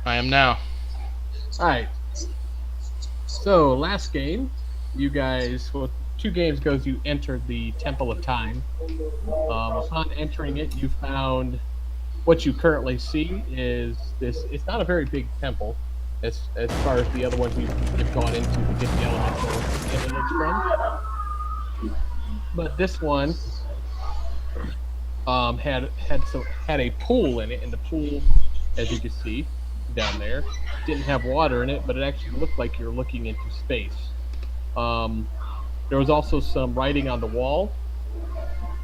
I am now. Alright, so last game, you guys, well, 2 games goes, you entered the Temple of Time. Upon entering it, you found what you currently see is this. It's not a very big temple as far as the other ones you've gone into to get the elemental amulets from. But this one had a pool in it, and the pool, as you can see down there, didn't have water in it, but it actually looked like you're looking into space. Um, there was also some writing on the wall,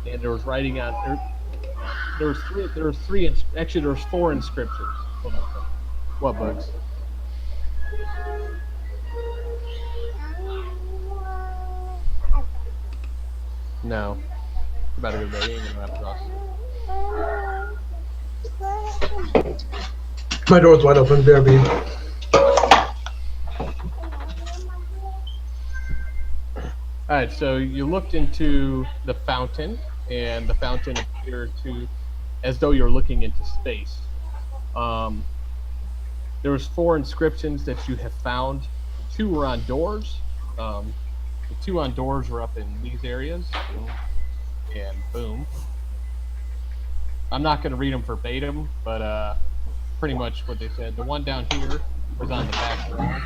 and there was writing on there was three. There was three. Actually, there was 4 inscriptions. Hold on a second. What bugs? No. You better go to bed. You ain't gonna have to cross. My door's wide open, BRB. All right. So you looked into the fountain, and the fountain appeared to, as though you were looking into space. There was 4 inscriptions that you have found. 2 were on doors. The 2 on doors were up in these areas. Boom and boom. I'm not going to read them verbatim, but pretty much what they said. The one down here was on the back wall,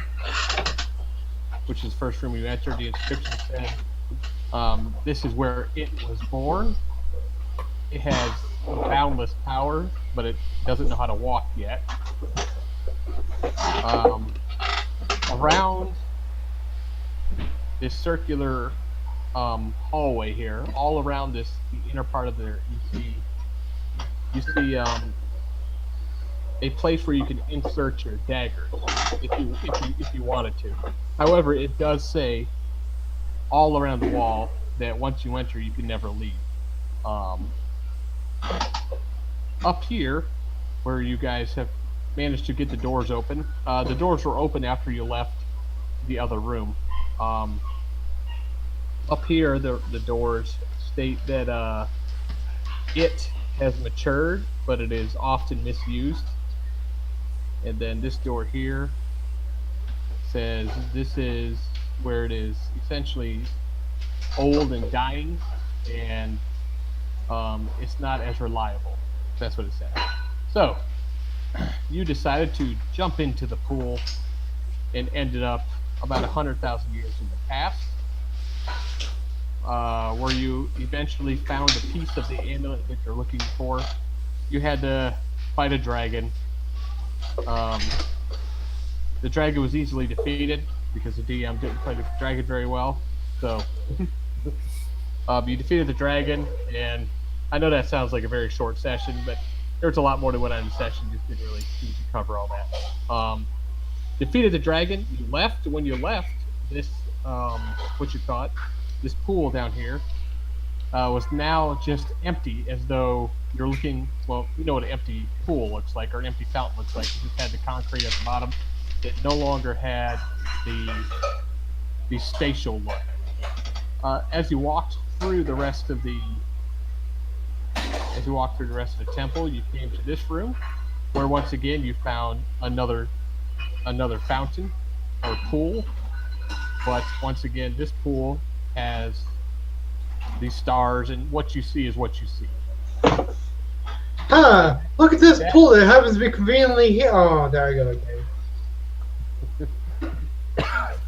which is the first room you entered. The inscription said, "This is where it was born. It has boundless power, but it doesn't know how to walk yet." Around this circular hallway here, all around the inner part of there, you see a place where you can insert your dagger if you wanted to. However, it does say all around the wall that once you enter, you can never leave. Up here, where you guys have managed to get the doors open, the doors were open after you left the other room. Up here, the doors state that it has matured, but it is often misused. And then this door here says this is where it is essentially old and dying, and it's not as reliable. That's what it says. So, you decided to jump into the pool and ended up about 100,000 years in the past, where you eventually found a piece of the amulet that you're looking for. You had to fight a dragon. The dragon was easily defeated because the DM didn't play the dragon very well. So, you defeated the dragon, and I know that sounds like a very short session, but there's a lot more to what on in the session. Just didn't really need to cover all that. Defeated the dragon. You left. When you left, this this pool down here was now just empty, as though you're looking. Well, you know what an empty pool looks like, or an empty fountain looks like. It just had the concrete at the bottom. It no longer had the spatial look. As you walked through the rest of the temple, you came to this room, where once again you found another fountain or pool. But once again, this pool has these stars, and what you see is what you see. Huh, look at this pool that happens to be conveniently here. Oh, there I go, okay.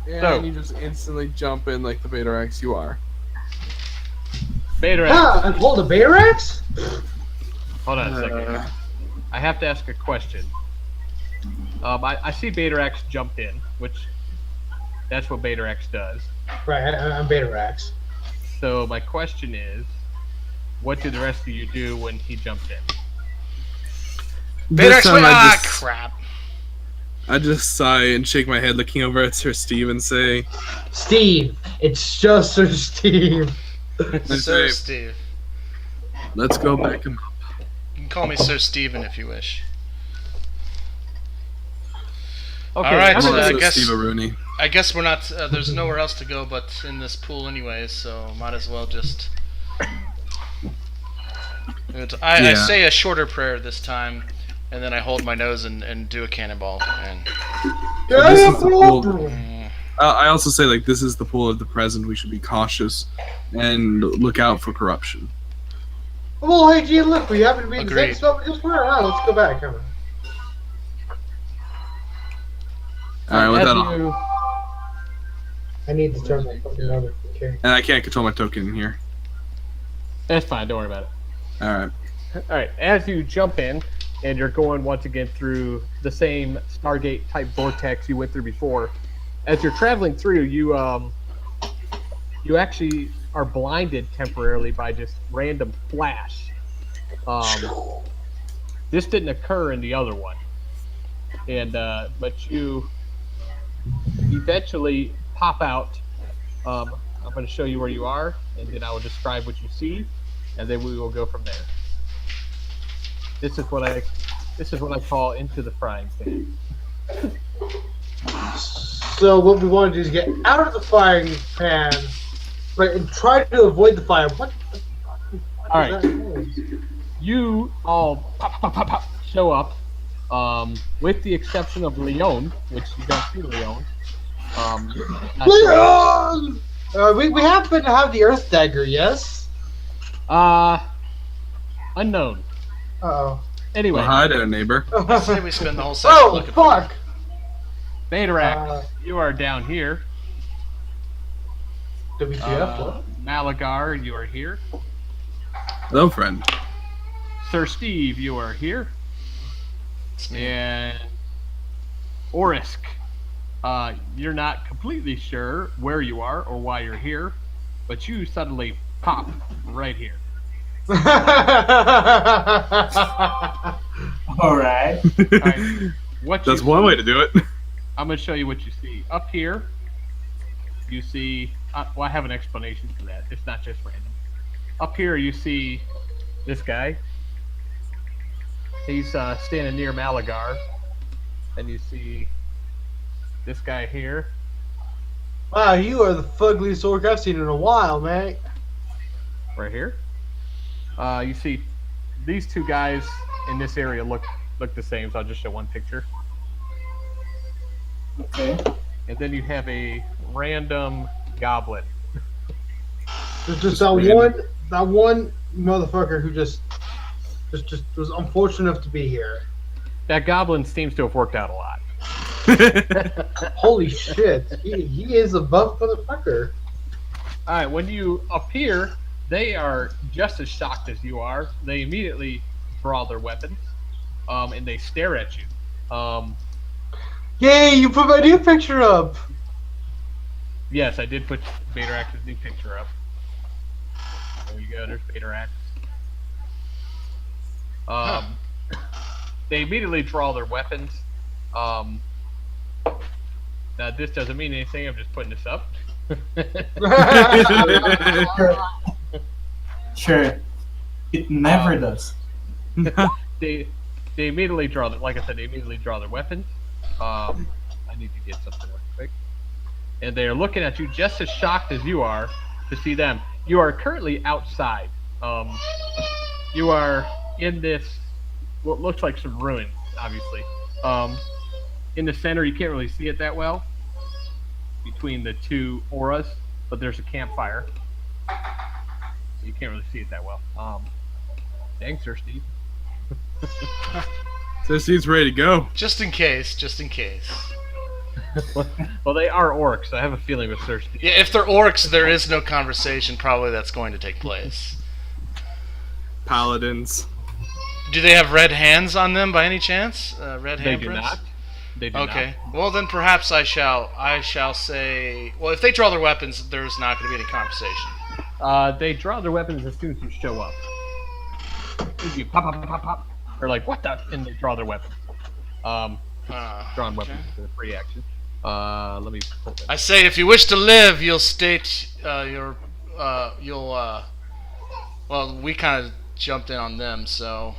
And So- you just instantly jump in like the Betarex you are. Beta Huh, and hold a Bayrax? Hold on a second. I have to ask a question. I see Betarex jump in, which that's what Betarex does. Right, I'm Bayrax. So my question is, what did the rest of you do when he jumped in? Vader's time crap. I just sigh and shake my head, looking over at Sir Steve and say, Steve, it's just Sir Steve. Sir Steve. "Let's go back him up." You can call me Sir Steven if you wish. Okay, All right, I'm so gonna- I Sir guess- Steve Rooney. I guess we're not. There's nowhere else to go but in this pool, anyways. So might as well just. I Yeah. say a shorter prayer this time. and then I hold my nose and do a cannonball. And this is the pool. mm, I also say like this is the pool of the present. We should be cautious and look out for corruption. Well, hey, gee, look, we happen to be in the same Agreed. spot we just were. Alright, let's go back. Come on. All right, with As that, you, I need to turn my fucking over. Okay. and I can't control my token in here. that's fine. Don't worry about it. All right. All right, as you jump in, and you're going once again through the same Stargate type vortex you went through before. As you're traveling through, you actually are blinded temporarily by just random flash. This didn't occur in the other one, and but you eventually pop out. I'm going to show you where you are, and then I will describe what you see, and then we will go from there. This is what I call into the frying pan. So what we want to do is get out of the frying pan, right, and try to avoid the fire. What the fuck All is right. that noise? You all pop, show up, with the exception of Leon, which you don't see Leon. Not sure. Leon! We happen to have the Earth Dagger, yes? Unknown. Uh-oh. Anyway, Well, hi there, neighbor. I say we spend the whole session Oh, looking for fuck! Betarax, you are down here. WTF? Malagar, you are here. Hello, friend. Sir Steve, you are here. It's me. And Orisk, you're not completely sure where you are or why you're here, but you suddenly pop right here. All right. All right, what That's you one see- way to do it. I'm going to show you what you see. Up here, you see... well, I have an explanation for that. It's not just random. Up here, you see this guy. He's standing near Malagar. And you see this guy here. Wow, you are the fuggliest orc I've seen in a while, mate. Right here. You see these two guys in this area look the same, so I'll just show one picture. Okay. And then you have a random goblin. There's just that one motherfucker who just was unfortunate enough to be here. That goblin seems to have worked out a lot. Holy shit, he is a buff motherfucker. Alright, when you appear, they are just as shocked as you are. They immediately draw their weapons, and they stare at you. Yay, you put my new picture up! Yes, I did put Batarax's new picture up. There you go, there's Batarax. They immediately draw their weapons. Now, this doesn't mean anything, I'm just putting this up. Sure. It never does. They immediately draw, like I said, they immediately draw their weapons. I need to get something real quick. And they are looking at you just as shocked as you are to see them. You are currently outside. You are in this, what looks like some ruins, obviously. In the center, you can't really see it that well between the two auras, but there's a campfire. So you can't really see it that well. Thanks, Sir Steve. So Steve's ready to go. Just in case. Well, they are orcs, so I have a feeling with Sir Steve. Yeah, if they're orcs, there is no conversation probably that's going to take place. Paladins. Do they have red hands on them by any chance? Red They handprints? do not. They do Okay. Well, then perhaps I shall say. Well, if they draw their weapons, there's not going to be any conversation. not. They draw their weapons as soon as you show up. You pop, pop, pop, pop. They're like, what the? And they draw their weapons. Drawn weapons is a free action. Let me pull that. I say, if you wish to live, you'll state well, we kind of jumped in on them, so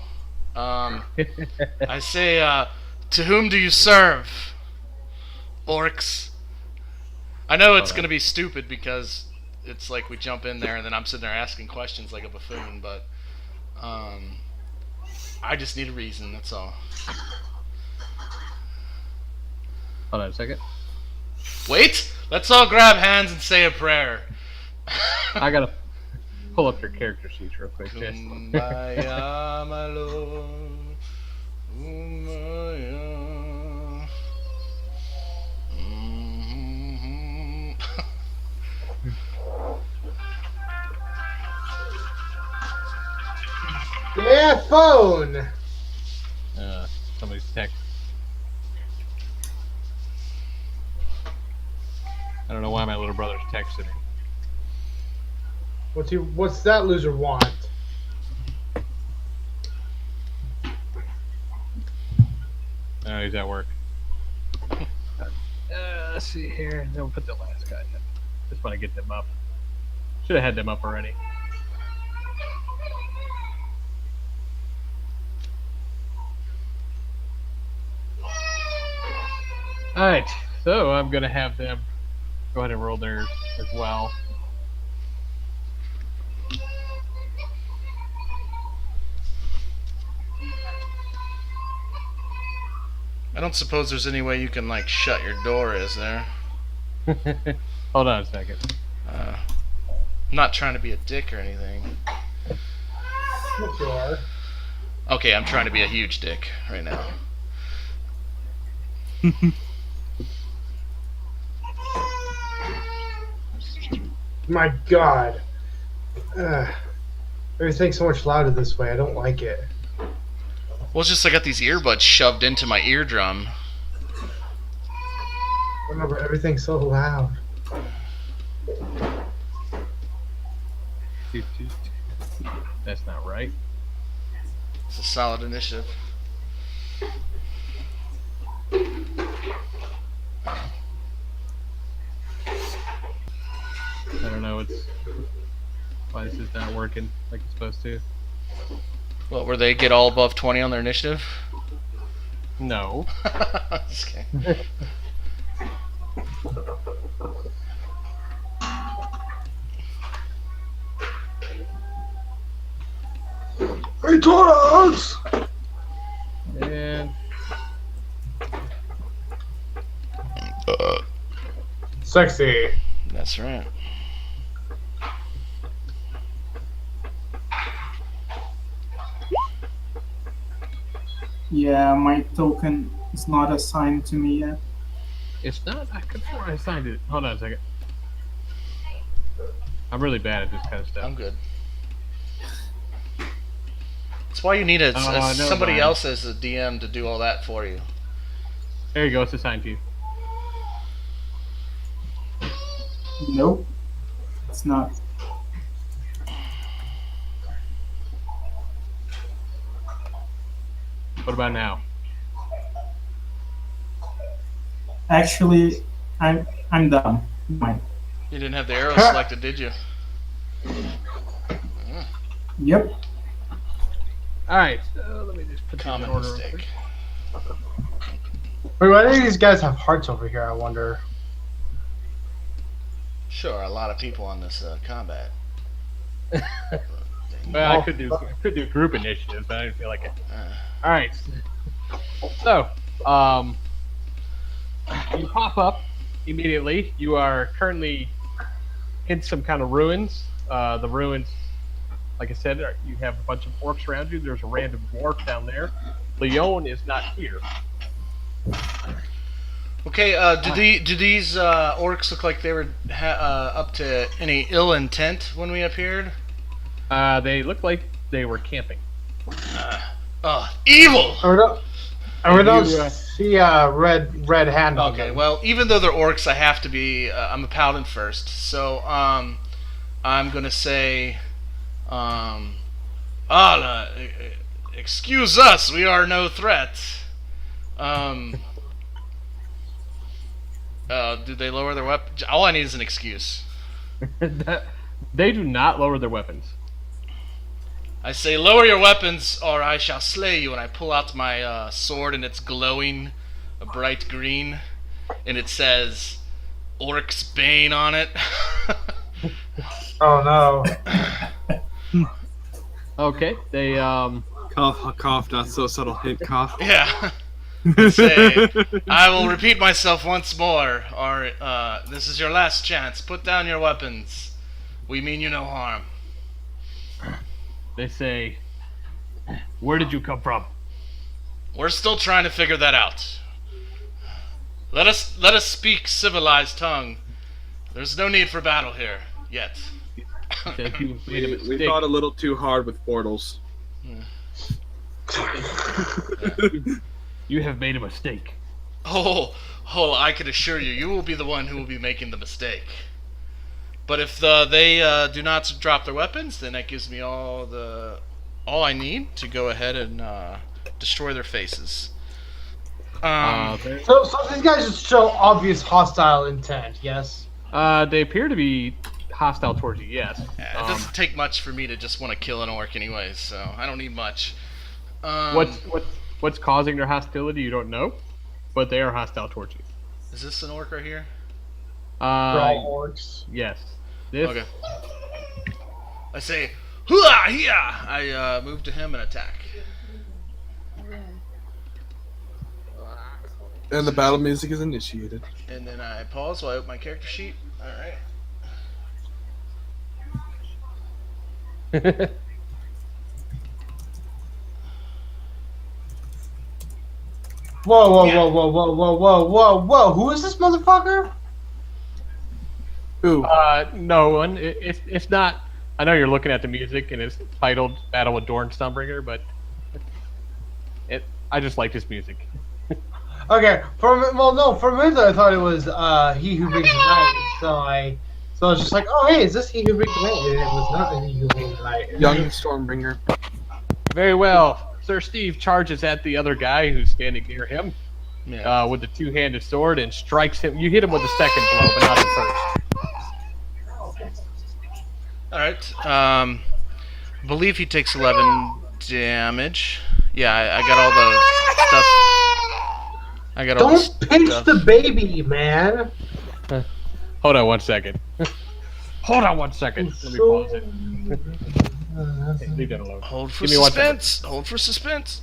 I say, to whom do you serve, orcs? I know it's going to be stupid because it's like we jump in there and then I'm sitting there asking questions like a buffoon, but I just need a reason. That's all. Hold on a second. Wait. Let's all grab hands and say a prayer. I gotta pull up your character sheets real quick, Jess. Kumbaya, my lord. Kumbaya. Mhm. Yeah, phone. Somebody's text. I don't know why my little brother's texting me. What's that loser want? Oh, he's at work. Let's see here. Then we'll put the last guy in. Just want to get them up. Should have had them up already. Alright, so I'm going to have them go ahead and roll theirs as well. I don't suppose there's any way you can like shut your door, is there? Hold on a second. I'm not trying to be a dick or anything. Yes, you are. Okay, I'm trying to be a huge dick right now. My God. Everything's so much louder this way. I don't like it. Well, it's just I got these earbuds shoved into my eardrum. Remember, everything's so loud. That's not right. It's a solid initiative. I don't know why this is not working like it's supposed to. What, where they get all above 20 on their initiative? No. Just kidding. Hey, Torrance! And Sexy. That's right. Yeah, my token is not assigned to me yet. it's not. I could swear I signed it. Hold on a second. I'm really bad at this kind of stuff. I'm good. That's why you need never somebody mind. else as a DM to do all that for you. There you go. It's assigned to you. Nope, it's not. What about now? Actually, I'm done. Mine. You didn't have the arrow selected, did you? Yep. All right. So let me just put these in Common order. real mistake. quick. Wait, why do these guys have hearts over here, I wonder? Sure, a lot of people on this combat. Well, I could do group initiatives, but I didn't feel like it. Uh, All right. So, you pop up immediately. You are currently in some kind of ruins. The ruins, like I said, you have a bunch of orcs around you. There's a random dwarf down there. Leon is not here. okay, do these orcs look like they were up to any ill intent when we appeared? They look like they were camping. Evil! I don't see a red hand on Okay, them. well, even though they're orcs, I have to be. I'm a paladin first, so I'm gonna say, excuse us, we are no threat. Do they lower their weapon? All I need is an excuse. They do not lower their weapons. I say, lower your weapons, or I shall slay you. And I pull out my sword, and it's glowing, a bright green, and it says, "Orc's Bane" on it. Oh no. Okay, they Cough, not so subtle hint cough. Yeah. I say, I will repeat myself once more. This is your last chance. Put down your weapons. We mean you no harm. They say, "Where did you come from?" We're still trying to figure that out. Let us speak civilized tongue. There's no need for battle here yet. Says you made a We mistake. thought a little too hard with portals. You have made a mistake. Oh, I can assure you, you will be the one who will be making the mistake. But if they do not drop their weapons, then that gives me all I need to go ahead and destroy their faces. So these guys just show obvious hostile intent. Yes. They appear to be hostile towards you. Yes. Yeah, it doesn't take much for me to just want to kill an orc, anyways. So I don't need much. What's causing their hostility? You don't know, but they are hostile towards you. Is this an orc right here? They're all orcs. Yes. This. Okay. I say, hooah, here! I move to him and attack. And the battle music is initiated. And then I pause while I open my character sheet. Alright. Whoa! Who is this motherfucker? Ooh. No one. It's not. I know you're looking at the music and it's titled "Battle with Dorn Stonebreaker," but I just like this music. Okay, for a minute I thought it was He Who Brings the Night. So I was just like, oh hey, is this He Who Brings the Night? And it was not He Who Brings the Night. Young Stormbringer. Very well. Sir Steve charges at the other guy who's standing near him with the two-handed sword and strikes him. You hit him with the second blow, but not the first. Alright. I believe he takes 11 damage. Yeah, I got all the stuff. I got all Don't the pinch stuff. the baby, man. Hold on 1 second. Hold on 1 second. Let me pause it. Hey, leave that alone. Hold for Give me 1 second. suspense. Hold for suspense.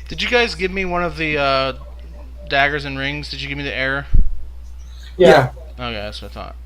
Did you guys give me one of the daggers and rings? Did you give me the error? Yeah. Okay, that's what I thought.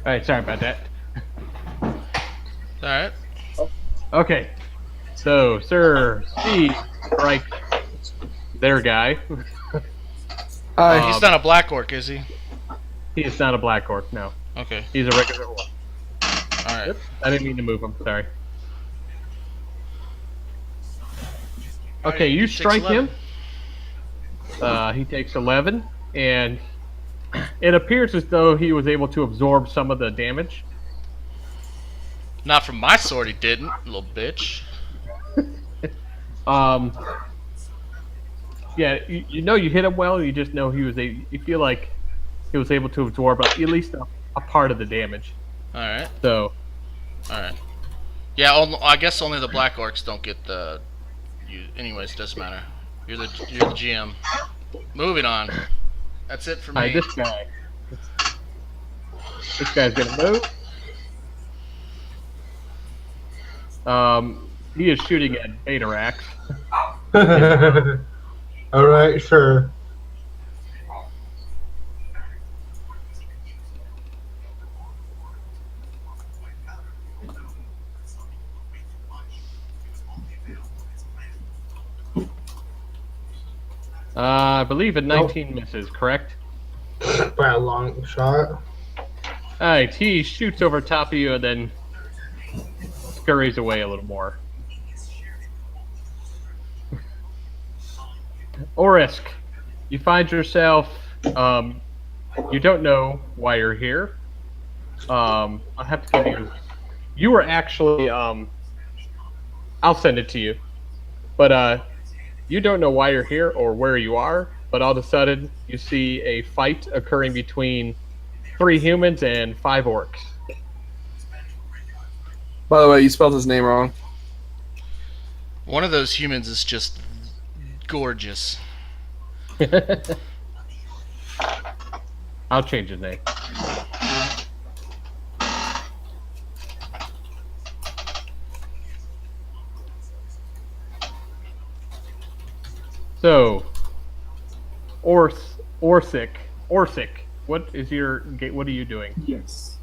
All right, sorry about that. All right. Okay, so Sir C strikes their guy. Hi. He's not a black orc, is he? He is not a black orc. No, Okay. he's a regular orc. All right. Oops, I didn't mean to move him. Sorry. Okay, you Takes strike 11. him. He takes 11, and it appears as though he was able to absorb some of the damage. Not from my sword, he didn't, little bitch. Um, yeah, you know you hit him well. You just know you feel like he was able to absorb at least a part of the damage. All right. So, All right. Yeah. I guess only the black orcs don't get the. Anyways, doesn't matter. You're the GM. Moving on. That's it for me. alright, this guy's gonna move. He is shooting at Betarax. All right, sure. I believe a 19 misses, correct? By a long shot. Alright, he shoots over top of you and then scurries away a little more. Orisk, you find yourself, you don't know why you're here. I'll have to give you were actually, I'll send it to you. But, you don't know why you're here or where you are, but all of a sudden you see a fight occurring between 3 humans and 5 orcs. By the way, you spelled his name wrong. One of those humans is just gorgeous. I'll change his name. So, Orsic, what are you doing? Yes.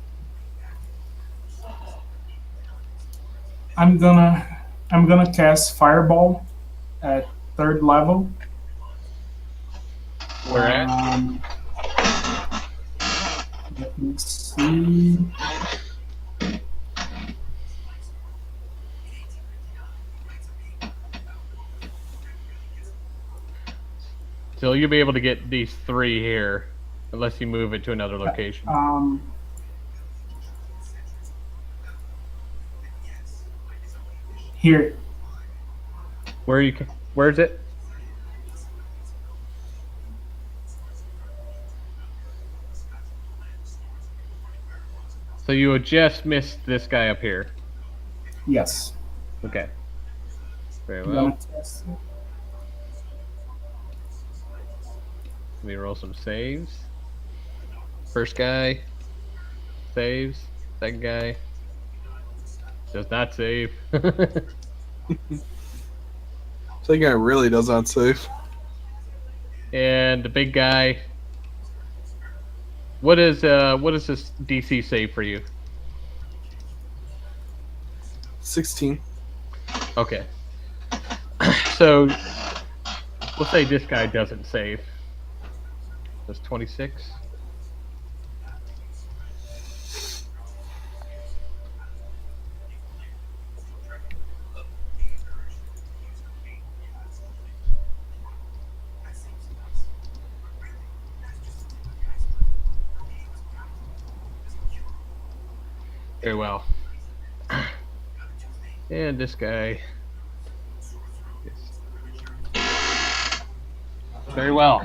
I'm gonna cast Fireball at 3rd level. Where at? Let me see. So you'll be able to get these 3 here, unless you move it to another location. Here. Where's it? So you would just miss this guy up here. Yes. Okay. Very I'm well. gonna cast it. Let me roll some saves. First guy saves. That guy does not save. That guy really does not save. And the big guy. What is this DC save for you? 16. Okay. So we'll say this guy doesn't save. That's 26. Very well. And this guy. Very well.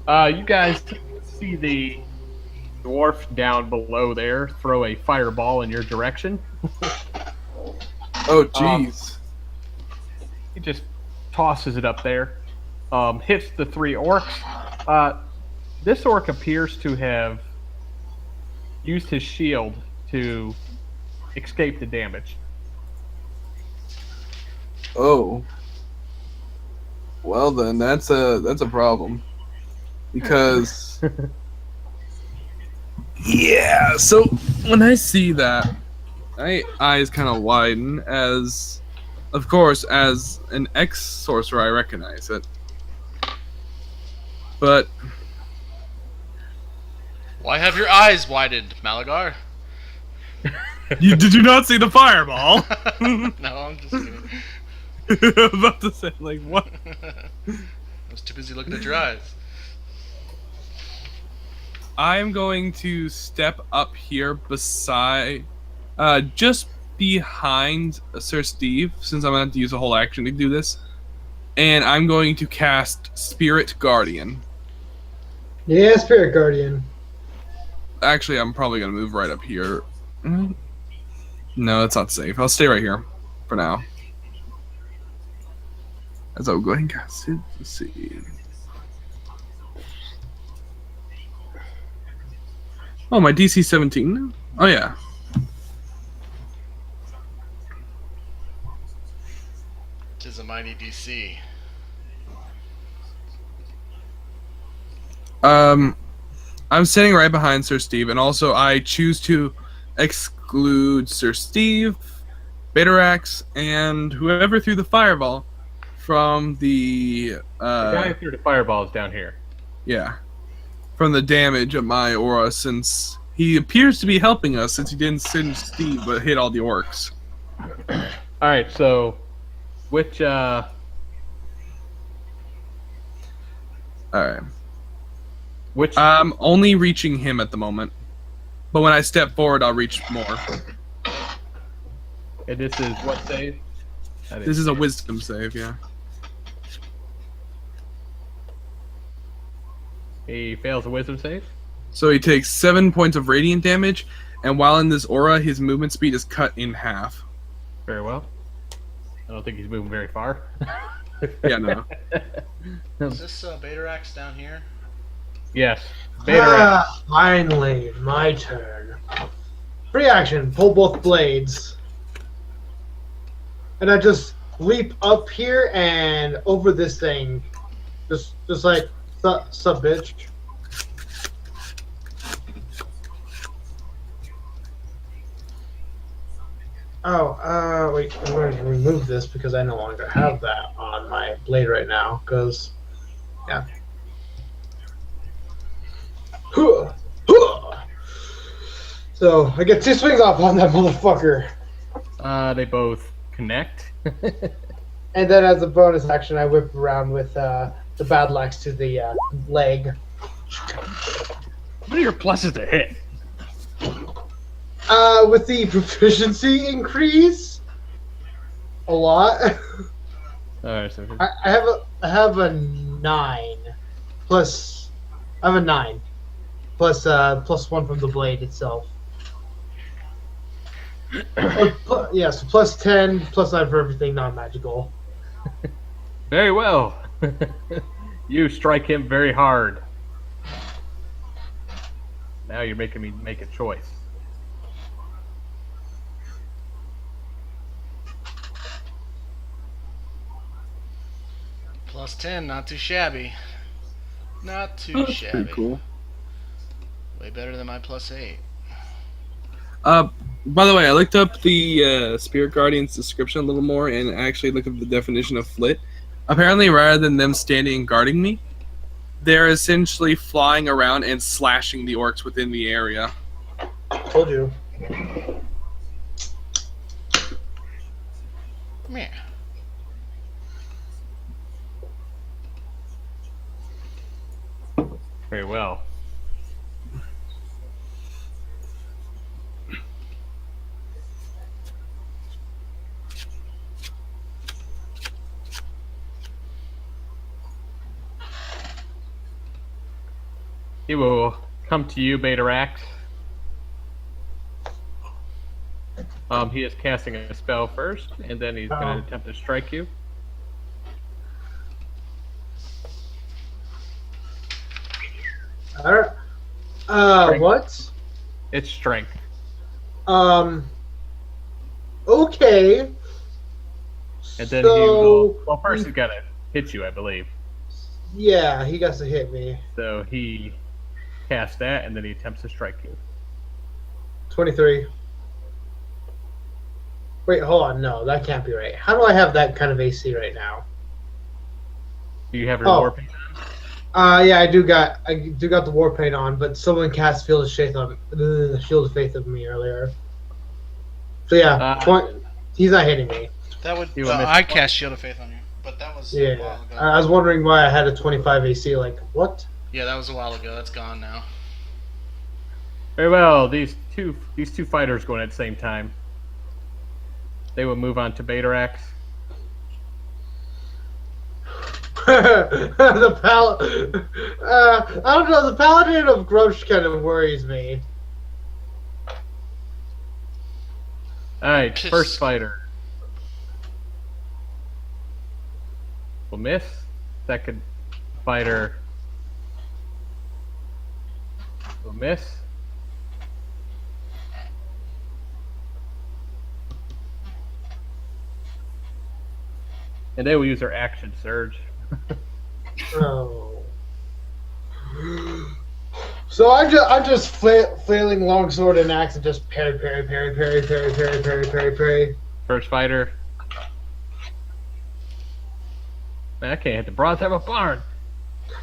You guys see the dwarf down below there throw a fireball in your direction. Oh, jeez. He just tosses it up there. Hits the 3 orcs. This orc appears to have used his shield to escape the damage. Oh. Well then, that's a problem. Because yeah, so when I see that, my eyes kind of widen as, of course, as an ex-sorcerer, I recognize it. But Why have your eyes widened, Malagar? did you not see the fireball? No, I'm just kidding. I was about to say, like, what? I was too busy looking at your eyes. I'm going to step up here beside, just behind Sir Steve, since I'm going to have to use a whole action to do this. And I'm going to cast Spirit Guardian. Yeah, Spirit Guardian. Actually, I'm probably going to move right up here. No, that's not safe. I'll stay right here for now. As I'll go ahead and cast it. Let's see. Oh, my DC 17. Oh, yeah. Tis a mighty DC. I'm sitting right behind Sir Steve, and also I choose to exclude Sir Steve, Betarax, and whoever threw the fireball from the The guy who threw the fireball is down here. yeah, from the damage of my aura, since he appears to be helping us, since he didn't send Steve but hit all the orcs. All right, so which All right. which I'm only reaching him at the moment, but when I step forward, I'll reach more. and this is what save? This is a wisdom save, yeah. He fails a wisdom save. So he takes 7 points of radiant damage, and while in this aura, his movement speed is cut in half. Very well. I don't think he's moving very far. Yeah, no. Is this Betarax down here? Yes. Vader. Finally, my turn. Free action, pull both blades. And I just leap up here and over this thing. Just like, sup, bitch. Oh, wait, I'm going to remove this because I no longer have that on my blade right now, because, yeah. So, I get 2 swings off on that motherfucker. They both connect. And then as a bonus action, I whip around with the battle axe to the leg. What are your pluses to hit? With the proficiency increase, a lot. Alright, so I have a 9 plus. I have a 9 plus plus 1 from the blade itself. Yeah, so plus 10 plus 9 for everything non-magical. very well. You strike him very hard. Now you're making me make a choice. Plus 10, not too shabby. Not Oh, too that's shabby. pretty cool. Way better than my plus 8. By the way, I looked up the Spirit Guardian's description a little more, and I actually looked up the definition of flit. Apparently, rather than them standing and guarding me, they're essentially flying around and slashing the orcs within the area. Told you. Meh. Very well. He will come to you, Betarax. He is casting a spell first, and then he's going to attempt to strike you. Alright. What? It's strength. Okay. And then he So- will. Well, first he's got to hit you, I believe. Yeah, he got to hit me. So he casts that, and then he attempts to strike you. 23. Wait, hold on. No, that can't be right. How do I have that kind of AC right now? Do you have your Oh. war paint? Yeah, I do got the war paint on, but someone cast Shield of Faith on me earlier. So yeah, he's not hitting me. That would. You will miss I one. cast Shield of Faith on you, but that was a Yeah, while ago. I was wondering why I had a 25 AC. Like what? Yeah, that was a while ago. That's gone now. Very well. These two fighters going at the same time. They will move on to Betarax. The I don't know. The Paladin of Grosh kind of worries me. All right, Piss. first fighter will miss. Second fighter will miss. And they will use their action surge. Oh. So I'm just flailing longsword and axe and just parry. First fighter. Man, I can't hit the broadside of a barn.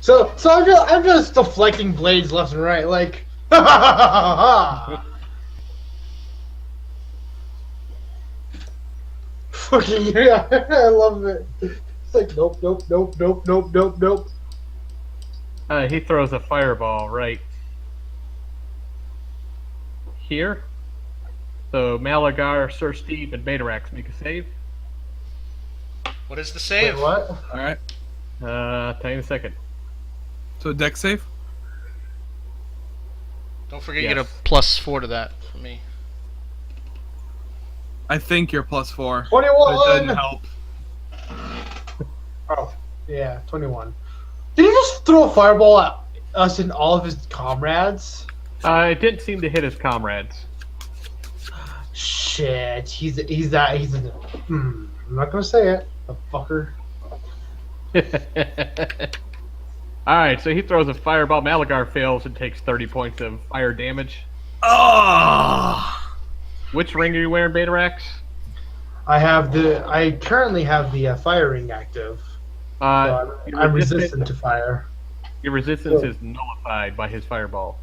So I'm just deflecting blades left and right, like. Fucking yeah, I love it. It's like nope. He throws a fireball right here. So Malagar, Sir Steve, and Betarax make a save. What is the Wait, save? what? All right. Tell you in a second. So deck save. Don't forget you get a Yes. +4 to that for me. I think you're +4. 21. But it doesn't help. Oh, yeah, 21. Did he just throw a fireball at us and all of his comrades? It didn't seem to hit his comrades. Shit, I'm not gonna say it, the fucker. Alright, so he throws a fireball. Malagar fails and takes 30 points of fire damage. Oh! Which ring are you wearing, Betarax? I currently have the fire ring active. So I'm resistant to fire. Your resistance is nullified by his fireball.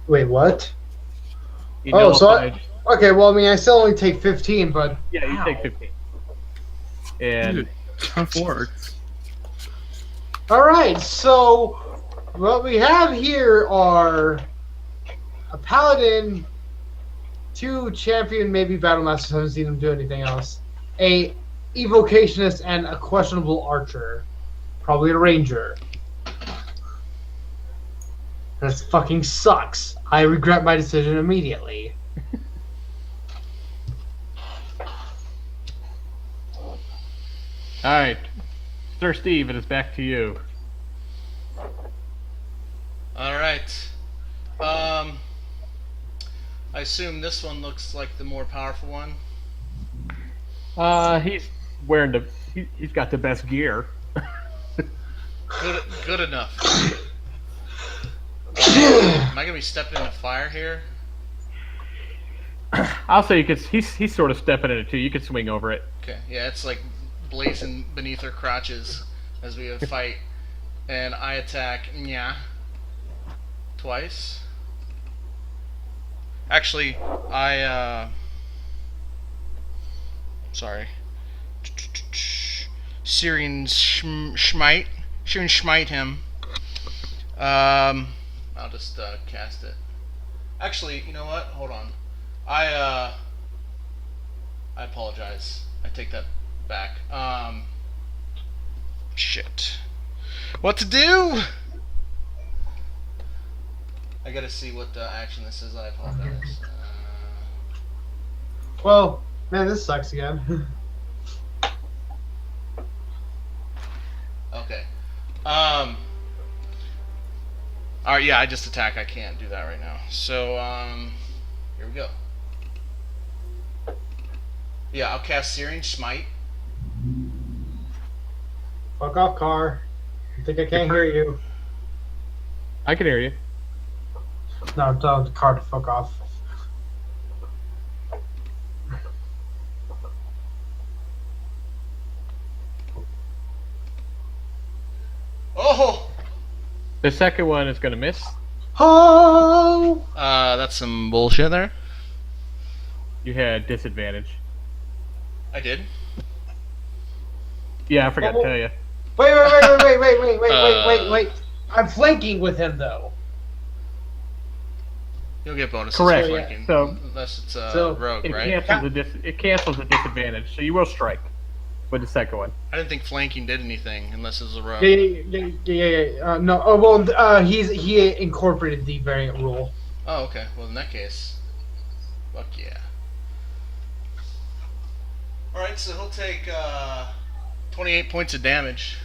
Wait, what? He Oh, so nullified. Okay, well, I mean, I still only take 15, but Yeah, you Ow. take 15. And Dude, tough works. all right. So what we have here are a paladin, 2 champion, maybe battle masters. Haven't seen them do anything else. A evocationist and a questionable archer, probably a ranger. This fucking sucks. I regret my decision immediately. Alright. Sir Steve, it is back to you. Alright. I assume this one looks like the more powerful one. He's wearing he's got the best gear. Good enough. Am I gonna be stepping into fire here? I'll say he's sort of stepping in it too. You can swing over it. Okay, yeah, it's like blazing beneath her crotches as we fight, and I attack Nya twice. Actually, sorry. Syrian Schmite. Syrian Schmite him. I'll just cast it. Actually, you know what? Hold on. I apologize. I take that back. Shit. What to do? I gotta see what action this is. I apologize. Well, man, this sucks again. Okay. Alright, yeah, I just attack. I can't do that right now. So, here we go. Yeah, I'll cast Searing Smite. Fuck off, car. I think I can't hear you. I can hear you. No, tell the car to fuck off. Oh! The second one is going to miss. Oh! That's some bullshit there. You had disadvantage. I did. Yeah, I forgot to tell you. Wait. I'm flanking with him, though. You'll get bonuses Correct. for flanking. So- Unless it's so rogue, It right? cancels the disadvantage, so you will strike with the second one. I didn't think flanking did anything unless it was a rogue. Yeah. No. Oh well. He incorporated the variant rule. Oh, okay. Well, in that case, fuck yeah. Alright, so he'll take 28 points of damage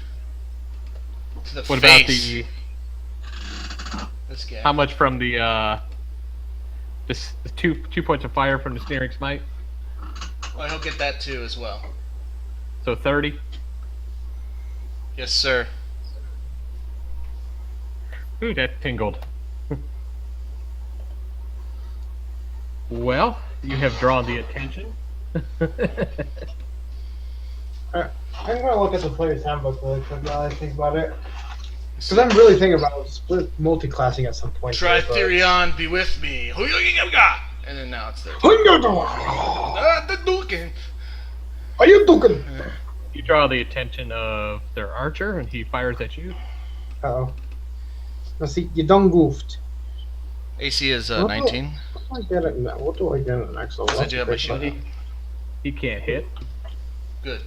to the What face. about This guy. how much from the 2 points of fire from the Snaring Smite? Well, he'll get that too as well. So 30. Yes, sir. Ooh, that tingled. Well, you have drawn the attention. I'm gonna look at the player's handbook really quick now that I think about it. Because I'm really thinking about split multi-classing at some point. Tritherion, be with me. And then now it's there. The Dukin. Are you talking? You draw the attention of their archer, and he fires at you. Uh-oh. Now see, you done goofed. AC is 19. What do I get it now? What do I get in next level? I do have my shield. He can't hit. Good.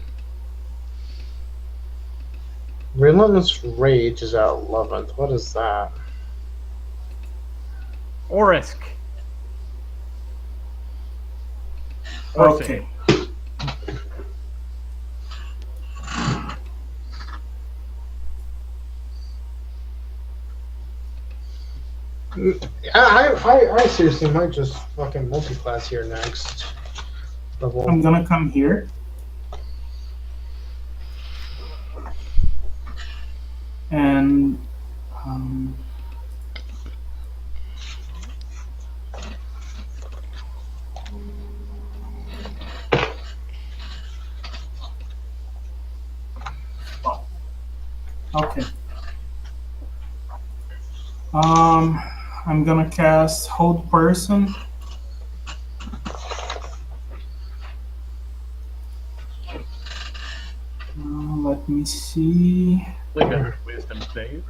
Relentless Rage is at 11th. What is that? Orisk. Okay. I seriously might just fucking multi-class here next level. I'm gonna come here. And okay. I'm gonna cast Hold Person. Let me see. Look at her wisdom save.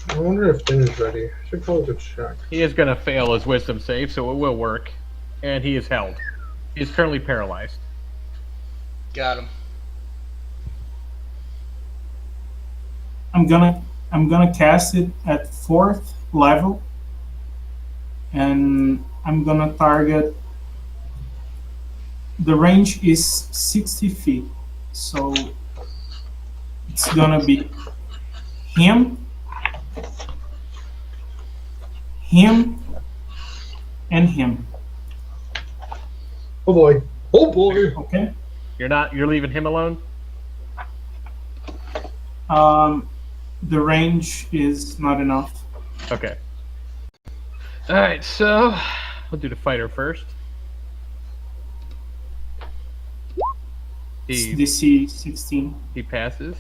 I wonder if Din's ready. I should probably go check. He is going to fail his wisdom save, so it will work. And he is held. He is currently paralyzed. Got him. I'm gonna cast it at 4th level, and I'm gonna target. The range is 60 feet, so it's gonna be him, and him. Oh boy. Oh boy. Okay. You're leaving him alone? The range is not enough. Okay. All right, so we'll do the fighter first. It's He DC 16. he passes.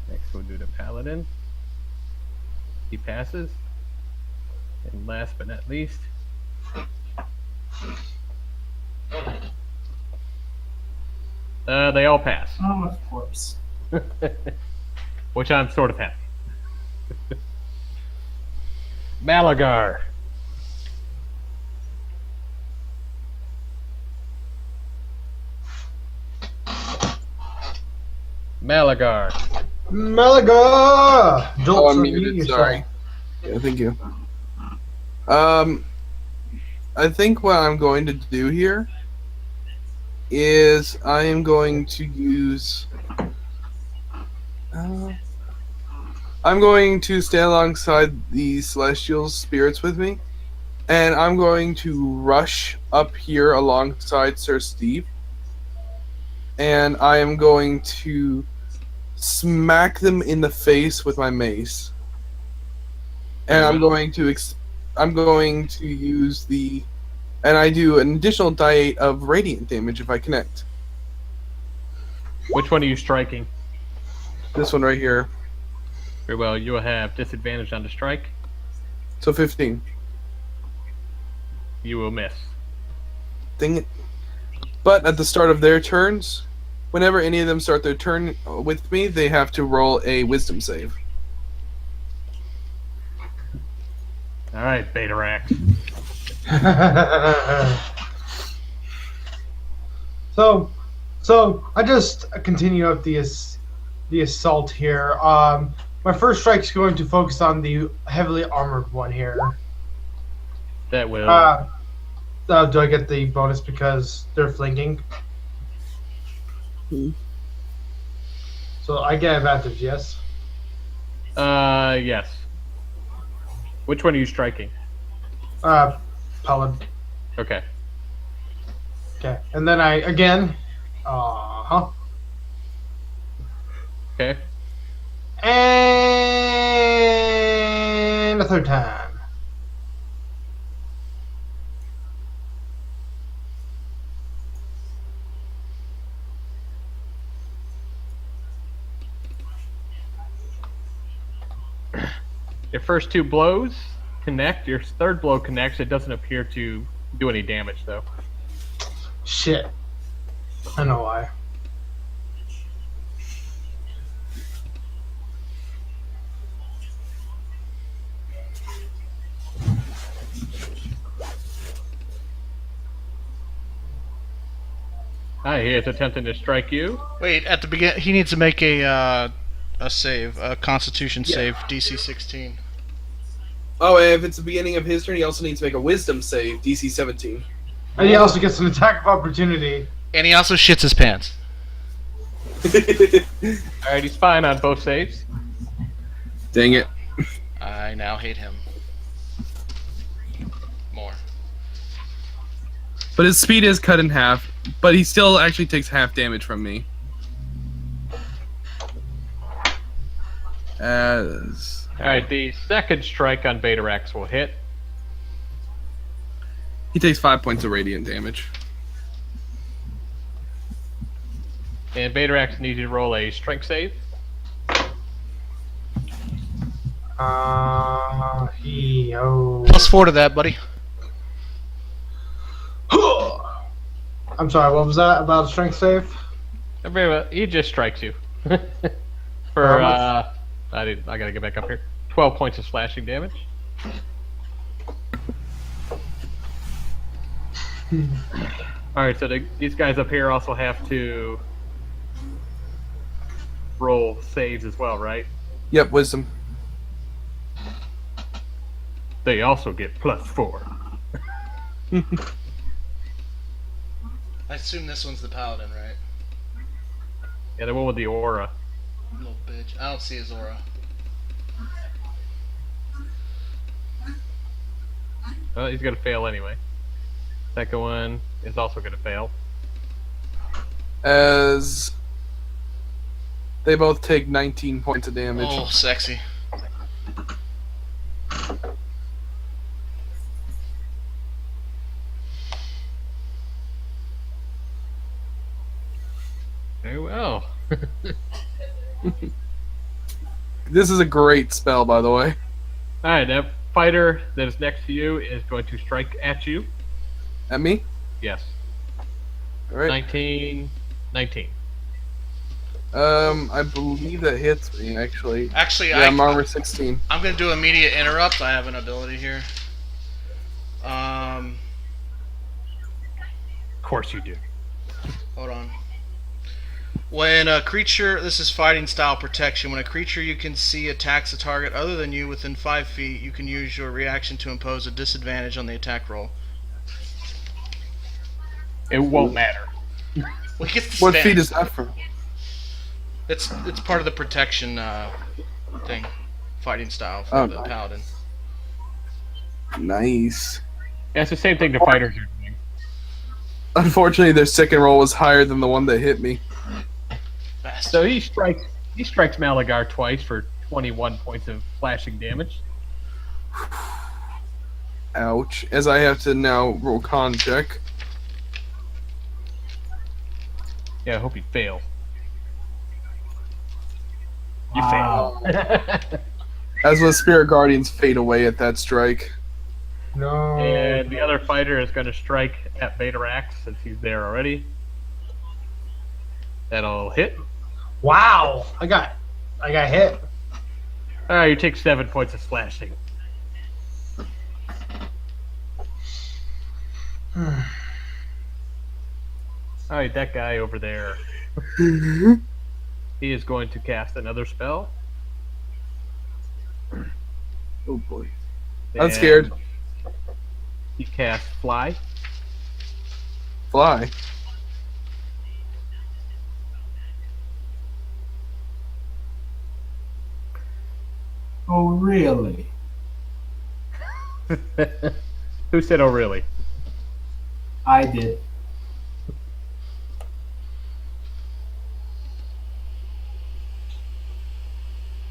Next, we'll do the paladin. He passes. And last but not least, they all pass, Oh, of course. which I'm sort of happy. Malagar. Malagar. Malaga! Don't Oh, I'm unmute muted. yourself. Sorry. Yeah, thank you. I think what I'm going to do here is I am going to use. I'm going to stay alongside the celestial spirits with me, and I'm going to rush up here alongside Sir Steve, and I am going to smack them in the face with my mace, and I'm going to use the, and I do an additional die of radiant damage if I connect. Which one are you striking? This one right here, Very well. You will have disadvantage on the strike. so 15. You will miss. Dang it! But at the start of their turns, whenever any of them start their turn with me, they have to roll a Wisdom save. All right, Betarax. So I just continue up the assault here. My first strike is going to focus on the heavily armored one here. That will. Do I get the bonus because they're flanking? So I get advantage, yes. Yes. Which one are you striking? Paladin. Okay. Okay, and then I again. Okay. And a third time. Your first two blows connect. Your third blow connects. It doesn't appear to do any damage, though. Shit. I know why. Hi, he is attempting to strike you. Wait, at the begin, he needs to make a save, a Constitution save, DC 16. Oh, and if it's the beginning of his turn, he also needs to make a Wisdom save, DC 17. And he also gets an attack of opportunity. And he also shits his pants. All right, he's fine on both saves. Dang it. I now hate him. More. But his speed is cut in half, but he still actually takes half damage from me. As All right, the second strike on Betarax will hit. he takes 5 points of radiant damage. And Betarax needs you to roll a strength save. +4 to that, buddy. I'm sorry, what was that about a strength save? Very well, he just strikes you. For I gotta get back up here. 12 points of slashing damage. All right, so these guys up here also have to roll saves as well, right? Yep, Wisdom. They also get +4. I assume this one's the paladin, right? Yeah, the one with the aura. Little bitch. I don't see his aura. Well, he's gonna fail anyway. Second one is also gonna fail. As They both take 19 points of damage. Oh, sexy. Very well. This is a great spell, by the way. All right, that fighter that is next to you is going to strike at you. At me? Yes. All right. 19. I believe that hits me, actually. Actually, Yeah, I'm armor 16. I'm gonna do immediate interrupt. I have an ability here. Of course you do. Hold on. When a creature, this is fighting style protection. When a creature you can see attacks a target other than you within 5 feet, you can use your reaction to impose a disadvantage on the attack roll. It won't matter. Well, he gets to What spam. feat is that from? It's part of the protection thing, fighting style for the nice. paladin. Nice. Yeah, it's the same thing the fighters are doing. Unfortunately, their second roll was higher than the one that hit me. Bastard. So he strikes Malagar twice for 21 points of slashing damage. Ouch. As I have to now roll con check. Yeah, I hope you fail. You Wow. fail. As the Spirit Guardians fade away at that strike. No. And the other fighter is going to strike at Batarax since he's there already. That'll hit. Wow. I got hit. All right, you take 7 points of slashing. All right, that guy over there. He is going to cast another spell. Oh boy. I'm And scared. He casts Fly. Fly. Oh, really? Who said, "Oh, really"? I did.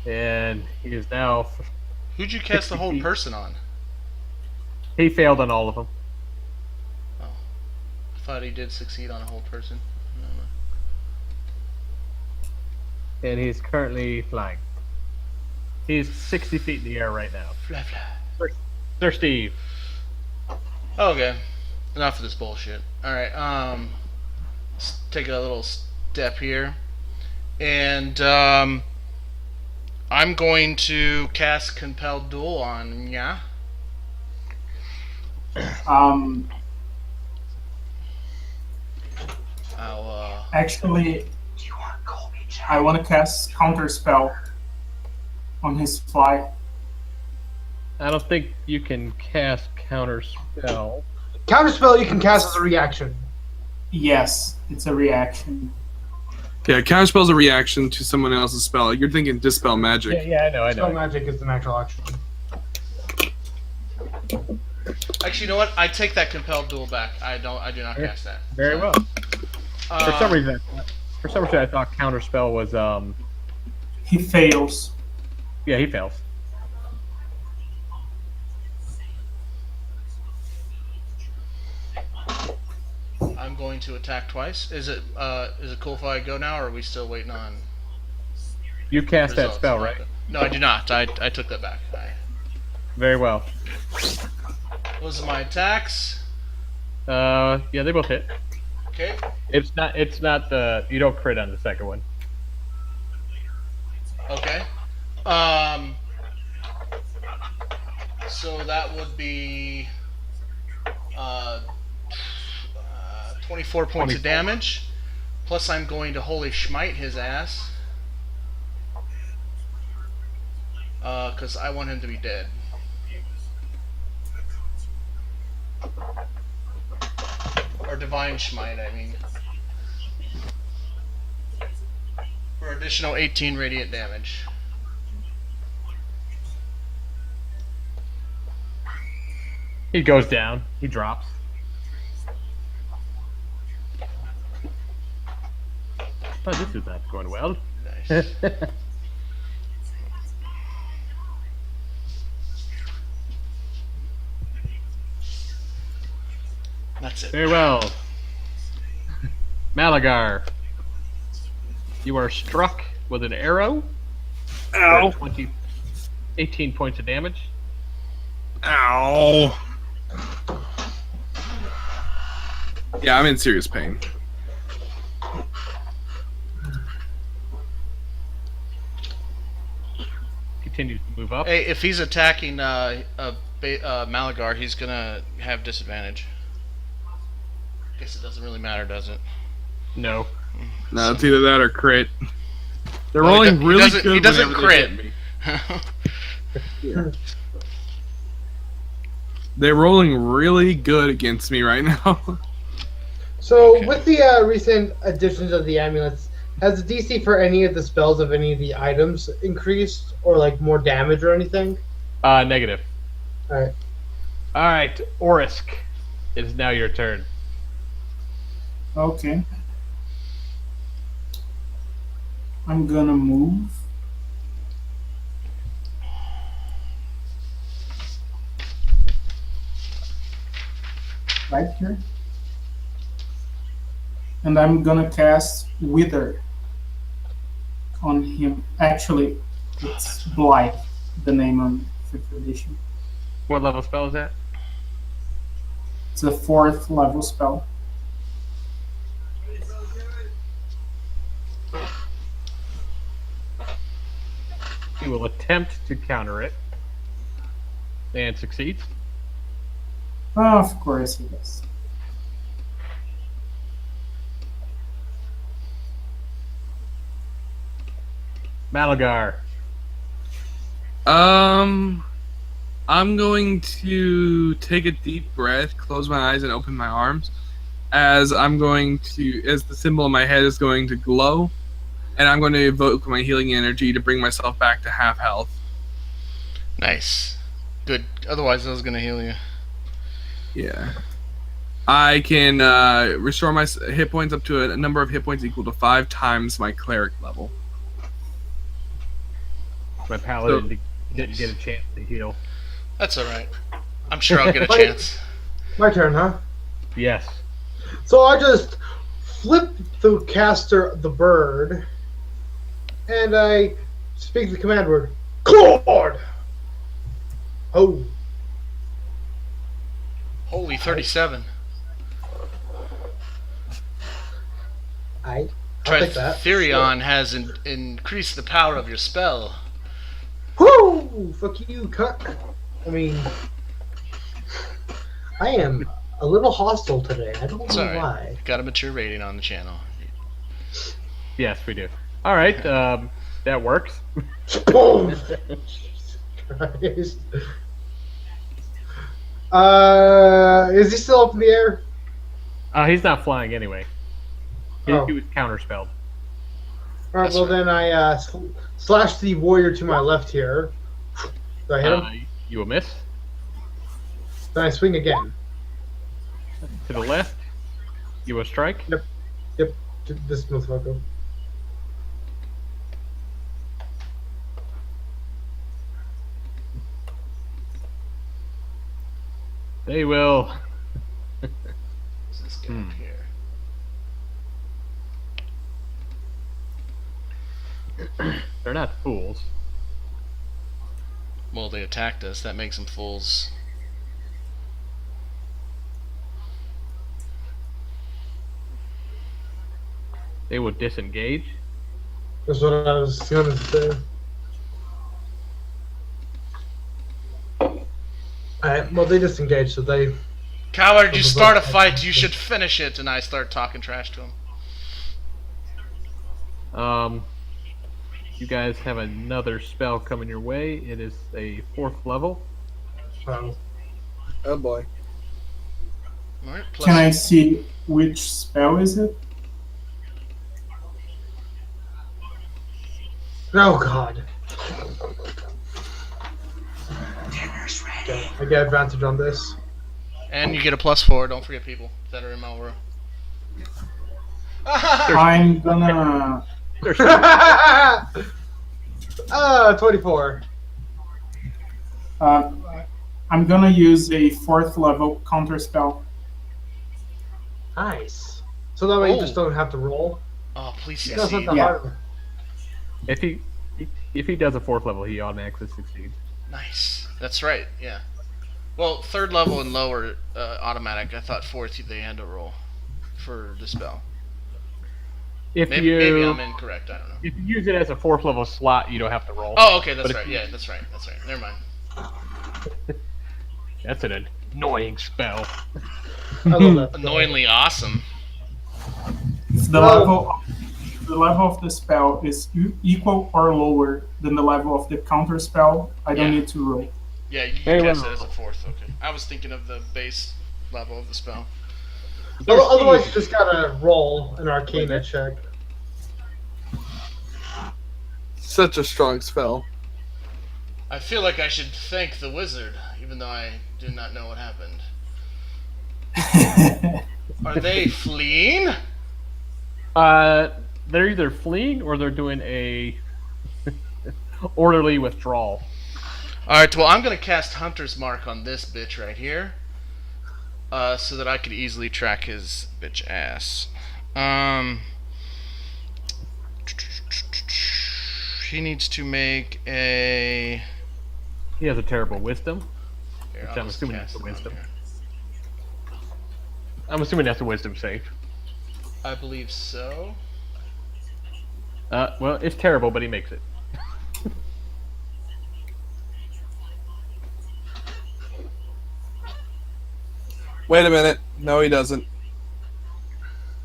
And he is now. Who'd you cast the whole person on? He failed on all of them. I thought he did succeed on a whole person. No. And he's currently flying. He's 60 feet in the air right now. Fly, fly. Sir Steve. Okay. Enough of this bullshit. Alright, let's take a little step here. And, I'm going to cast Compelled Duel on ya. I'll, Actually, I want to cast counter spell on his fly. I don't think you can cast counter spell. Counterspell you can cast as a reaction. Yes, it's a reaction. Yeah, counterspell's a reaction to someone else's spell. You're thinking dispel magic. Yeah, I Spell know. magic is an actual action. actually, you know what? I take that Compelled Duel back. I do not cast that. Very So, well. For some reason, I thought counter spell was He fails. Yeah, he fails. I'm going to attack twice. Is it cool if I go now, or are we still waiting on You cast that results? spell, right? No, I do not. I took that back. Very well. Those are my attacks. Yeah, they both hit. Okay. It's not the you don't crit on the second one. Okay. So that would be 24 points of 24. damage. Plus, I'm going to Holy Smite his ass. Because I want him to be dead. Or Divine Smite, I mean. For additional 18 radiant damage. He goes down. He drops. Oh, this is not going well. Nice. That's it. Very well. Malagar, you are struck with an arrow. Ow. 18 points of damage. Ow. Yeah, I'm in serious pain. Continues to move up. Hey, if he's attacking Malagar, he's gonna have disadvantage. Guess it doesn't really matter, does it? No. No, it's either that or crit. They're Well, rolling really good. He doesn't whenever they crit. hit me. They're rolling really good against me right now. So, Okay. with the recent additions of the amulets, has the DC for any of the spells of any of the items increased, or like more damage or anything? Negative. All right. All right, Orisk, it is now your turn. Okay. I'm gonna move. Right here. And I'm gonna cast Wither on him. Actually, it's Blythe, the name on 5th edition. What level spell is that? It's a 4th level spell. He will attempt to counter it. And succeeds. Oh, of course he does. Malagar. I'm going to take a deep breath, close my eyes, and open my arms. As the symbol in my head is going to glow, and I'm going to evoke my healing energy to bring myself back to half health. Nice. Good. Otherwise, I was gonna heal you. Yeah. I can restore my hit points up to a number of hit points equal to 5 times my cleric level. My paladin didn't get a chance to heal. That's all right. I'm sure I'll get a chance. My turn, huh? Yes. So I just flip the caster the bird, and I speak the command word, Claude! Oh. Holy 37. I'll take that. Tritherion has increased the power of your spell. Woo! Fuck you, cuck. I mean, I am a little hostile today. I don't It's know alright. why. Got a mature rating on the channel. Yes, we do. All right, that works. Boom! Jesus Christ. Is he still up in the air? He's not flying anyway. He was counterspelled. Alright, That's well right. then I slash the warrior to my left here. Do I hit him? You will miss. Then I swing again. To the left, you will strike. Yep, this motherfucker. They will. What's this guy up here? They're not fools. Well, they attacked us. That makes them fools. They will disengage. That's what I was gonna say. Alright, well they disengage, so they... Coward, you start a fight, you should finish it. And I start talking trash to him. You guys have another spell coming your way. It is a 4th level. Oh boy. Alright, Can I see which spell is it? Oh god. Okay, I get advantage on this. And you get a +4. Don't forget people that are in Malware. I'm gonna 24. I'm gonna use a 4th level counter spell. Nice. So that way you Oh. just don't have to roll. Oh, please That's not succeed. the Yeah. hard one. If he does a 4th level, he automatically succeeds. Nice. That's right. Yeah. Well, 3rd level and lower automatic. I thought 4th they had to roll for the spell. If Maybe, you maybe I'm incorrect. I don't know. if you use it as a 4th level slot, you don't have to roll. Oh, okay. That's But if right. you- Yeah, that's right. That's right. Never mind. That's an annoying spell. I love that. Annoyingly awesome. The level of the spell is equal or lower than the level of the counter spell, I don't Yeah. need to roll. Yeah, you Hey, cast well- it as a 4th. Okay. I was thinking of the base level of the spell. Otherwise, you just gotta roll an Arcana check. Such a strong spell. I feel like I should thank the wizard, even though I do not know what happened. Are they fleeing? They're either fleeing or they're doing a orderly withdrawal. Alright, well, I'm going to cast Hunter's Mark on this bitch right here. So that I could easily track his bitch ass. He needs to make a... He has a terrible wisdom. Here, Which I'll I'm just assuming cast that's a it on wisdom. here. I'm assuming that's a wisdom save. I believe so. Well, it's terrible, but he makes it. Wait a minute. No, he doesn't.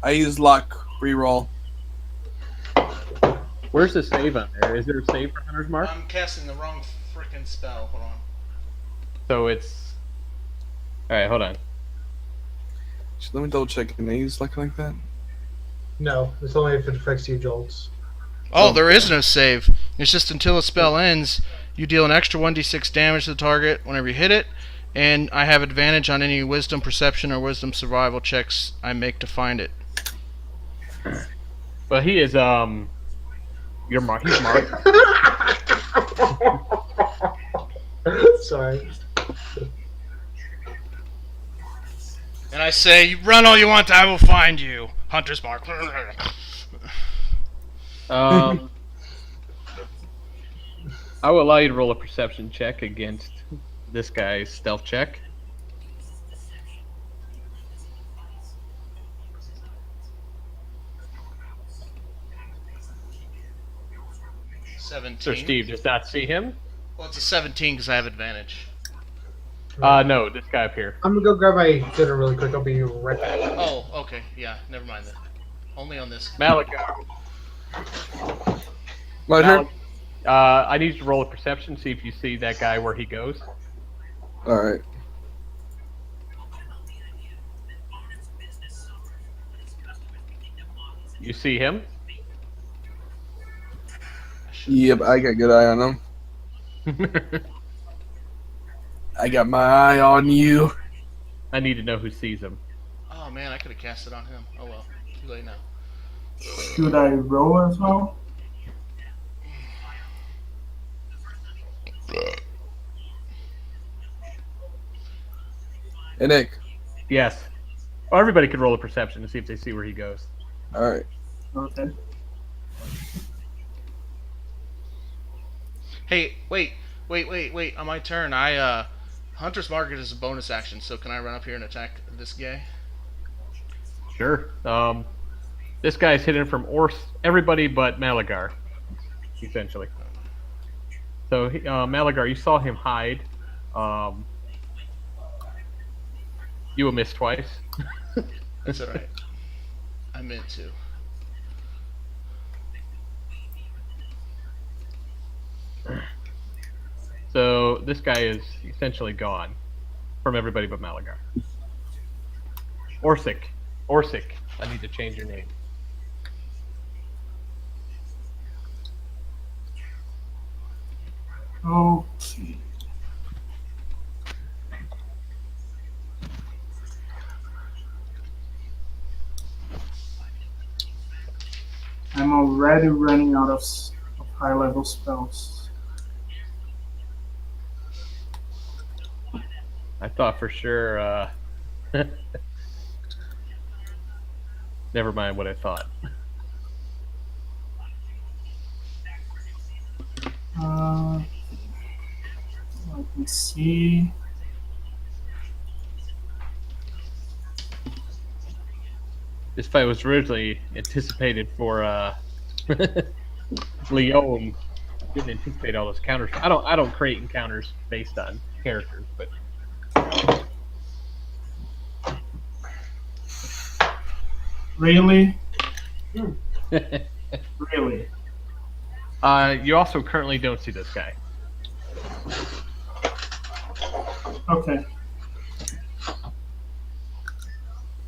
I use luck. Reroll. Where's the save on there? Is there a save for Hunter's Mark? I'm casting the wrong frickin' spell. Hold on. So it's... Alright, hold on. Let me double check. Can I use luck like that? No, it's only if it affects you, Jolts. Oh, there is no save. It's just until a spell ends, you deal an extra 1d6 damage to the target whenever you hit it, and I have advantage on any wisdom perception or wisdom survival checks I make to find it. But he is, He's marked. Sorry. And I say, run all you want, I will find you. Hunter's Mark. I will allow you to roll a perception check against this guy's stealth check. Sir 17. Steve does not see him. Well, it's a 17 because I have advantage. No, this guy up here. I'm gonna go grab my dinner really quick. I'll be right back. Oh, okay. Yeah, never mind then. Only on this. Malachi. My turn? I need you to roll a perception, see if you see that guy where he goes. Alright. You see him? Yep, I got good eye on him. I got my eye on you. I need to know who sees him. Oh man, I could have cast it on him. Oh well. Too late now. Should I roll as well? Hey, Nick. Yes. Oh, everybody could roll a perception to see if they see where he goes. Alright. Okay. Hey, wait. On my turn, Hunter's Market is a bonus action, so can I run up here and attack this guy? Sure. This guy's hidden from everybody but Malagar, essentially. So, Malagar, you saw him hide. You will miss twice. That's alright. I meant to. So this guy is essentially gone from everybody but Malagar. Orsic. I need to change your name. Okay. I'm I'm already running out of high level spells. I thought for sure. Never mind what I thought. Uh, let me see. This fight was originally anticipated for Leon. Didn't anticipate all those counters. I don't create encounters based on characters, but Really? Really? you also currently don't see this guy. Okay.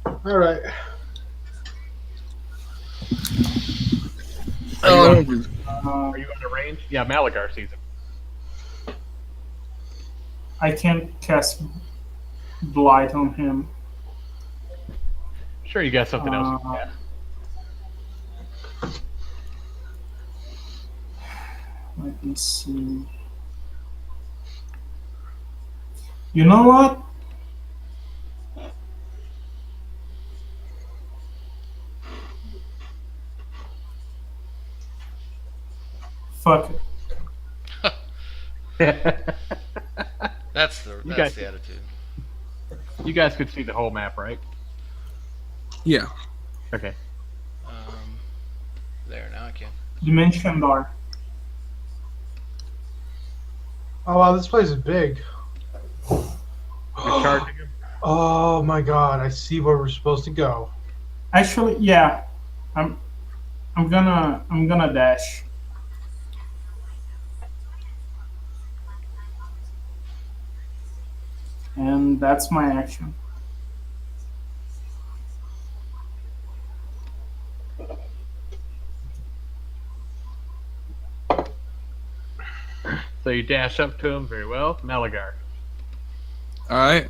All right. Are Uh, you on the range? Yeah, Malagar sees him. I can't cast Blight on him. Sure, you got something else. Uh, Let me see. You know what? Fuck it. That's You guys- the attitude. You guys could see the whole map, right? Yeah. Okay. There, now I can. Dimension Door. Oh wow, this place is big. You're charging him. Oh my god, I see where we're supposed to go. Actually, yeah. I'm gonna dash. And that's my action. So you dash up to him very well, Malagar. All right.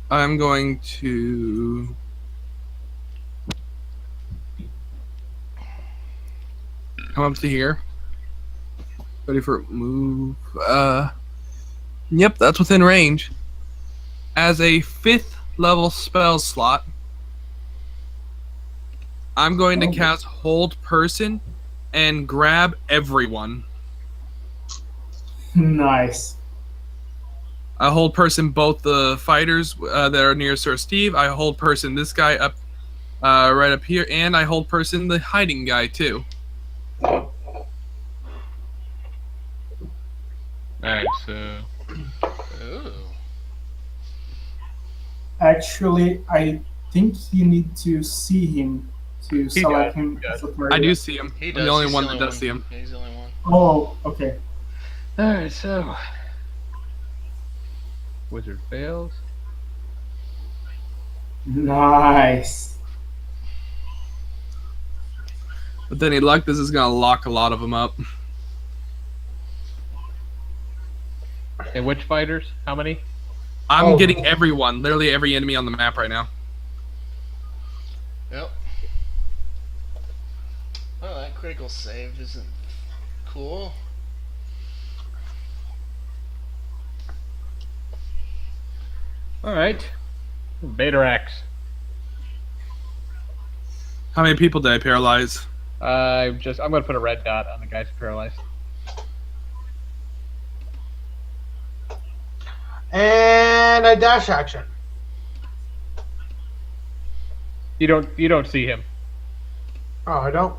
I'm going to. Come up to here. Ready for move. Yep, that's within range. As a 5th level spell slot, I'm going to Oh. cast Hold Person and grab everyone. Nice. I hold person both the fighters that are near Sir Steve. I hold person this guy up, right up here, and I hold person the hiding guy too. Alright, so Ooh. Actually, I think you need to see him to select does, him he does. as a target. I do see him. He I'm does. the only He's one that does see him. Yeah, he's the only one. Oh, okay. Alright, so Wizard fails. Nice. With any luck, this is gonna lock a lot of them up. And which fighters? How many? I'm Oh. getting everyone, literally every enemy on the map right now. Yep. Well, that critical save isn't cool. Alright. Batarax. How many people did I paralyze? I'm gonna put a red dot on the guys paralyzed. And a dash action. You don't see him. Oh, I don't.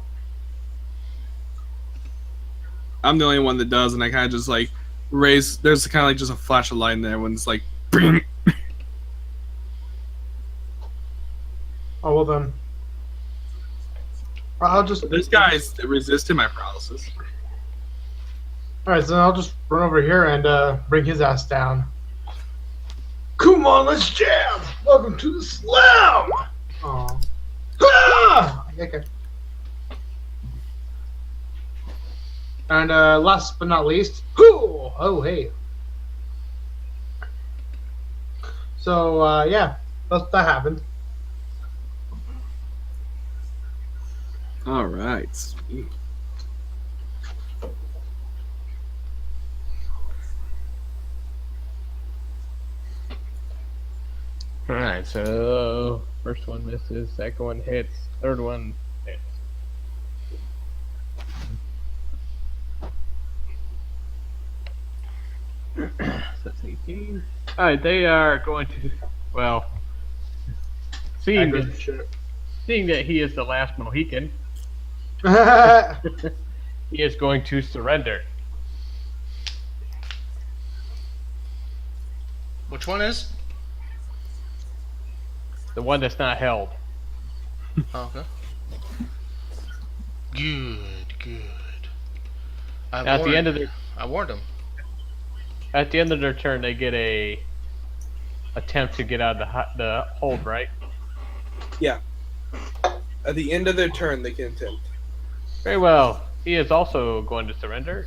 I'm the only one that does, and I kind of just like raise. There's kind of like just a flash of light in there when it's like. Bing. Oh well then. I'll just. There's guys that resisted my paralysis. All right, so then I'll just run over here and bring his ass down. Come on, let's jam! Welcome to the slam! Aw. Ah! Okay. And last but not least, oh hey. So yeah, that happened. All right. Sweet. All right, so first one misses, second one hits, third one hits. So that's 18. All right, they are going to, well, seeing that he is the last Mohican, he is going to surrender. Which one is? The one that's not held. Oh, okay. Good. At the end of their I warned him. At the end of their turn, they get a attempt to get out of the hold, right? Yeah. At the end of their turn, they can attempt. Very well. He is also going to surrender.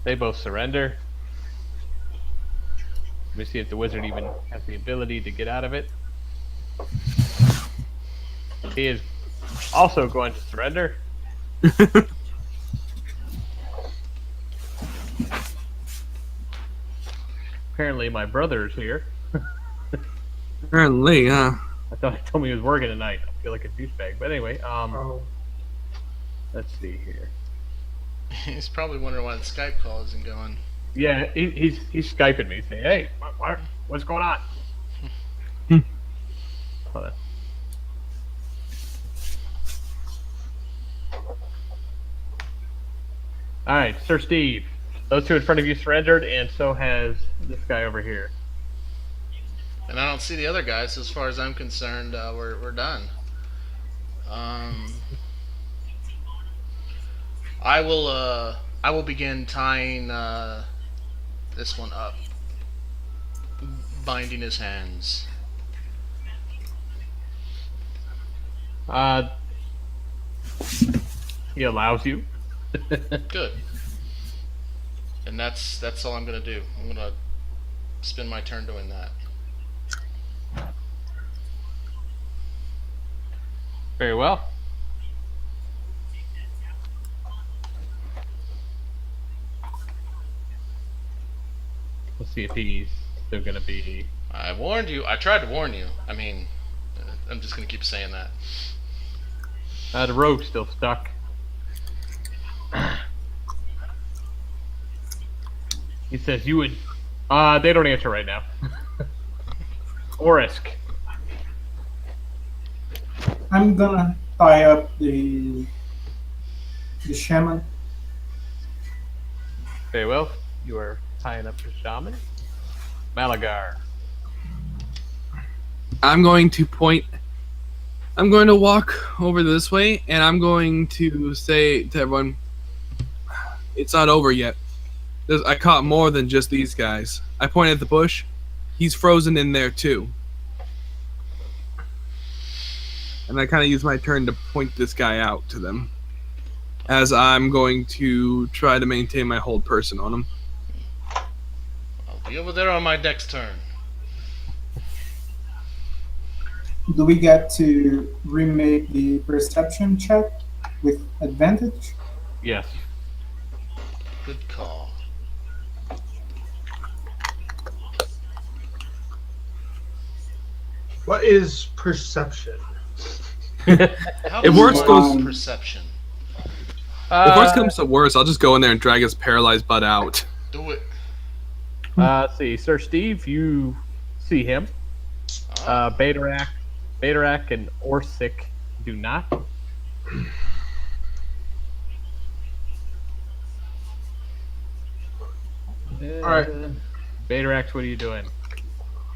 They both surrender. Let me see if the wizard even has the ability to get out of it. He is also going to surrender. Apparently, my brother is here. Apparently, huh? I thought he told me he was working tonight. I feel like a douchebag. But anyway, Oh. let's see here. He's probably wondering why the Skype call isn't going. Yeah, he's Skyping me saying, "Hey, what's going on?" Hold on. All right, Sir Steve. Those two in front of you surrendered, and so has this guy over here. And I don't see the other guys. So as far as I'm concerned, we're done. I will begin tying this one up, binding his hands. He allows you. Good. And that's all I'm gonna do. I'm gonna spend my turn doing that. Very well. Let's see if he's still gonna be. I warned you. I tried to warn you. I mean, I'm just gonna keep saying that. The rogue's still stuck. He says you would. They don't answer right now. Orisk. I'm gonna tie up the shaman. Very well. You are tying up the shaman. Malagar. I'm going to point. I'm going to walk over this way, and I'm going to say to everyone, "It's not over yet. I caught more than just these guys." I point at the bush. He's frozen in there too. And I kind of use my turn to point this guy out to them, as I'm going to try to maintain my hold person on him. I'll be over there on my next turn. Do we get to remake the perception check with advantage? Yes. Good call. What is perception? How If is worse one's goes- perception? If worse comes to worse, I'll just go in there and drag his paralyzed butt out. Do it. Let's see, Sir Steve, you see him. Betarak, and Orsic do not. All right. Betarax, what are you doing?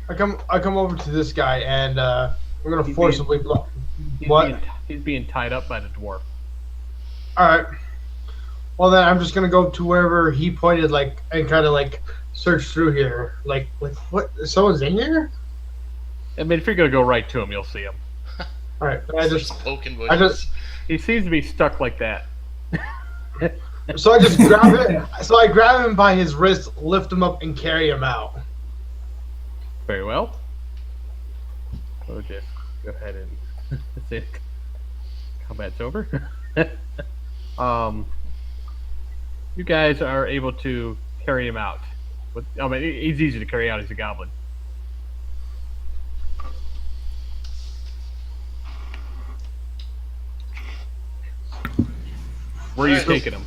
I come over to this guy and I'm gonna He's forcibly block. He's What? He's being tied up by the dwarf. All right. Well then, I'm just gonna go to wherever he pointed, like, and kind of like search through here, like what? Someone's in here? I mean, if you're gonna go right to him, you'll see him. All right. I just Poking I bushes. just- He seems to be stuck like that. so I just grab it. So I grab him by his wrist, lift him up, and carry him out. Very well. We'll just go ahead and say combat's over. You guys are able to carry him out. I mean, he's easy to carry out. He's a goblin. Where are you Alright. taking him?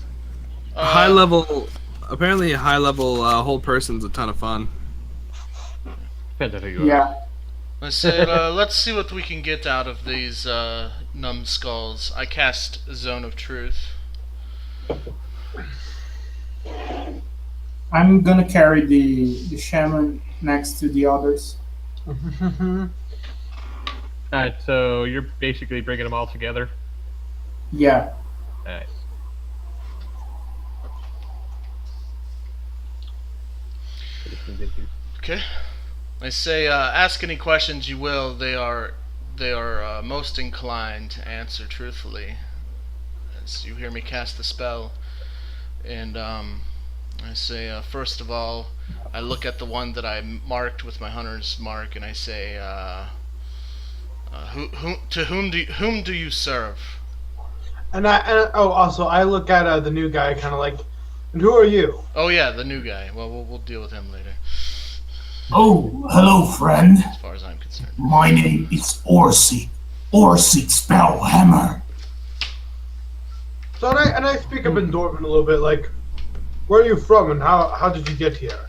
High level. Apparently, a high level whole person's a ton of fun. Depends on who you are. Yeah. I say, let's see what we can get out of these numbskulls. I cast Zone of Truth. I'm gonna carry the shaman next to the others. All right, so you're basically bringing them all together. Yeah. Nice. Okay. I say, ask any questions you will. They are most inclined to answer truthfully. As you hear me cast the spell, and I say, first of all, I look at the one that I marked with my hunter's mark, and I say, whom do you serve? And also I look at the new guy, kind of like, and who are you? Oh yeah, the new guy. Well, we'll deal with him later, Oh, hello, friend. as far as I'm concerned. My name is Orsic. Orsic Spellhammer. So and I speak up in Dwarven a little bit, like, where are you from and how did you get here?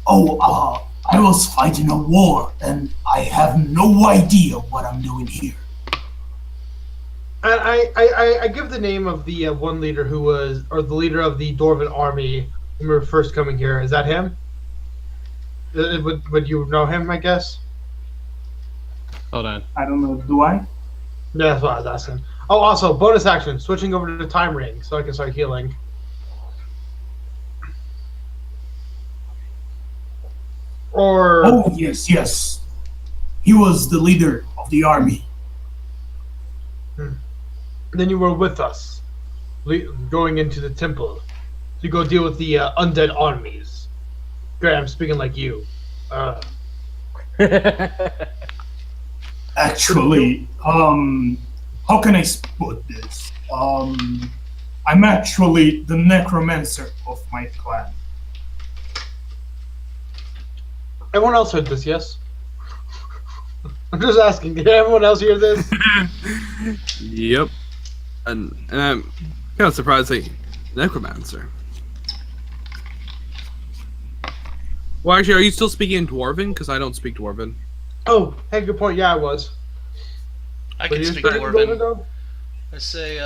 Oh, I was fighting a war, and I have no idea what I'm doing here. And I give the name of the one leader who was, or the leader of the Dwarven army when we were first coming here. Is that him? Would you know him, I guess? Hold on. I don't know. Do I? Yeah, that's what I was asking. Oh, also, bonus action, switching over to the time ring so I can start healing. Or... Oh, yes, yes. He was the leader of the army. Then you were with us, going into the temple to go deal with the undead armies. Great, I'm speaking like you. Actually, how can I put this? I'm actually the necromancer of my clan. Everyone else heard this, yes? I'm just asking, did everyone else hear this? Yep. And I'm kind of surprised they necromancer. Well, actually, are you still speaking Dwarven? Because I don't speak Dwarven. Oh, hey, good point. Yeah, I was. I Were can you speak speaking Dwarven. though? I say,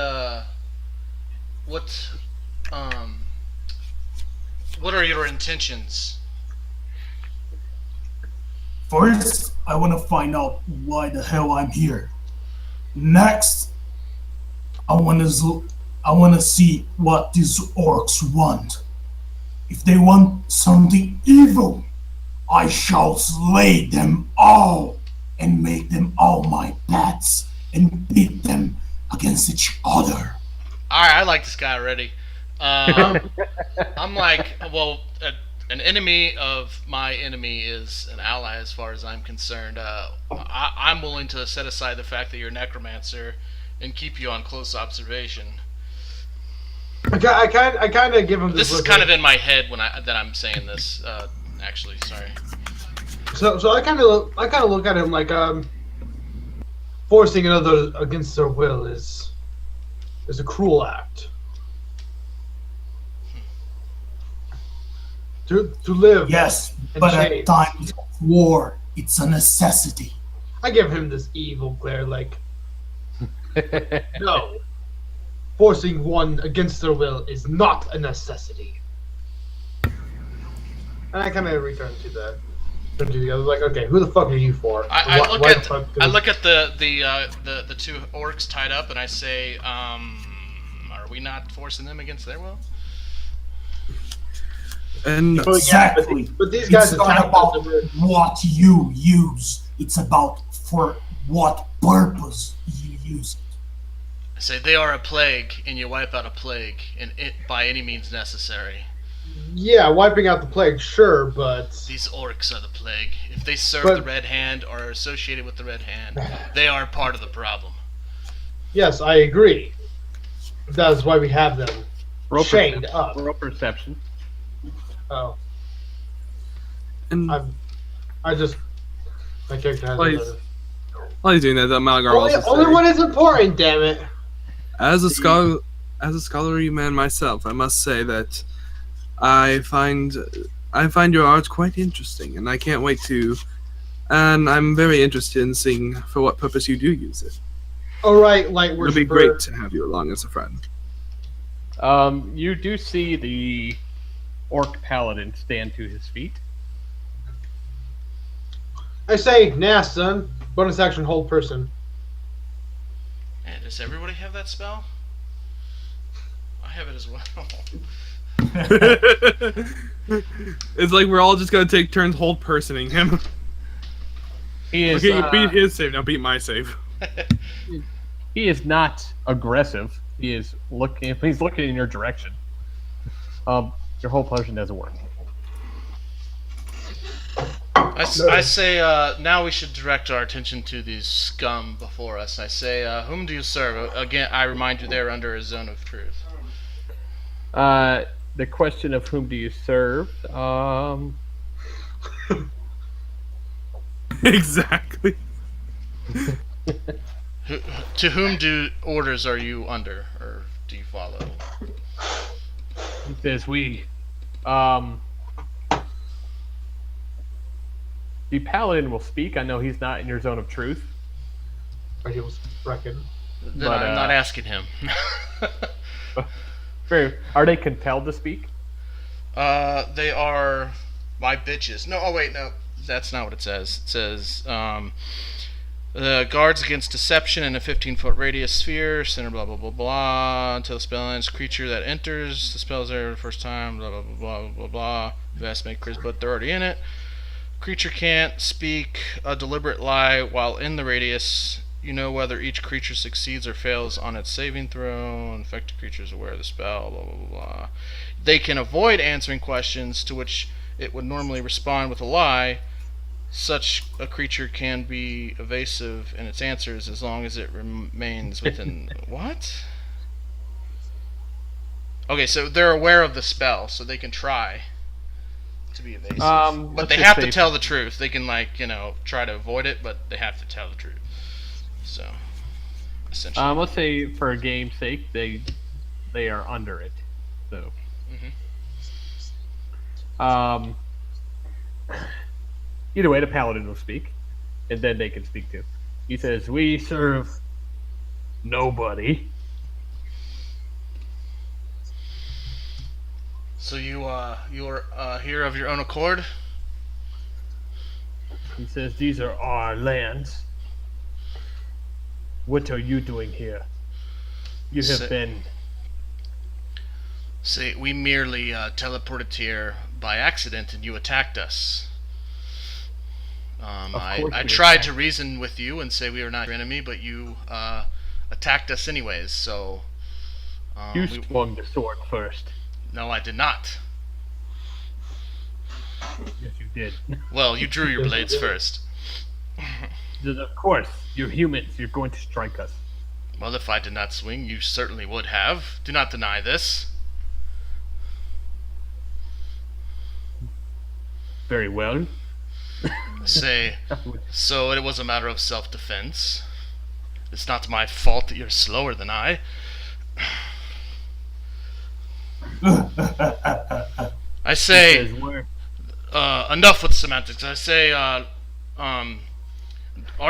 what are your intentions? First, I want to find out why the hell I'm here. Next, I want to see what these orcs want. If they want something evil, I shall slay them all and make them all my pets and beat them against each other. Alright, I like this guy already. I'm like, well, an enemy of my enemy is an ally as far as I'm concerned. I'm willing to set aside the fact that you're a necromancer and keep you on close observation. I kind of give him this. This is look kind like- of in my head when I'm saying this. Actually, sorry. So I kind of look at him like forcing another against their will is a cruel act. To live. Yes, And but shades. at times of war, it's a necessity. I give him this evil glare, like, no. Forcing one against their will is not a necessity. And I kind of return to the other, like, okay, who the fuck are you for? I Why- look why at the fuck I do- look at the two orcs tied up and I say, are we not forcing them against their will? And Oh, yeah, Exactly. but these guys It's not attacked about us. and what you use. It's about for what purpose you use it. I say they are a plague, and you wipe out a plague, and it by any means necessary. Yeah, wiping out the plague, sure, but These orcs are the plague. If they serve But- the Red Hand or are associated with the Red Hand, they are part of the problem. yes, I agree. That's why we have them Roll chained perception. up. Roll perception. Oh, And I just my character has Please. another. while he's doing that, Malgar Only, also only say, one is important. Damn it! as a scholarly man myself, I must say that I find your art quite interesting, and I can't wait to. And I'm very interested in seeing for what purpose you do use it. All right, light It'll be worshiper. great to have you along as a friend. You do see the orc paladin stand to his feet. I say, nah, son. Bonus action, hold person. And does everybody have that spell? I have it as well. It's like we're all just gonna take turns hold personing him. He is. Okay, you beat his save, now beat my save. He is not aggressive. He is looking. He's looking in your direction. Your whole potion doesn't work. I say now we should direct our attention to these scum before us. I say, whom do you serve? Again, I remind you they're under a zone of truth. The question of whom do you serve? Exactly. To whom do orders are you under, or do you follow? He says we. The paladin will speak. I know he's not in your zone of truth. But he was reckon. Then But, I'm not asking him. Are they compelled to speak? They are my bitches. No, oh wait, no, that's not what it says. It says, guards against deception in a 15-foot radius sphere, center blah blah blah blah, until the spell ends. Creature that enters the spell's area the first time, blah blah blah blah blah blah. Who has to make Chris, but they're already in it. Creature can't speak a deliberate lie while in the radius. You know whether each creature succeeds or fails on its saving throw. Infected creatures aware of the spell, blah blah blah blah. They can avoid answering questions to which it would normally respond with a lie. Such a creature can be evasive in its answers as long as it remains within... What? Okay, so they're aware of the spell, so they can try to be evasive. But let's they just have to say- tell the truth. They can, like, try to avoid it, but they have to tell the truth. So, essentially. Let's say for game's sake, they are under it. So. Either way, the paladin will speak, and then they can speak too. He says, "We serve nobody." So you're here of your own accord? He says, "These are our lands. What are you doing here? You have Say- been." Say, we merely teleported here by accident and you attacked us. I course we tried attacked. to reason with you and say we are not your enemy, but you attacked us anyways, so... You swung the sword first. No, I did not. Yes, you did. Well, you drew your Yes, you blades did. first. Of course, you're humans. You're going to strike us. Well, if I did not swing, you certainly would have. Do not deny this. Very well. Say, so it was a matter of self-defense. It's not my fault that you're slower than I. I say, Says, "We're-" enough with semantics. I say, are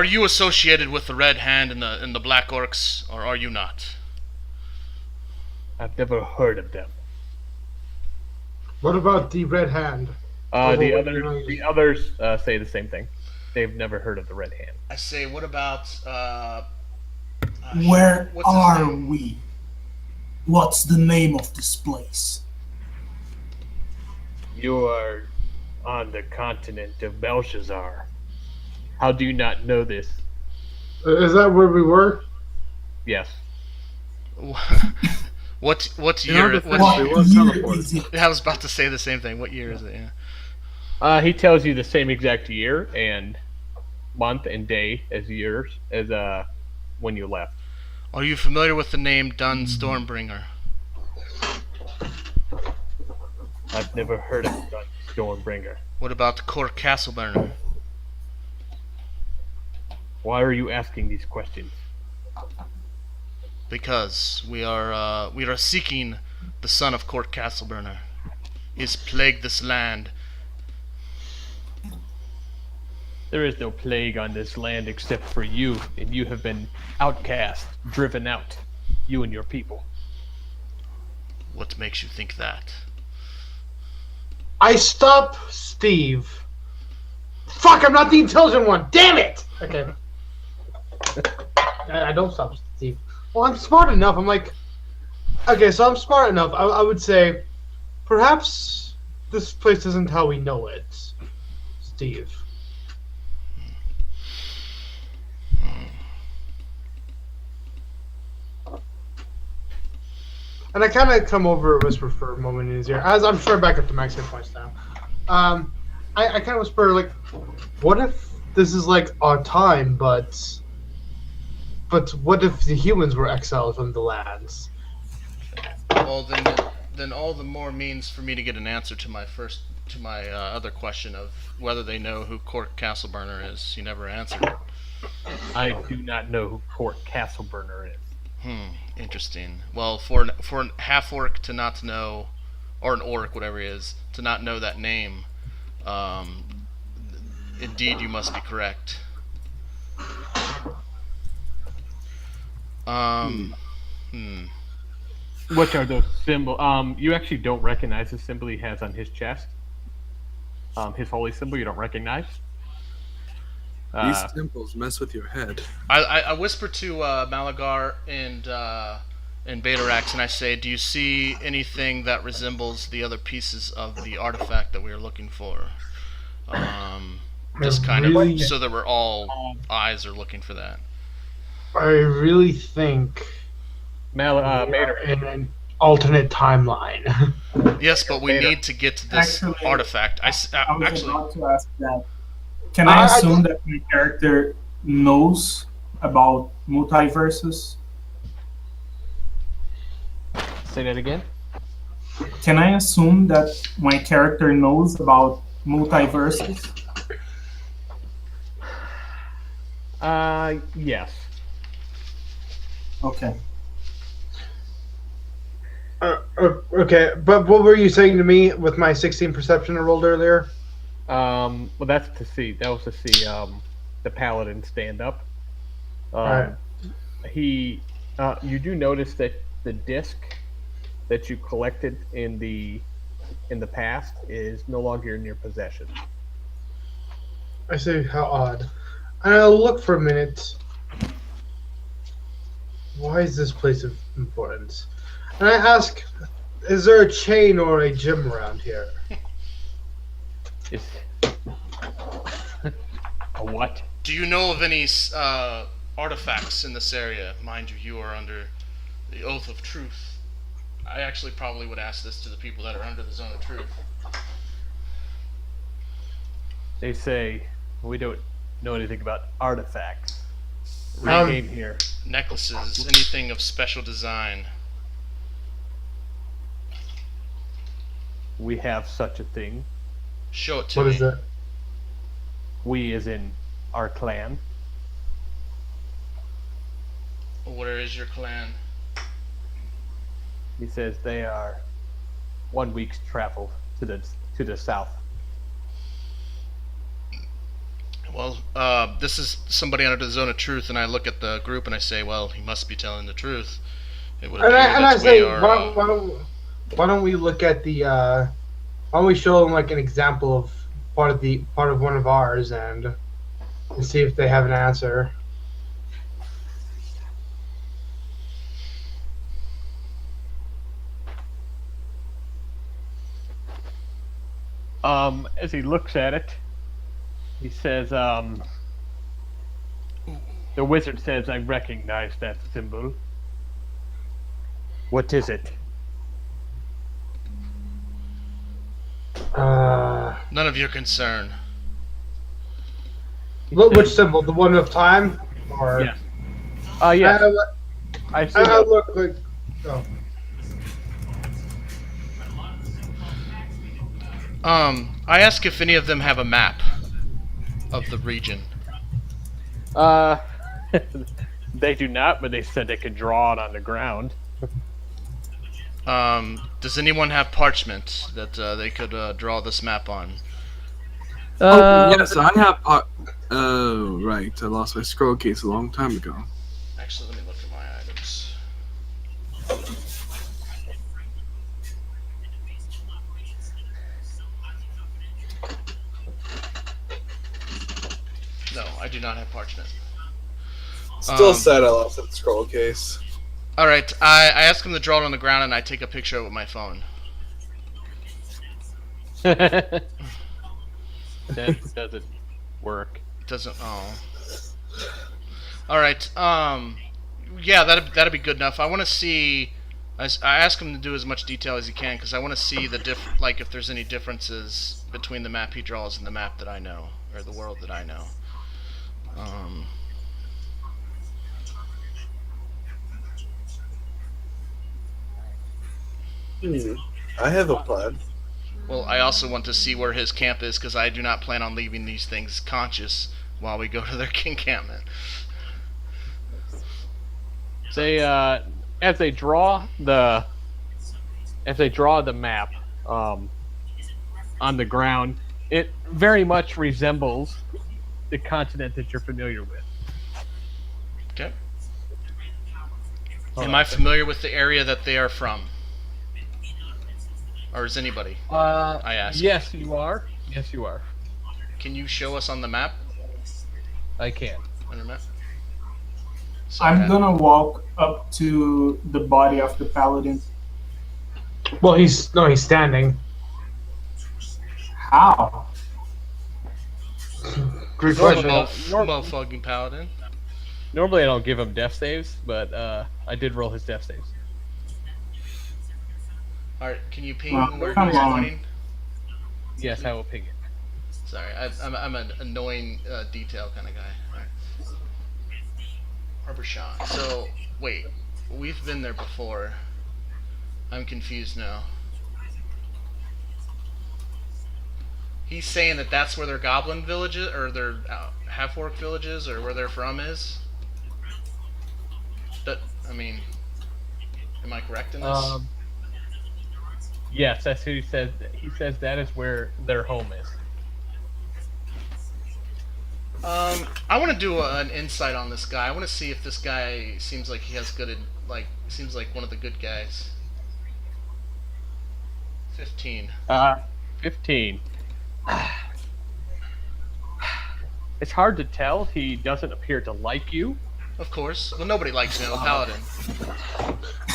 you associated with the Red Hand and the Black Orcs, or are you not? I've never heard of them. What about the Red Hand? The others say the same thing. They've never heard of the Red Hand. I say, what about Where what's his are name? we? What's the name of this place? You are on the continent of Belshazzar. How do you not know this? Is that where we were? Yes. What In our year? defense, What they was year teleported. is it? I was about to say the same thing. What year is it? Yeah. He tells you the same exact year and month and day as yours as when you left. Are you familiar with the name Dun Stormbringer? I've never heard of Stormbringer. What about Cork Castleburner? Why are you asking these questions? Because we are seeking the son of Cork Castleburner. He's plagued this land. There is no plague on this land except for you, and you have been outcast, driven out. You and your people. What makes you think that? I stop Steve. Fuck, I'm not the intelligent one. Damn it! Okay. I don't stop Steve. Well, I'm smart enough. I'm like, okay, so I'm smart enough. I would say, perhaps this place isn't how we know it, Steve. And I kind of come over and whisper for a moment in his ear, as I'm sure back up to max hit points now. I kind of whisper, like, what if this is like our time, but what if the humans were exiled from the lands? Well, then all the more means for me to get an answer to my other question of whether they know who Cork Castleburner is. You never answered it. I do not know who Court Castleburner is. Interesting. Well, for an half orc to not know, or an orc, whatever he is, to not know that name, indeed you must be correct. What are those symbols? You actually don't recognize the symbol he has on his chest. His holy symbol you don't recognize. These temples mess with your head. I whisper to Malagar and Betarax, and I say, "Do you see anything that resembles the other pieces of the artifact that we are looking for?" Just kind Really? of so that we're all eyes are looking for that. I really think Mater, in an alternate timeline. Yes, but we need to get to this Actually, artifact. I was Actually, about to ask that. Can I assume that my character knows about multiverses? say that again. Can I assume that my character knows about multiverses? Yes. Okay. Okay, but what were you saying to me with my 16 perception I rolled earlier? Well, that's to see. That was to see the paladin stand up. Alright. You do notice that the disc that you collected in the past is no longer in your possession. I say, how odd. And I'll look for a minute. Why is this place of importance? And I ask, is there a chain or a gym around here? Is a what? do you know of any artifacts in this area? Mind you, you are under the oath of truth. I actually probably would ask this to the people that are under the zone of truth. They say we don't know anything about artifacts. Rename here. Necklaces, anything of special design. We have such a thing. Show it to What me. is that? We, as in our clan. Where is your clan? He says they are 1 week's travel to the south. Well, this is somebody under the zone of truth, and I look at the group and I say, well, he must be telling the truth. It would And appear I that say, we are. why don't we look at the? Why don't we show them like an example of part of one of ours and see if they have an answer. As he looks at it, he says, the wizard says, I recognize that symbol. What is it? None of your concern. Which symbol? The one of time? Or Yes. Yes. I see. I look like. Oh. I ask if any of them have a map of the region. They do not, but they said they could draw it on the ground. Does anyone have parchment that they could draw this map on? Yes, I have. Oh, right. I lost my scroll case a long time ago. Actually, let me look at my items. No, I do not have parchment. Still sad I lost that scroll case. Alright, I ask him to draw it on the ground and I take a picture of it with my phone. That doesn't work. It doesn't. Oh. Alright, yeah, that'd be good enough. I want to see. I ask him to do as much detail as he can because I want to see the like if there's any differences between the map he draws and the map that I know, or the world that I know. I have a plan. Well, I also want to see where his camp is because I do not plan on leaving these things conscious while we go to their encampment. They as they draw the map on the ground, it very much resembles the continent that you're familiar with. Okay. Am I familiar with the area that they are from? Or is anybody? I ask. Yes, you are. Yes, you are. Can you show us on the map? I can. On your map? So, I'm gonna walk up to the body of the paladin. Well, he's standing. How? Great Normal, question. motherfucking paladin. Normally, I don't give him death saves, but I did roll his death saves. Alright, can you ping Well, where come he's on. pointing? Yes, I will ping it. Sorry, I'm an annoying detail kind of guy. Alright. Harbor Shot. So, wait. We've been there before. I'm confused now. He's saying that that's where their goblin villages, or their half-orc villages, or where they're from is? That, I mean, am I correct in this? Yes, that's who he says. He says that is where their home is. I want to do an insight on this guy. I want to see if this guy seems like he has good, seems like one of the good guys. 15. 15. It's hard to tell. He doesn't appear to like you. Of course. Well, nobody likes me. I'm a paladin.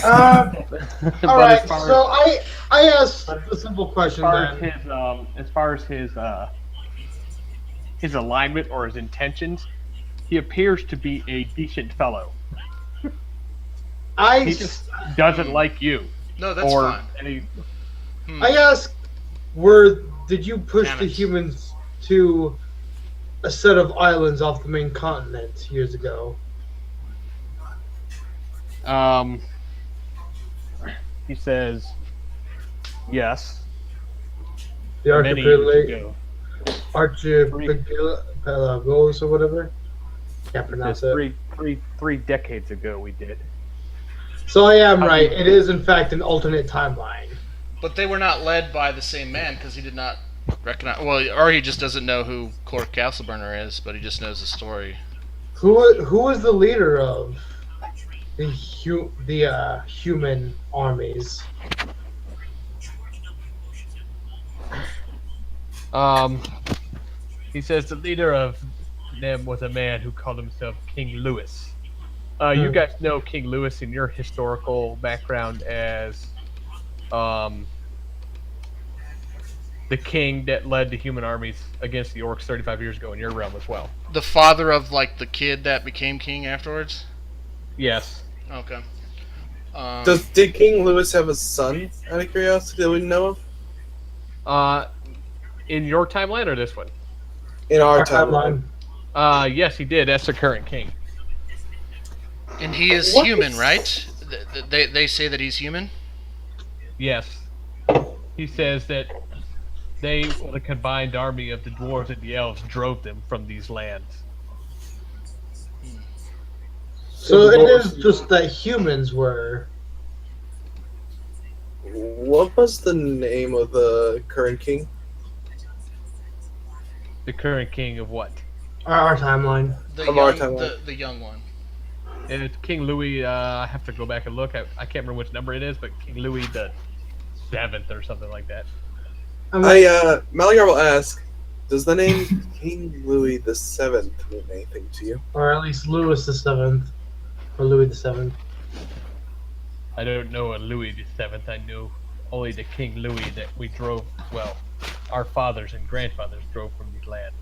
But All right. as far So I asked a simple question then. as far as his alignment or his intentions, he appears to be a decent fellow. He just doesn't like you. No, that's or fine. any. I asked, did you push Damn the it. humans to a set of islands off the main continent years ago? He says, yes. The Many years archipelago, ago. archipelagos or whatever. Can't pronounce Says it. three decades ago we did. So I am right. It is in fact an alternate timeline. But they were not led by the same man because he did not recognize. Well, or he just doesn't know who Cork Castleburner is, but he just knows the story. Who was the leader of the human armies? He says the leader of them was a man who called himself King Louis. You guys know King Louis in your historical background as the king that led the human armies against the orcs 35 years ago in your realm as well. The father of like the kid that became king afterwards. Yes. Okay. Did King Louis have a son? Out of curiosity, that we know of In your timeline or this one? in our Our timeline. Yes, he did. That's the current king. And he is What human, is- right? They say that he's human. Yes. He says that they, the combined army of the dwarves and the elves, drove them from these lands. So it is just that humans were. What was the name of the current king? The current king of what? Our timeline. The Of our young, timeline. the young one. And it's King Louis. I have to go back and look. I can't remember which number it is, but King Louis the 7th or something like that. I mean, Malagar will ask, does the name King Louis the Seventh mean anything to you? or at least Louis the Seventh, or Louis the Seventh. I don't know a Louis the 7th. I know only the King Louis that we drove. Well, our fathers and grandfathers drove from these lands.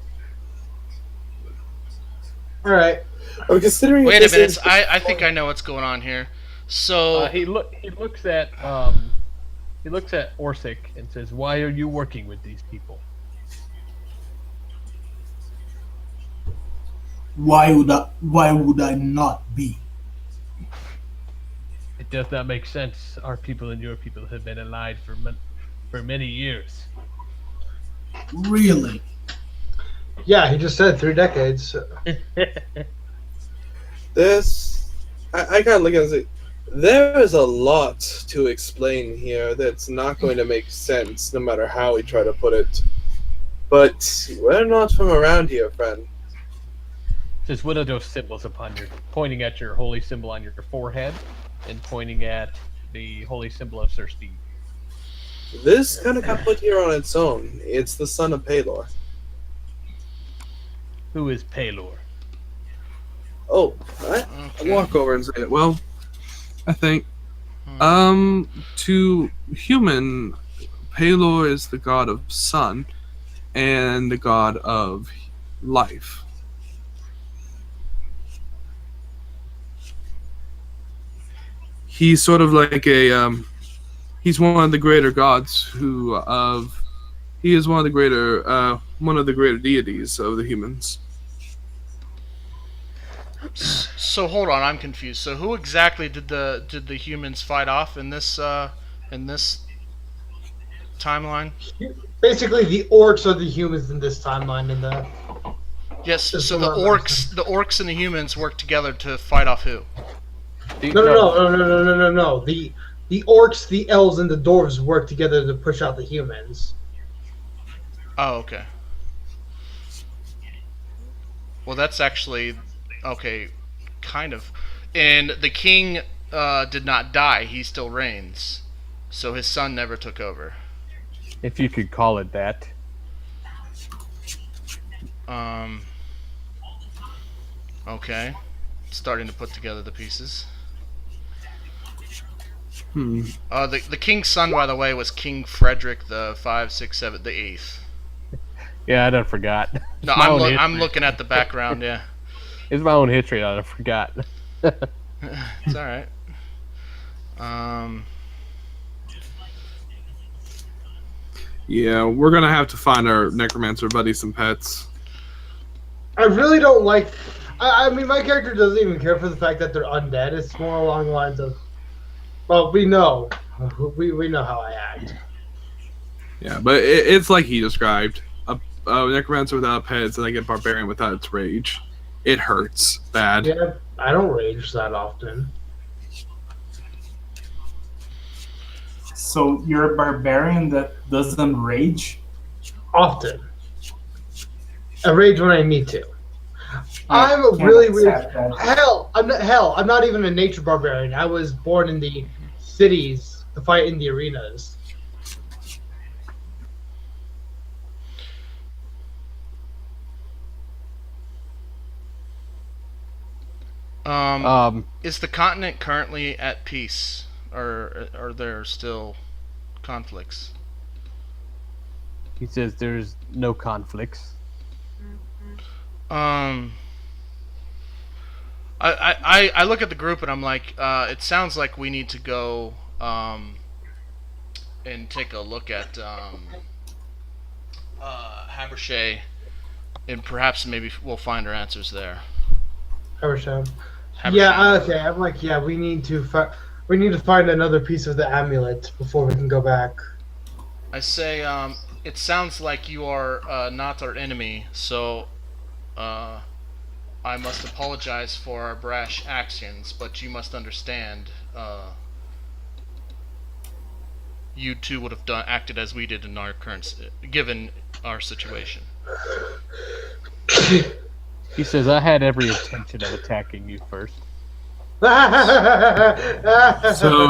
All right. I'm considering. Wait a if minute. this is- I think I know what's going on here. So He looks at Orsic and says, "Why are you working with these people?" Why would I not be? It does not make sense. Our people and your people have been allied for many years. Really? Yeah, he just said 3 decades. This, I gotta look at it and say, there is a lot to explain here that's not going to make sense, no matter how we try to put it. But we're not from around here, friend. Says, what are those symbols pointing at your holy symbol on your forehead and pointing at the holy symbol of Sir Steve? This kind of got put here on its own. It's the son of Palor. Who is Palor? Oh, I okay. Walk over and say it. Well, I think to human, Palor is the god of sun and the god of life. He's sort of like he's one of the greater gods he is one of the greater deities of the humans. So hold on, I'm confused. So who exactly did the humans fight off in this timeline? Basically, the orcs are the humans in this timeline. In the Yes. Just So the one orcs and the humans worked together to fight off who? no. The orcs, the elves, and the dwarves work together to push out the humans. Oh, okay. Well, that's actually okay, kind of. And the king did not die; he still reigns. So his son never took over. If you could call it that. Okay. Starting to put together the pieces. The king's son, by the way, was King Frederick the 8th. Yeah, I done forgot. No, It's my own I'm history. looking at the background. Yeah, It's my own history. I done forgot. it's all right. Yeah, we're gonna have to find our necromancer buddy some pets. I really don't like. I mean, my character doesn't even care for the fact that they're undead. It's more along the lines of, well, we know how I act. Yeah, but it's like he described a necromancer without pets and like a barbarian without its rage. It hurts bad. Yeah, I don't rage that often. So you're a barbarian that doesn't rage? Often, I rage when I need to. I I'm can't really weird. accept that. I'm not even a nature barbarian. I was born in the cities to fight in the arenas. Is the continent currently at peace, or are there still conflicts? He says there's no conflicts. I look at the group and I'm like, it sounds like we need to go and take a look at Habershey, and perhaps maybe we'll find our answers there. Habersham. Habersham. Yeah, okay. I'm like, yeah, we need to find another piece of the amulet before we can go back. I say, it sounds like you are not our enemy, so I must apologize for our brash actions, but you must understand, you too would have acted as we did in our given our situation. He says, I had every intention of attacking you first. So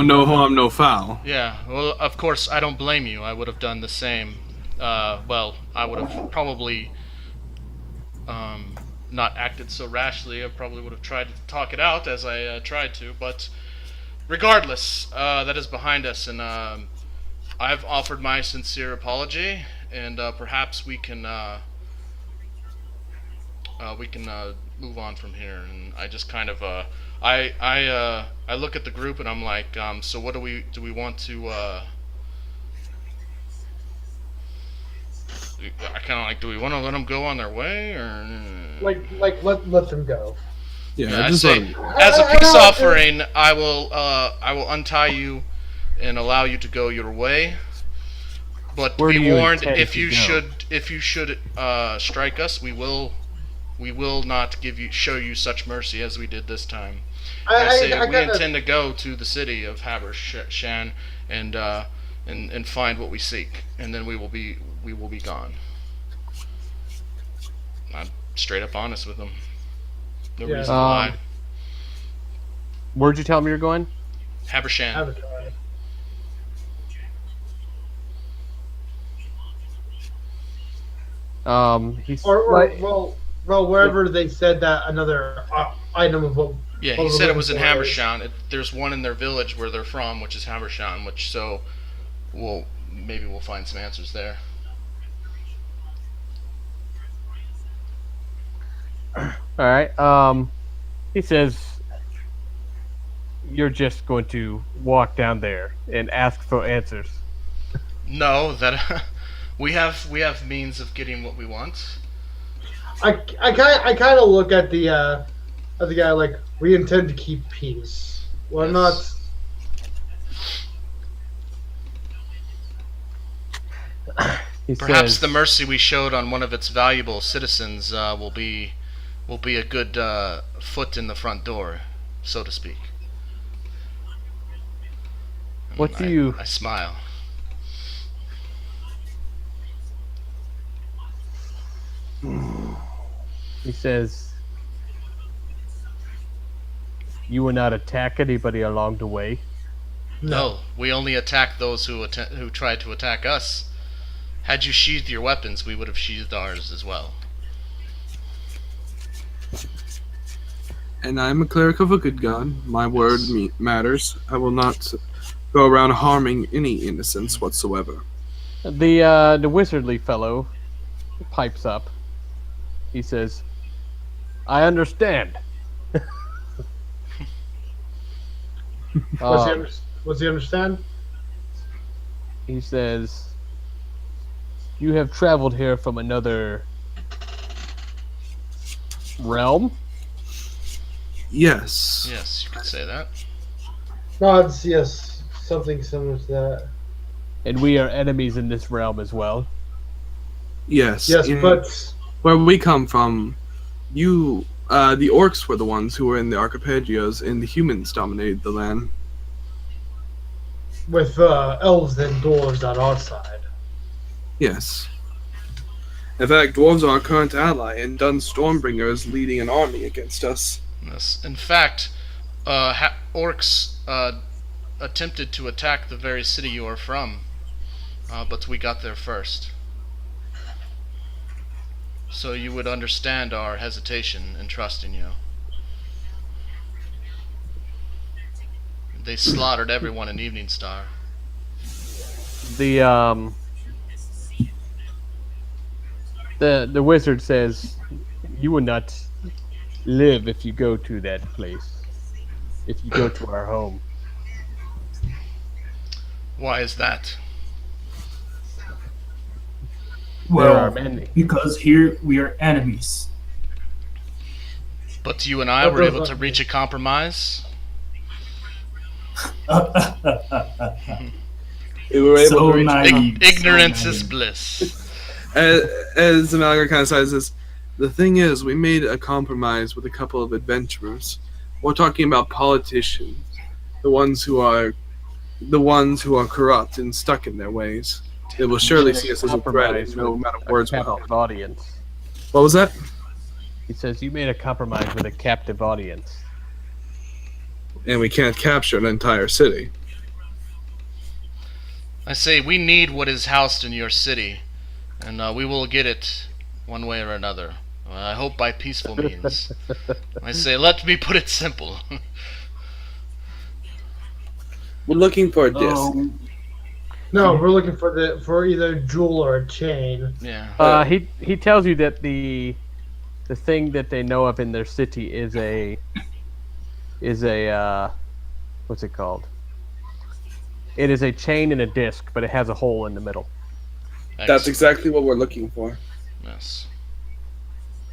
no harm, no foul. Yeah, well, of course, I don't blame you. I would have done the same. Well, I would have probably not acted so rashly. I probably would have tried to talk it out as I tried to, but regardless, that is behind us, and I've offered my sincere apology, and perhaps we can move on from here. And I just kind of I look at the group and I'm like, so what do we want to I kind of like, do we want to let them go on their way, or let them go. Yeah, I say, as a peace offering, I will untie you and allow you to go your way. But Where do be you warned, intend if to you go? should strike us, we will not show you such mercy as we did this time. We intend to go to the city of Habershan and find what we seek, and then we will be gone. I'm straight up honest with them. No reason to lie. Where'd you tell him you're going? Habershan. He's well, wherever they said that another item of what. Yeah, he said it was in Habershan. There's one in their village where they're from, which is Habershan. Maybe we'll find some answers there. all right. He says you're just going to walk down there and ask for answers. No, that we have means of getting what we want. I kind of look at the guy like, we intend to keep peace. We're not. Perhaps the mercy we showed on one of its valuable citizens will be a good foot in the front door, so to speak. What do you? I smile. He says, you will not attack anybody along the way. No, we only attack those who try to attack us. Had you sheathed your weapons, we would have sheathed ours as well. And I'm a cleric of a good god. My word matters. I will not go around harming any innocents whatsoever. The wizardly fellow pipes up. He says, I understand. What's he understand? He says, you have traveled here from another realm? Yes. Yes, you could say that. No, it's something similar to that. And we are enemies in this realm as well. Yes. Yes, but where we come from, the orcs were the ones who were in the archipelagios, and the humans dominated the land. With elves and dwarves on our side. Yes. In fact, dwarves are our current ally, and Dun Stormbringer is leading an army against us. Yes. In fact, orcs attempted to attack the very city you are from, but we got there first. So you would understand our hesitation in trusting you. They slaughtered everyone in Evening Star. The wizard says, you will not live if you go to that place. If you go to our home. Why is that? There are Well, many. because here we are enemies. But you and I were able to reach a compromise. We were able So to reach. naive. Ignorance so is naive. bliss. As Amalgam kind of says this, the thing is, we made a compromise with a couple of adventurers. We're talking about politicians, the ones who are corrupt and stuck in their ways. They will surely see us as a threat, and no amount of words will help. Captive audience. What was that? He says you made a compromise with a captive audience. And we can't capture an entire city. I say we need what is housed in your city, and we will get it one way or another. I hope by peaceful means. I say, let me put it simple. We're looking for a disc. No, we're looking for either a jewel or a chain. Yeah. He tells you that the thing that they know of in their city is a what's it called? It is a chain and a disc, but it has a hole in the middle. That's exactly what we're looking for. Yes.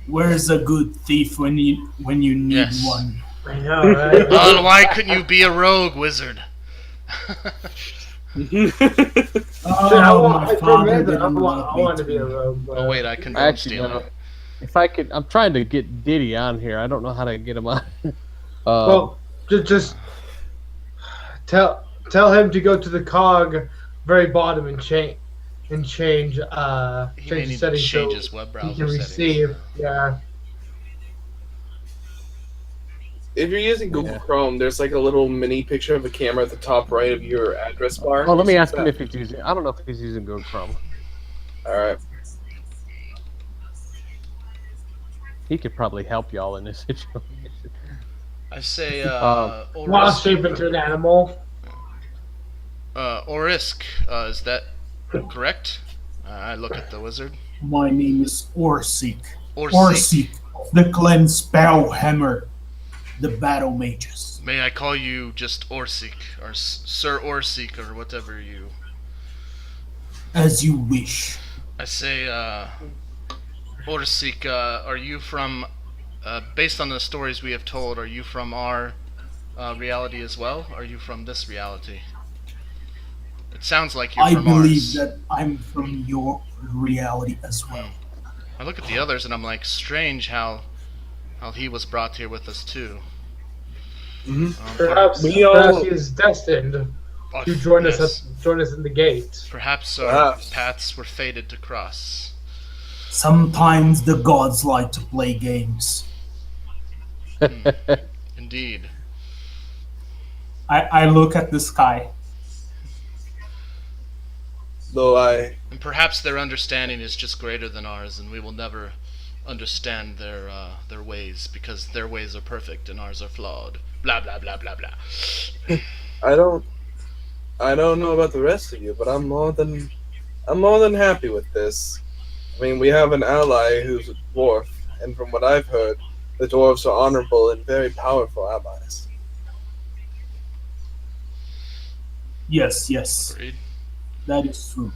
Where's a good thief when you need Yes. one? I know, right? Oh, why couldn't you be a rogue wizard? My father didn't I want me want to be a rogue. But... Oh wait, I condone Actually, stealing. no. If I could, I'm trying to get Diddy on here. I don't know how to get him on. Well, just tell him to go to the cog, very bottom, and change He may change need the to settings change so his web he browser can settings. receive. Yeah. If you're using Google Yeah. Chrome, there's like a little mini picture of a camera at the top right of your address bar. Oh, let me ask him if he's using. I don't know if he's using Google Chrome. All right. He could probably help y'all in this situation. I say, While Orisk. shape into an animal. Orisk, is that correct? I look at the wizard. My name is Orsik. Orsik. The clan Spellhammer, the battle mages. May I call you just Orsik, or Sir Orsik, or whatever you... As you wish. I say, Orsik, are you from... based on the stories we have told, are you from our reality as well? Or are you from this reality? It sounds like you're I from believe ours. that I'm from your reality as well. I look at the others and I'm like, strange how he was brought here with us too. Perhaps, We all- perhaps he is destined to join yes. us in the gate. Perhaps our Perhaps. paths were fated to cross. Sometimes the gods like to play games. Indeed. I look at the sky. Though I And perhaps their understanding is just greater than ours, and we will never understand their ways because their ways are perfect and ours are flawed. Blah blah blah blah blah. I don't know about the rest of you, but I'm more than happy with this. I mean, we have an ally who's a dwarf, and from what I've heard, the dwarves are honorable and very powerful allies. Yes, yes, Agreed. that is true.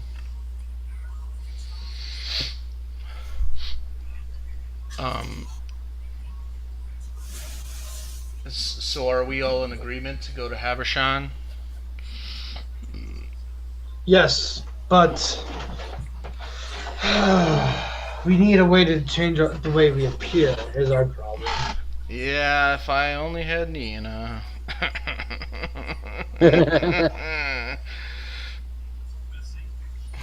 So are we all in agreement to go to Havershan? Yes, but we need a way to change the way we appear. Is our problem. Yeah, if I only had Nina.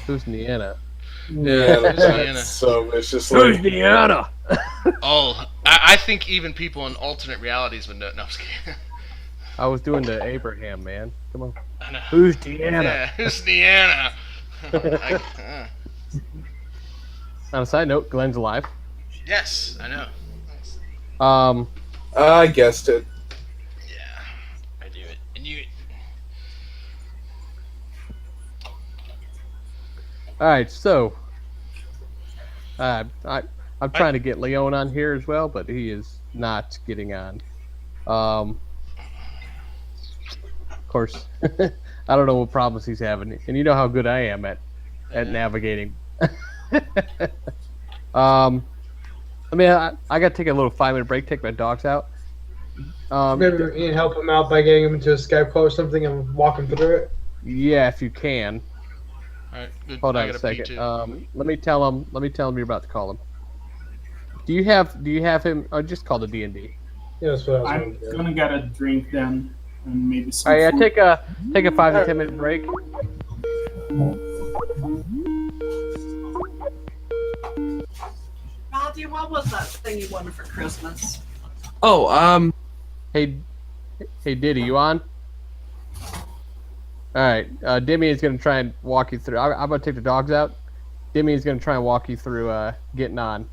Who's Niana? Yeah, Vienna. so it's just Who's like Niana? Oh, I think even people in alternate realities would know. No, I'm just kidding. I was doing the Abraham, man. Come on. I know. Who's Deanna? Yeah, who's Deanna? On a side note, Glenn's alive. Yes, I know. I guessed it. Yeah, I do it. And you. All right, so I'm trying to get Leon on here as well, but he is not getting on. Of course, I don't know what problems he's having, and you know how good I am at navigating. I mean, I got to take a little 5-minute break, take my dogs out. Maybe we can help him out by getting him into a Skype call or something and walk him through it. Yeah, if you can. All right, good. Hold I on a got to pee second. too. Let me tell him. Let me tell him you're about to call him. Do you have him? Oh, just call the D&D. Yeah, that's what I was I'm going to do. gonna get a drink then, and maybe some All right, yeah, food. take a 5 to 10 minute break. Matthew, what was that thing you wanted for Christmas? Oh, Hey, Diddy, you on? All right, Demi is gonna try and walk you through. I'm gonna take the dogs out. Demi is gonna try and walk you through getting on.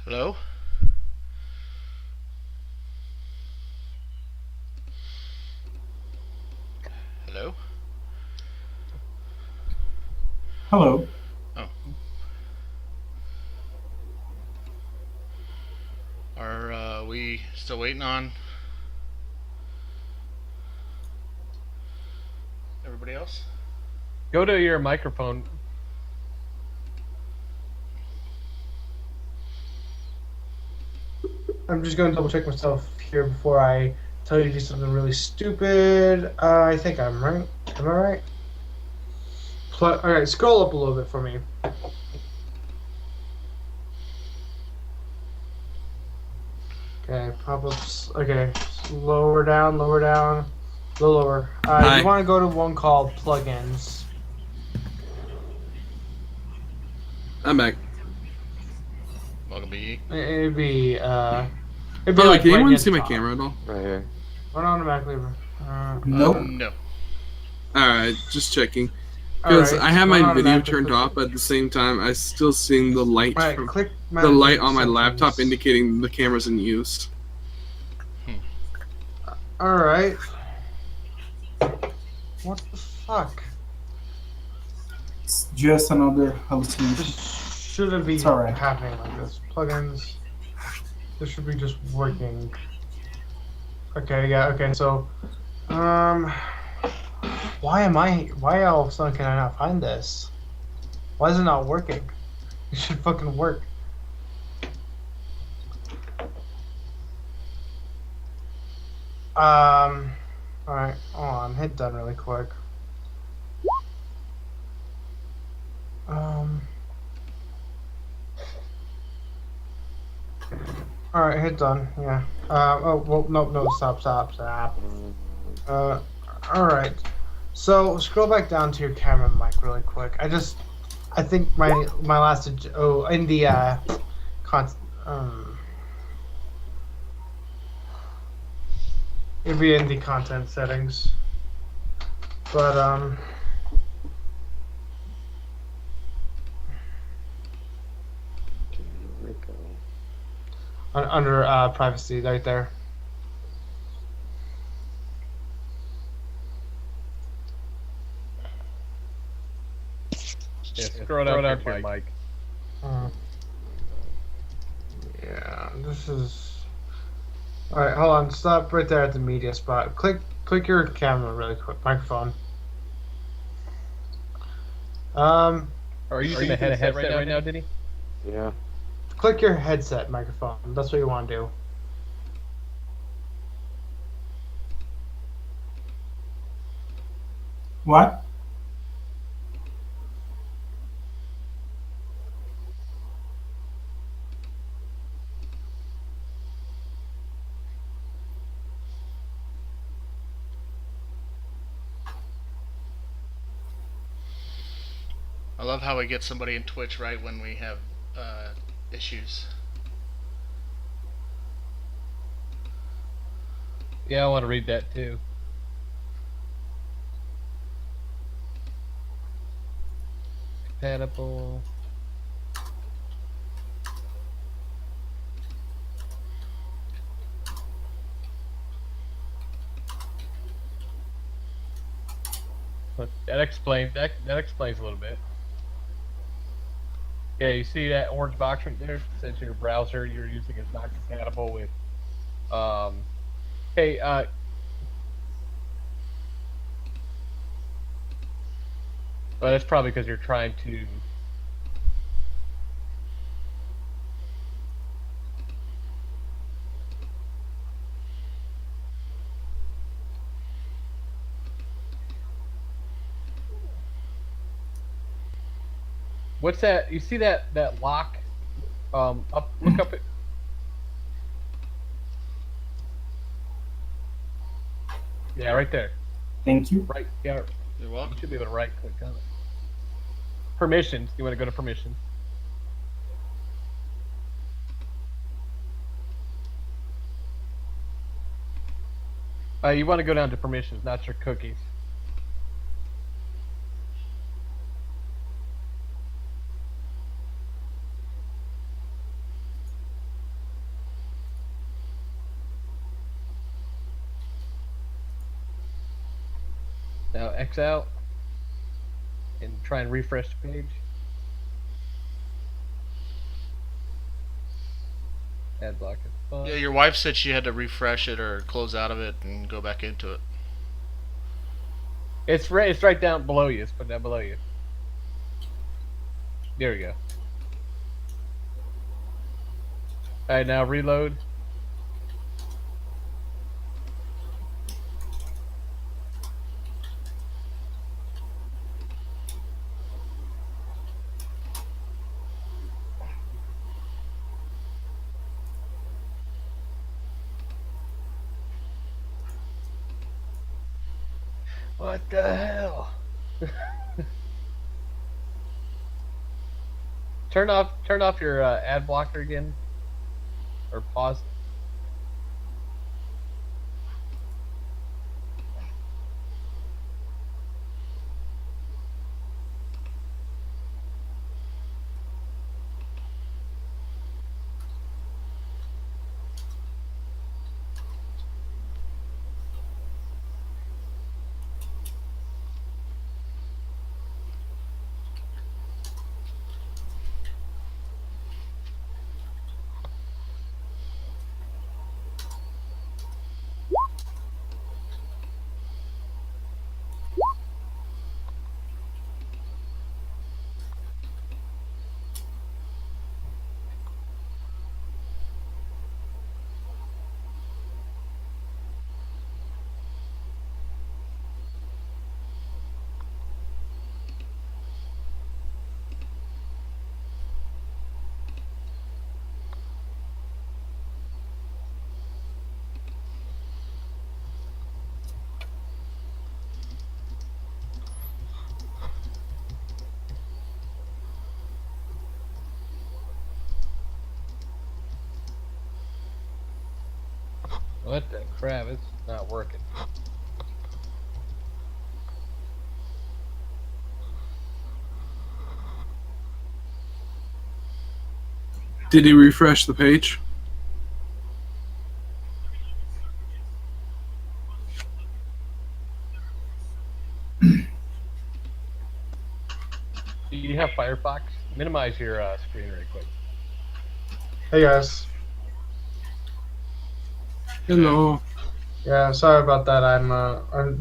Hello? Hello? Hello. Oh. Are we still waiting on everybody else? Go to your microphone. I'm just going to double check myself here before I tell you to do something really stupid. I think I'm right. Am I right? All right, scroll up a little bit for me. Okay, pop-ups. Okay, lower down, a little lower. Hi. You want to go to one called plugins. I'm back. Welcome, BE. It'd be By the way, like can right anyone near see the my top. camera at all? Right here. Run automatically. Nope. No. Alright, just checking. All Because right, I have run my video automatically turned click off, it. but at the same time, I still seeing the light All right, from click the light manage on my laptop settings. indicating the camera's in use. All right. What the fuck? It's just another hallucination. This shouldn't be It's all right. happening like this. Plugins. This should be just working. Okay, yeah, okay, so why all of a sudden can I not find this? Why is it not working? It should fucking work. Alright, hold on, hit done really quick. Alright, hit done, yeah. Oh, well, no, stop. Alright. So, scroll back down to your camera mic really quick. I think my last, in the, it'd be in the content settings. But, There we go. under, privacy, right there. Yeah, scroll down to your mic. Yeah, this is. All right, hold on. Stop right there at the media spot. Click your camera really quick. Microphone. Are you using a headset right now, Diddy? Yeah. Click your headset microphone. That's what you want to do. What? I love how we get somebody in Twitch right when we have issues. Yeah, I want to read that too. Compatible. But that explains a little bit. Yeah, you see that orange box right there? It says your browser you're using is not compatible with. Hey, well, that's probably because you're trying to. What's that? You see that lock Look up. Yeah, right there. Thank you. Right. Yeah. You're You welcome. should be able to right click on it. Permissions. You want to go to permissions? You want to go down to permissions, not your cookies. Now X out and try and refresh the page. Ad block is fine. Yeah, your wife said she had to refresh it or close out of it and go back into it. It's right down below you. It's put down below you. There we go. All right, now reload. What the hell? Turn off your ad blocker again, or pause. What the crap? It's not working. Did he refresh the page? Do you have Firefox? Minimize your screen right quick. Hey guys. Hello. Yeah, sorry about that.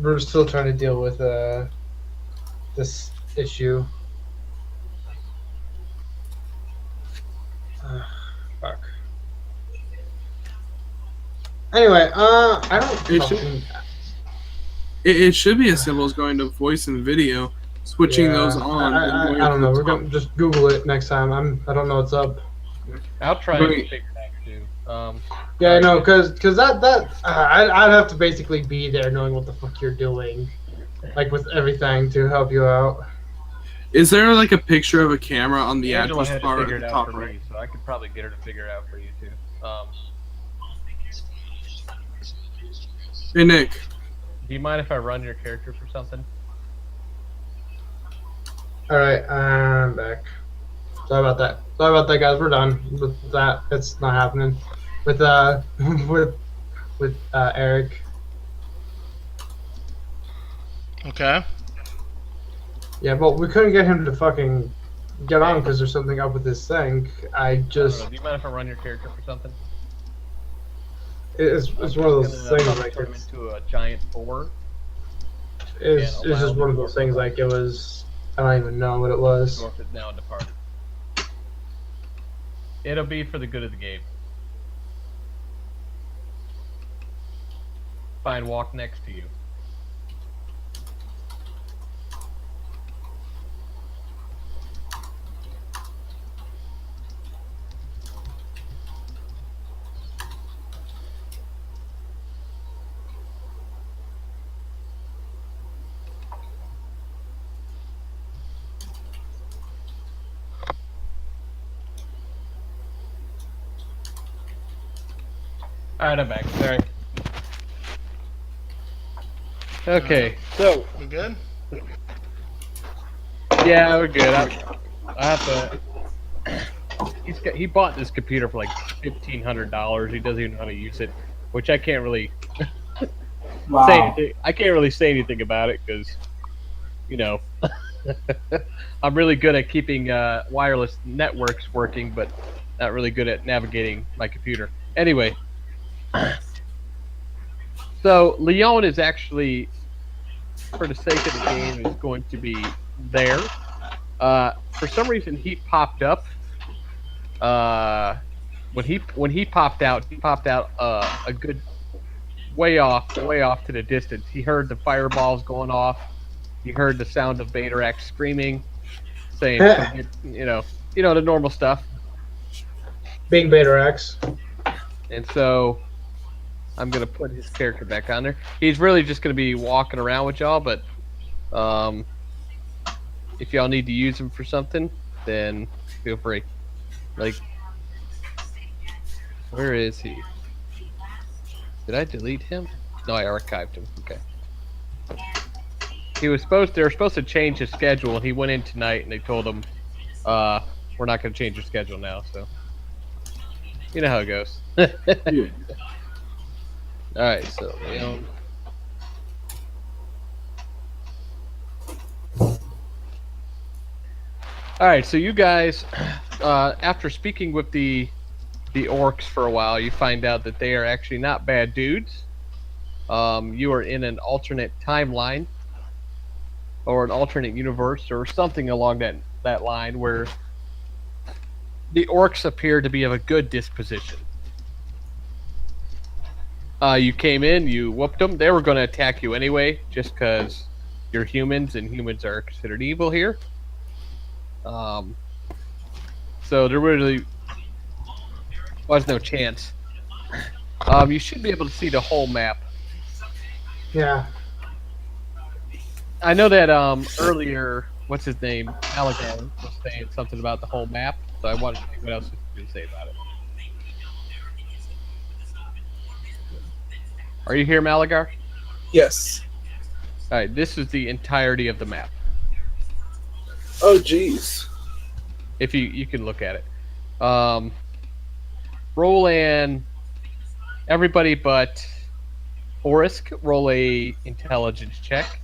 We're still trying to deal with this issue. Fuck. Anyway, I don't. It should- fucking- It should be as simple as going to voice and video, switching Yeah, those on. and I going don't to know. the We're top. gonna just Google it next time. I don't know what's up. I'll try Right. and figure it out too. Yeah, I know, cause I'd have to basically be there, knowing what the fuck you're doing, like with everything to help you out. Is there like a picture of a camera on the Angela address had to bar at figure the it out top for right? me, so I could probably get her to figure it out for you too. Hey Nick, Do you mind if I run your character for something? All right, I'm back. Sorry about that. Sorry about that, guys. We're done with that. It's not happening. With with Eric. Okay. Yeah, but we couldn't get him to fucking get on because there's something up with his thing. I I don't just know. Do you mind if I run your character for something? it's one of those I'm things gonna like turn him it's into a giant boar. it's allow just one of the those door things to like it was. I don't even know what it was. Dwarf is now departed. It'll be for the good of the game. Fine, walk next to you. All right, I'm back. Sorry. Okay, so We good? yeah, we're good. I have to. He bought this computer for like $1,500. He doesn't even know how to use it, which I can't really say Wow. anything. I can't really say anything about it because, you know, I'm really good at keeping wireless networks working, but not really good at navigating my computer. Anyway, so Leon is actually, for the sake of the game, is going to be there. For some reason, he popped up. When he popped out, a good way off to the distance. He heard the fireballs going off. He heard the sound of Batarax screaming, saying, "Come get," the normal stuff. Being Betarax. And so I'm gonna put his character back on there. He's really just gonna be walking around with y'all, but if y'all need to use him for something, then feel free. Like, where is he? Did I delete him? No, I archived him. Okay. They were supposed to change his schedule, and he went in tonight, and they told him, we're not going to change your schedule now. So, you know how it goes. Yeah. All right, so Leon. All right, so you guys, after speaking with the orcs for a while, you find out that they are actually not bad dudes. You are in an alternate timeline, or an alternate universe, or something along that line, where the orcs appear to be of a good disposition. You came in, you whooped them. They were going to attack you anyway, just because you're humans, and humans are considered evil here. So there really was no chance. You should be able to see the whole map. Yeah. I know that earlier, what's his name, Malagan, was saying something about the whole map, so I wanted to see what else he could say about it. Are you here, Malagar? Yes. All right, this is the entirety of the map. Oh, jeez. If you can look at it. Roll an everybody but Orisk, roll a intelligence check.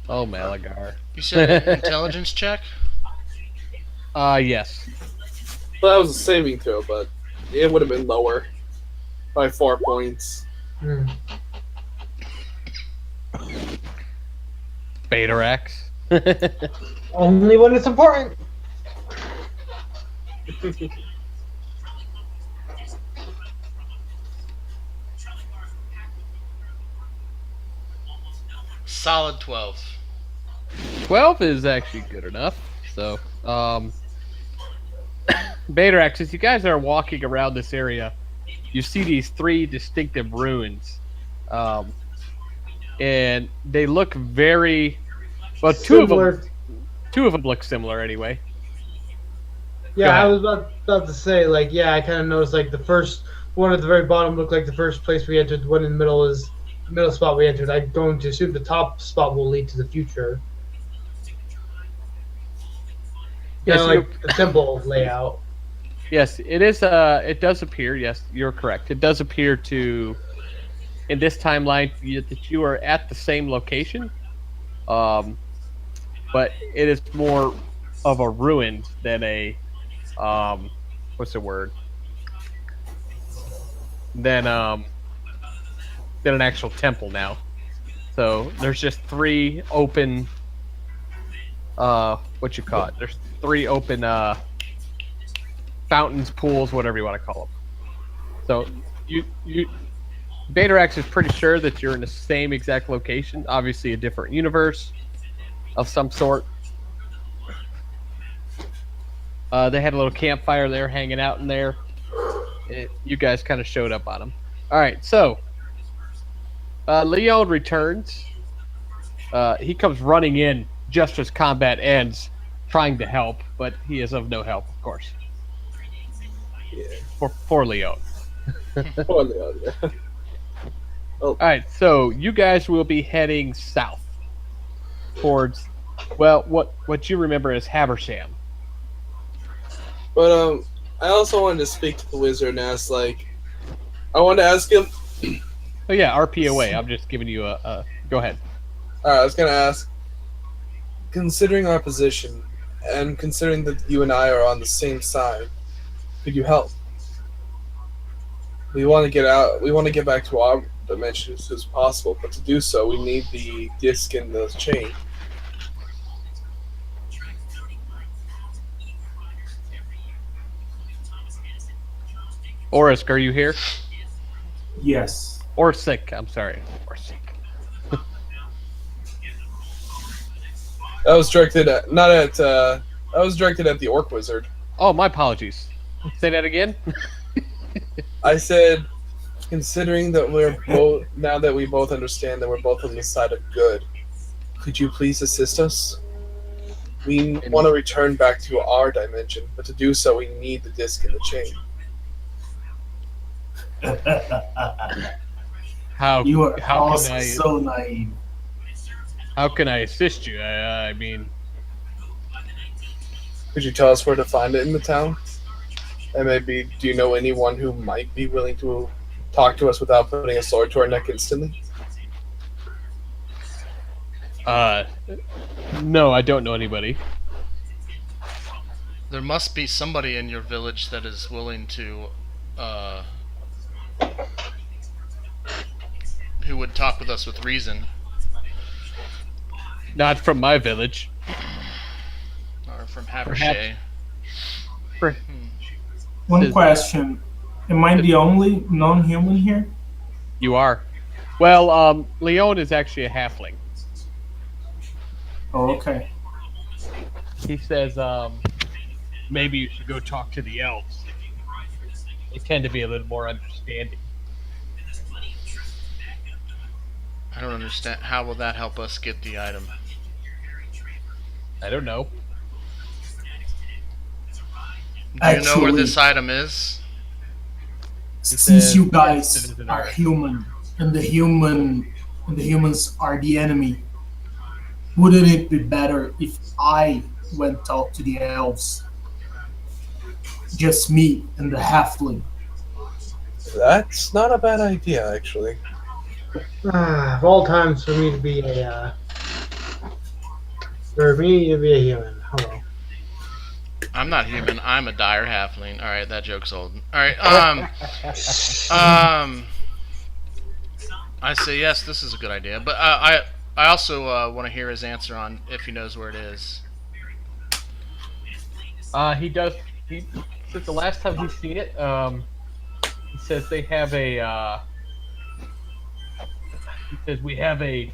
Oh, Malagar. You said an intelligence check? Yes. Well, that was a saving throw, but it would have been lower by 4 points. Batarax. Only when it's important. Solid 12. 12 is actually good enough. So, Batarax, as you guys are walking around this area, you see these 3 distinctive ruins. And they look very... Well, two of them look similar anyway. Yeah, I was about to say, like, yeah, I kind of noticed, like, the first one at the very bottom looked like the first place we entered. The one in the middle is the middle spot we entered. I'm going to assume the top spot will lead to the future. Yes, Kind of like the temple layout. Yes, it is. It does appear. Yes, you're correct. It does appear to, in this timeline, that you are at the same location, but it is more of a ruin than a, what's the word? Than an actual temple now. So there's just 3 open. What you call it? There's 3 open fountains, pools, whatever you want to call them. So you Batarax is pretty sure that you're in the same exact location. Obviously, a different universe of some sort. They had a little campfire there, hanging out in there. You guys kind of showed up on them. All right, so Leon returns. He comes running in just as combat ends, trying to help, but he is of no help, of course. Yeah. For Leo. Oh, no, yeah. All right, so you guys will be heading south towards, well, what you remember as Habersham. But I also wanted to speak to the wizard and ask, like, I wanted to ask him. Oh yeah, RPOA. I'm just giving you a go ahead. I was gonna ask, considering our position and considering that you and I are on the same side, could you help? We want to get out. We want to get back to our dimension as soon as possible, but to do so, we need the disc in the chain. Orisk, are you here? Yes. Orsic, I'm sorry. Orsic. That was directed at not at. That was directed at the orc wizard. Oh, my apologies. Say that again. I said, considering that we're both now that we both understand that we're both on the side of good, could you please assist us? We want to return back to our dimension, but to do so, we need the disc in the chain. How You are how also can I so naive. how can I assist you? I mean, Could you tell us where to find it in the town? And maybe, do you know anyone who might be willing to talk to us without putting a sword to our neck instantly? no, I don't know anybody. There must be somebody in your village that is willing to, who would talk with us with reason, Not from my village. or from Habersham. Per- One Is- question. Am I the only non-human here? You are. Well, Leon is actually a halfling. Oh, okay. He says, maybe you should go talk to the elves. They tend to be a little more understanding. I don't understand. How will that help us get the item? I don't know. Do you know where Actually- this item is? Since says, you yes, guys it is an are art. human, and the humans are the enemy, wouldn't it be better if I went talk to the elves? Just me and the halfling. That's not a bad idea, actually. Of all times for me to be a human. Hello. I'm not human. I'm a dire halfling. All right, that joke's old. All right. I say yes. This is a good idea, but I also want to hear his answer on if he knows where it is. He does. He since the last time he's seen it, he says they have a. He says we have a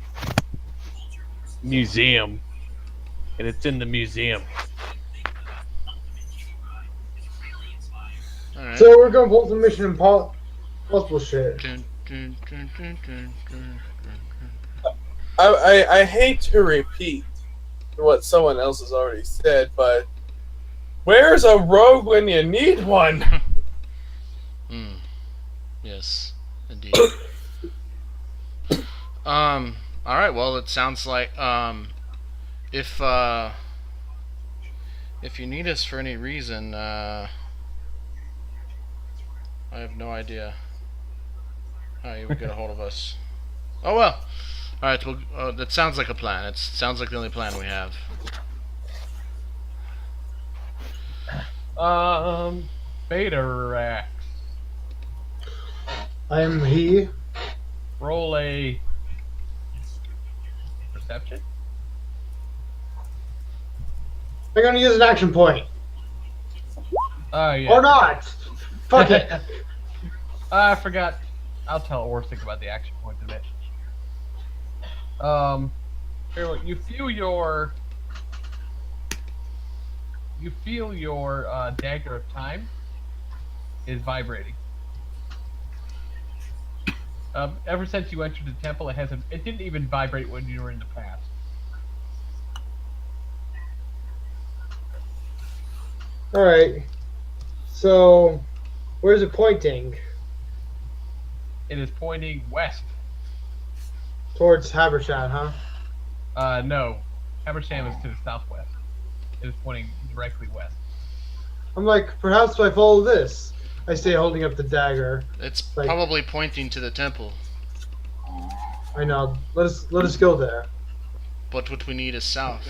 museum, and it's in the museum. All right. So we're going to pull some Mission Impossible shit. Dun, dun, dun, dun, dun, dun, dun. I hate to repeat what someone else has already said, but where's a rogue when you need one? Yes, indeed. All right. Well, it sounds like if you need us for any reason, I have no idea how you would get a hold of us. Oh well. All right. Well, that sounds like a plan. It sounds like the only plan we have. Betarax. I am he. Roll a perception. I'm going to use an action point. Oh yeah. Or not. Fuck it. I forgot. I'll tell Orsic about the action point in a bit. Here, look, you feel your dagger of time is vibrating. Ever since you entered the temple, it hasn't. It didn't even vibrate when you were in the past. All right. So, where's it pointing? It is pointing west. Towards Habershad, huh? No. Habersham is to the southwest. It is pointing directly west. I'm like, perhaps if I follow this. I stay holding up the dagger. It's Like- probably pointing to the temple. I know. Let us go there. But what we need is south.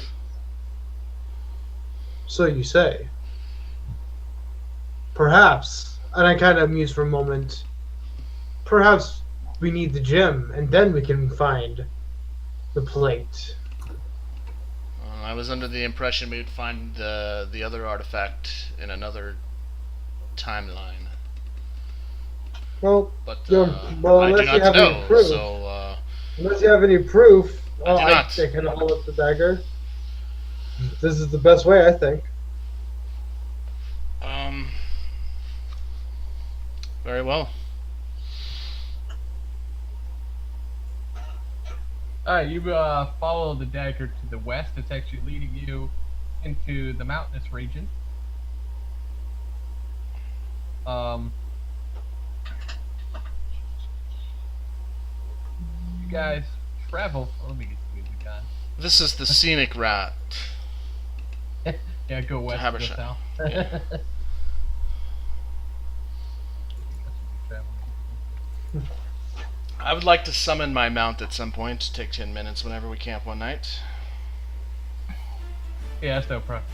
So you say. Perhaps, and I kind of muse for a moment. Perhaps we need the gem, and then we can find the plate. I was under the impression we would find the other artifact in another timeline. Well, But well, I do unless you not have any know, proof. so Unless you have any proof, I do not. I can hold up the dagger. This is the best way, I think. very well. Alright, you follow the dagger to the west. It's actually leading you into the mountainous region. You guys travel. Oh, let me get the music on. This is the scenic route. Yeah, go west, go Habersham. south. Yeah. I would like to summon my mount at some point. Take 10 minutes whenever we camp one night. Yeah, that's no problem.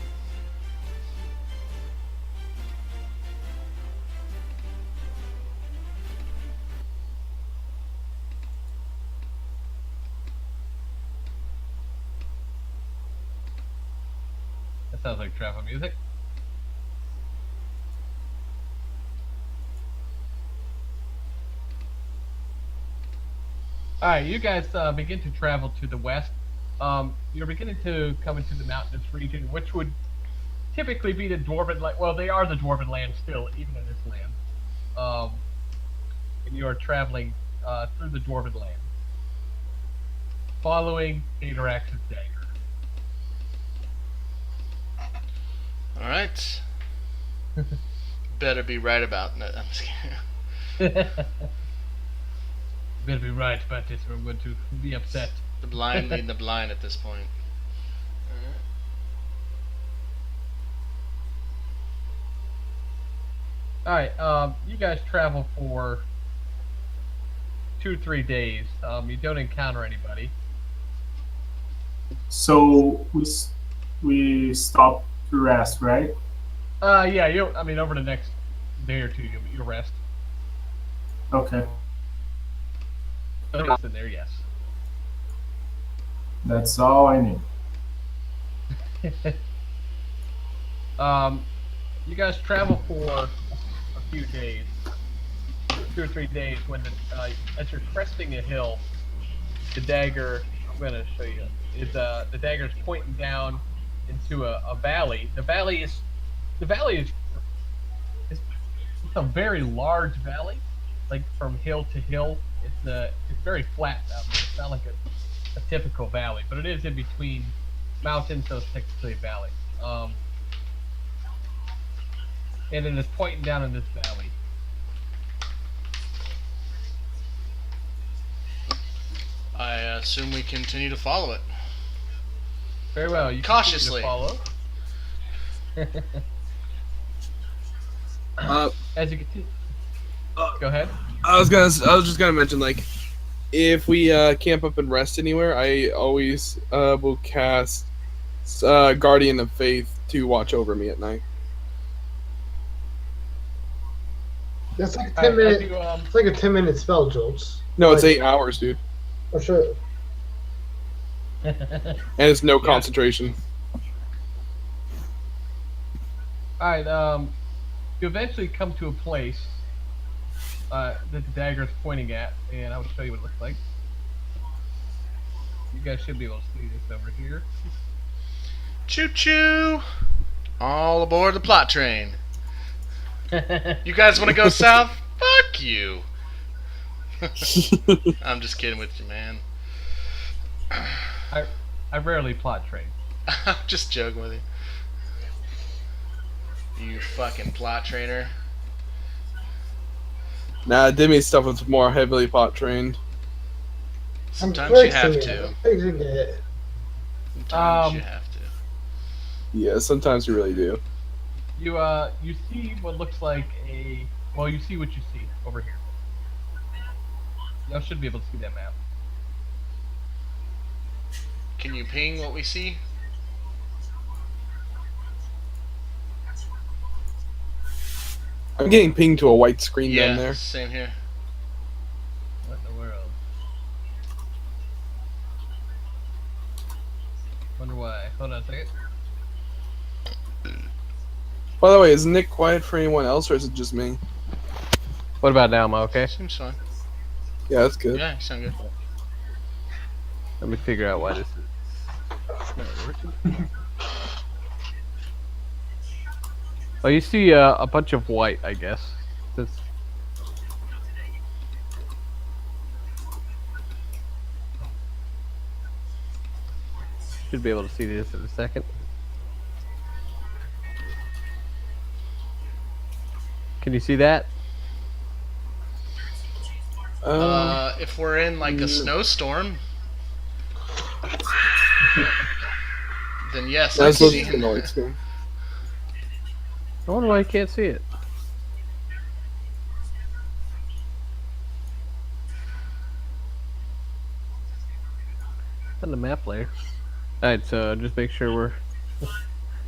That sounds like travel music. Alright, you guys begin to travel to the west. You're beginning to come into the mountainous region, which would typically be the Dwarven land. Well, they are the Dwarven land still, even in this land. And you are traveling through the Dwarven land, following Gatarax's dagger. Alright. Better be right about that. I'm just kidding. Better be right about this, or I'm going to be upset. The blind leading the blind at this point. Alright, you guys travel for 2-3 days. You don't encounter anybody. So we stop to rest, right? Yeah, over the next day or two, you'll rest. Okay, Rest in there, yes. that's all I need. You guys travel for a few days, 2 or 3 days. When as you're cresting a hill, the dagger. I'm going to show you. Is the dagger's pointing down into a valley. The valley is it's a very large valley, like from hill to hill. It's very flat. It's not like a typical valley, but it is in between mountains, so it's technically a valley. And then it's pointing down in this valley. I assume we continue to follow it. Very well. You Cautiously. continue to follow. As you continue. Go ahead. I was just gonna mention, like, if we camp up and rest anywhere, I always will cast Guardian of Faith to watch over me at night. That's like a Alright, 10-minute. as you, It's like a 10-minute spell, Jolts. No, it's Like- 8 hours, dude, For sure. and it's no concentration. Alright, you eventually come to a place that the dagger is pointing at, and I will show you what it looks like. You guys should be able to see this over here. Choo choo! All aboard the plot train. You guys want to go south? Fuck you. I'm just kidding with you, man. I rarely plot train. I'm just joking with you. You fucking plot trainer. Nah, Demi stuff was more heavily pot trained. I'm Sometimes you fixing have it. to. I'm fixing it. Sometimes you have to. Yeah, sometimes you really do. You see what looks like a you see what you see over here. Y'all should be able to see that map. Can you ping what we see? I'm getting pinged to a white screen Yeah, down there. same here. What in the world? Wonder why. Hold on a second. By the way, is Nick quiet for anyone else, or is it just me? What about now? Am I okay? Seems fine. Yeah, that's good. Yeah, you sound good. Let me figure out why this is not working. Oh, you see a bunch of white, I guess. This... Should be able to see this in a second. Can you see that? If we're in like a snowstorm, then yes, I That's can what see. the noise screen. I wonder why I can't see it. On the map layer. Alright, so just make sure we're...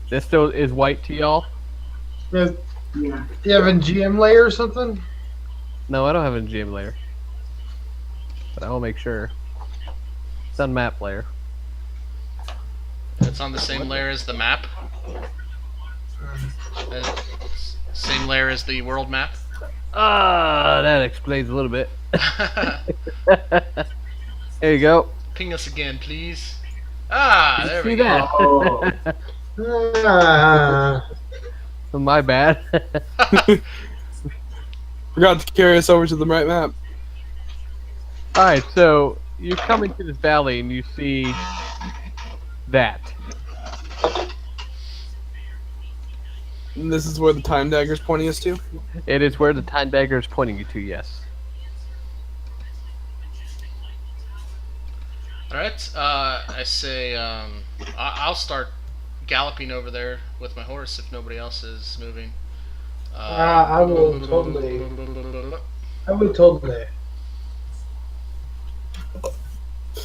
This still is white to y'all? Do Yeah. you have a GM layer or something? No, I don't have a GM layer. But I will make sure. It's on map layer. It's on the same layer as the map. Same layer as the world map. Ah, that explains a little bit. There you go. Ping us again, please. Ah, there we See go. that? Oh. Ah. My bad. Forgot to carry us over to the right map. Alright, so you come into this valley and you see that. And this is where the time dagger's pointing us to? It is where the time dagger is pointing you to, yes. Alright, I say, I'll start galloping over there with my horse if nobody else is moving. I will totally. I will totally.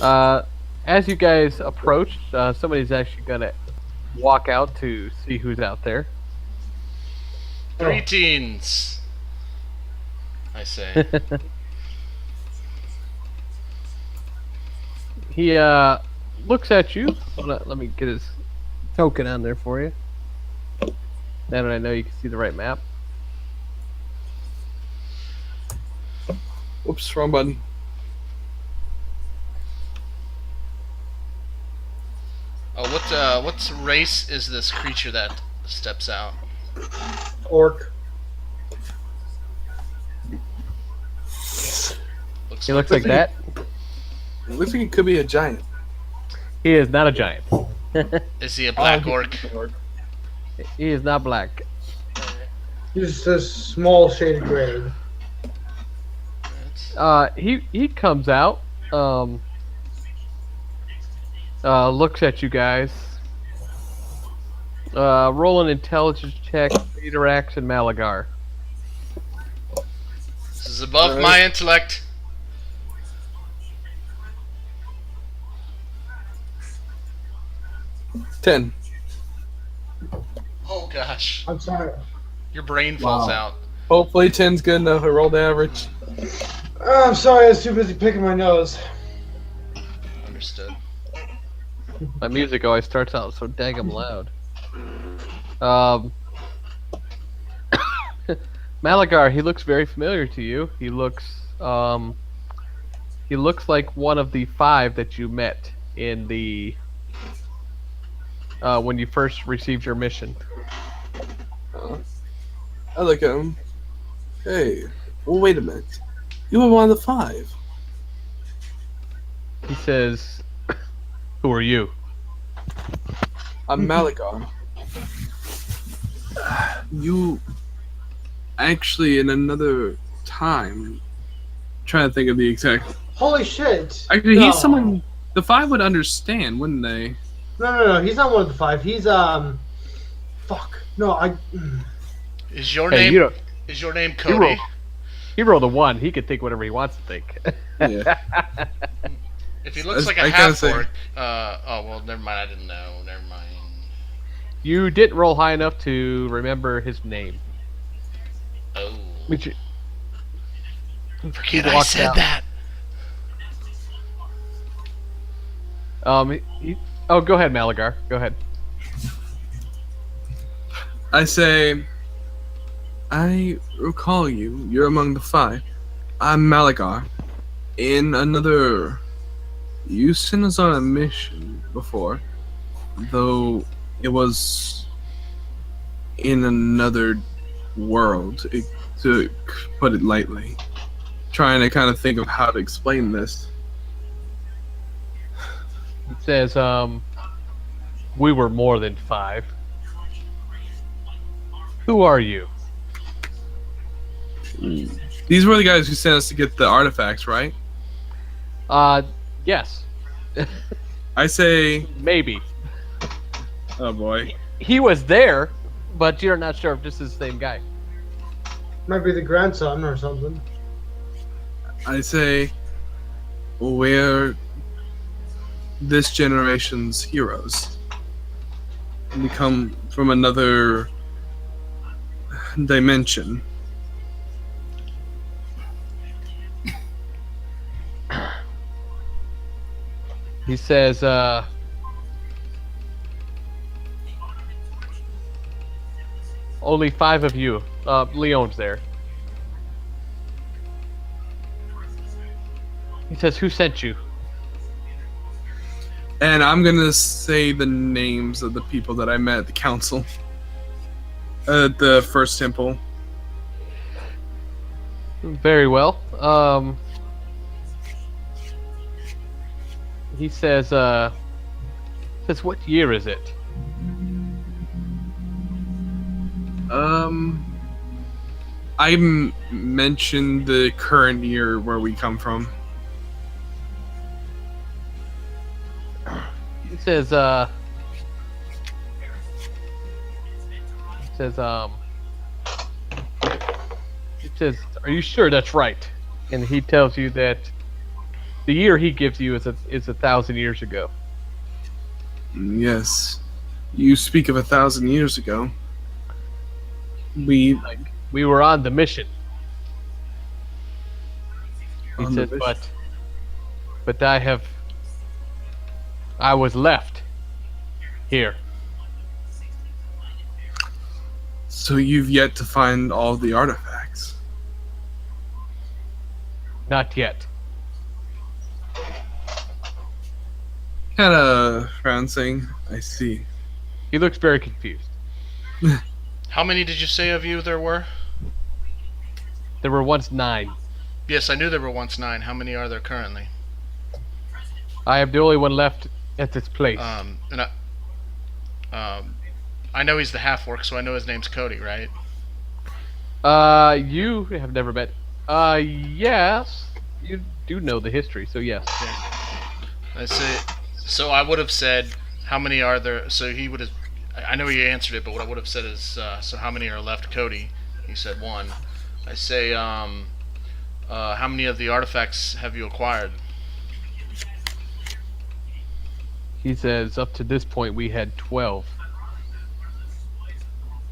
As you guys approach, somebody's actually gonna walk out to see who's out there. Greetings, I say. He looks at you. Hold on, let me get his token on there for you. Now that I know you can see the right map. Oops, wrong button. Oh, what race is this creature that steps out? Orc. He looks like that. It looks like it could be a giant. He is not a giant. Is he a black Oh, orc? He is not black. Just a small shade of gray. He comes out. Looks at you guys. Roll an intelligence check, Adarax and Malagar. This is above Alright. my intellect. Ten. Oh gosh, I'm sorry. your brain falls Wow. out. Hopefully 10's good enough. I rolled average. I'm sorry. I was too busy picking my nose. Understood. My music always starts out so daggum loud. Malagar, he looks very familiar to you. He looks like one of the 5 that you met in the when you first received your mission. I look at him. Hey, well, wait a minute. You were one of the 5. He says, "Who are you?" I'm Malagar. You actually in another time. Trying to think of the exact. Holy shit! Actually, No. he's someone the five would understand, wouldn't they? No. He's not one of the five. He's Fuck. No, I. Is your Hey, name you don't. is your name He Cody? rolled. He rolled a 1. He can think whatever he wants to think. Yeah. If he looks like a I gotta half say- orc, oh well, never mind. I didn't know. Never mind. You didn't roll high enough to remember his name. Oh, Which forget he I walked said out. that. Oh, go ahead, Malagar. Go ahead. I say, I recall you. You're among the five. I'm Malagar. In another. You sent us on a mission before, though it was in another world, to put it lightly. Trying to kind of think of how to explain this. It says, we were more than 5. Who are you? These were the guys who sent us to get the artifacts, right? Yes. I say, Maybe. oh boy. He was there, but you're not sure if this is the same guy. Might be the grandson or something. I say, we're this generation's heroes. We come from another dimension. He says, only 5 of you. Leon's there. He says, who sent you? And I'm gonna say the names of the people that I met at the council. At the first temple. Very well. He says, what year is it? Mentioned the current year where we come from. He says, are you sure that's right? And he tells you that the year he gives you is 1,000 years ago. Yes. You speak of 1,000 years ago. We We were on the mission. He On the says, mission. but I was left here. So you've yet to find all the artifacts. Not yet. Kind of frown-saying, I see. He looks very confused. How many did you say of you there were? There were once 9. Yes, I knew there were once 9. How many are there currently? I am the only one left at this place. I know he's the half orc, so I know his name's Cody, right? You have never met. Yes. You do know the history, so yes. I say. So I would have said, how many are there? So he would have. I know he answered it, but what I would have said is, so how many are left, Cody? He said 1. I say, how many of the artifacts have you acquired? He says, up to this point, we had 12.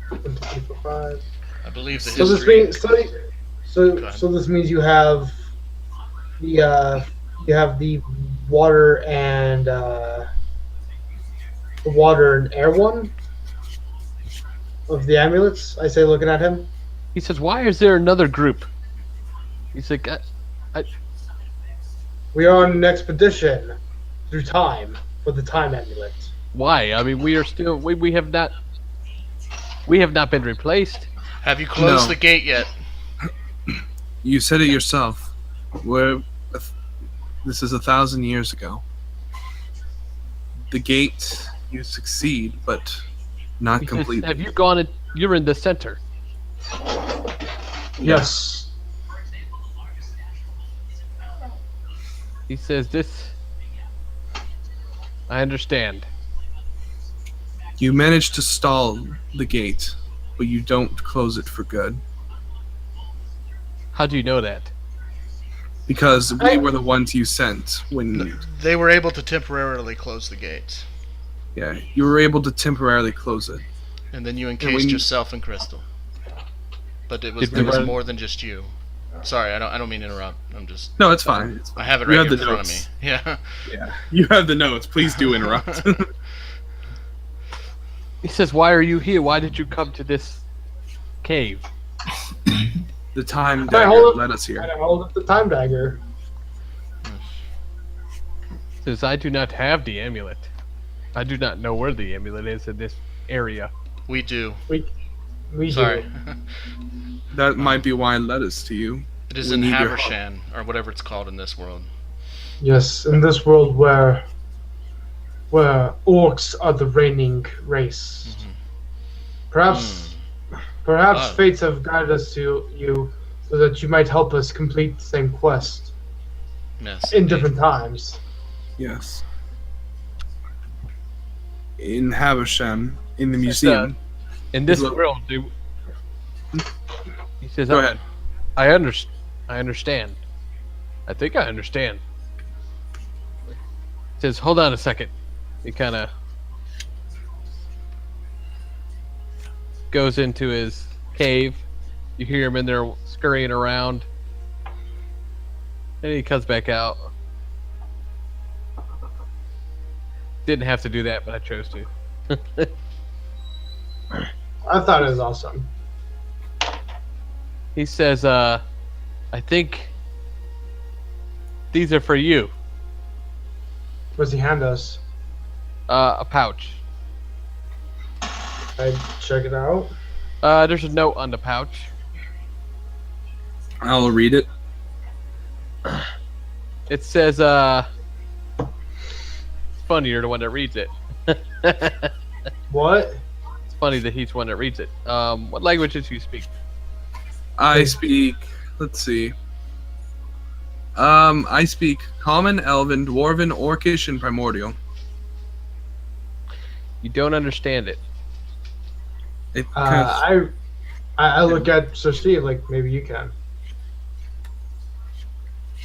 1, 2, 3, 4, 5. I believe the So this history. means ahead. so this means you have the water and air one of the amulets. I say, looking at him. He says, why is there another group? He's like, We are on an expedition through time for the time amulet. why? I mean, we are still, we have not been replaced. Have you closed No. the gate yet? You said it yourself. This is 1,000 years ago. The gate, you succeed, but not He says, completely. have you gone You're in the center. Yes. He says this. I understand. You managed to stall the gate, but you don't close it for good. How do you know that? Because we were the ones you sent when... They were able to temporarily close the gate, Yeah, you were able to temporarily close it. and then you encased yourself in crystal. But it was more than just you. Sorry, I don't mean to interrupt. I'm just. No, it's fine. It's fine. I have it You right have here in the front of me. notes. Yeah. Yeah, you have the notes. Please do interrupt. He says, "Why are you here? Why did you come to this cave?" The time I dagger hold led us And here. I hold up the time dagger. He says, "I do not have the amulet. I do not know where the amulet is in this area." We do. We Sorry. do. That might be why it led us to you. It is We in need your help. Havershan, or whatever it's called in this world. Yes, in this world where orcs are the reigning race. Perhaps Oh. fates have guided us to you so that you might help us complete the same quest Yes. in different times. Yes. In Havisham, in the museum. In this Look. world, he says, Go ahead. I understand. I think I understand. He says, hold on a second. He kind of goes into his cave. You hear him in there scurrying around. And he comes back out. Didn't have to do that, but I chose to. I thought it was awesome. He says, I think these are for you. What does he hand us? A pouch. I check it out. There's a note on the pouch. I'll read it. It says, it's funny you're the one that reads it. What? It's funny that he's the one that reads it. What languages do you speak? I speak. Let's see. I speak Common, Elven, Dwarven, Orcish, and Primordial. You don't understand it. It kind of, I look at Sir Steve like maybe you can.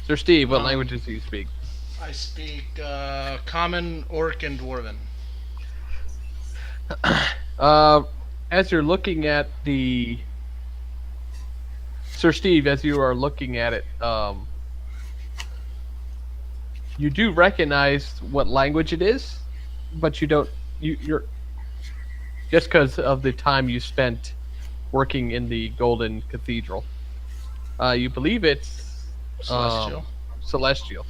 Sir Steve, what languages do you speak? I speak Common, Orc, and Dwarven. As you're looking at the... Sir Steve, as you are looking at it, you do recognize what language it is, but you don't... You're just because of the time you spent working in the Golden Cathedral. You believe it's Celestial. celestial.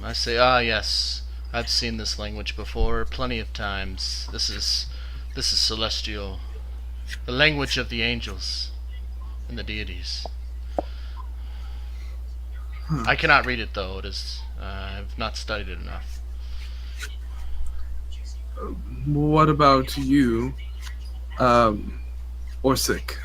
I say, yes. I've seen this language before plenty of times. This is celestial. The language of the angels and the deities. I cannot read it though. It is I've not studied it enough. what about you, Orsic?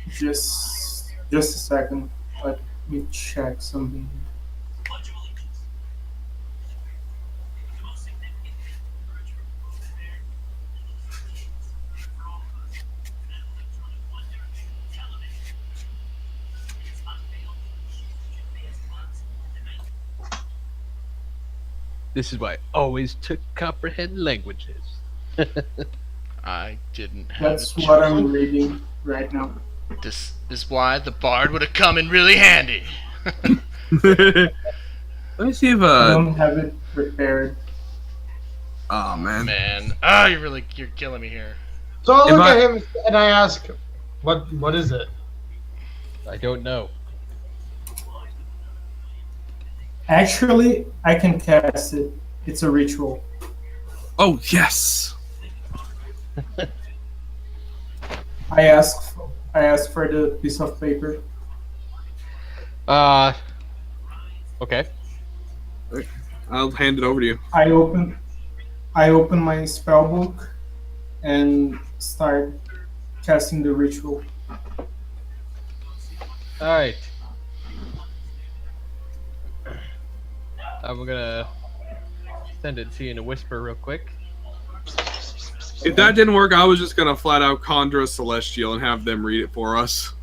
Just a second. Let me check something. This is why I always took comprehend languages. I didn't have That's a what choice. I'm reading right now. This is why the bard would have come in really handy. Let me see if I don't have it prepared. oh man. Man, you're killing me here. So I If look I- at him and I ask, "What is it?" I don't know. Actually, I can cast it. It's a ritual. Oh yes. I asked for the piece of paper. Okay. I'll hand it over to you. I open my spell book and start casting the ritual. All right. I'm gonna send it to you in a whisper real quick. If that didn't work, I was just gonna flat out conjure a celestial and have them read it for us.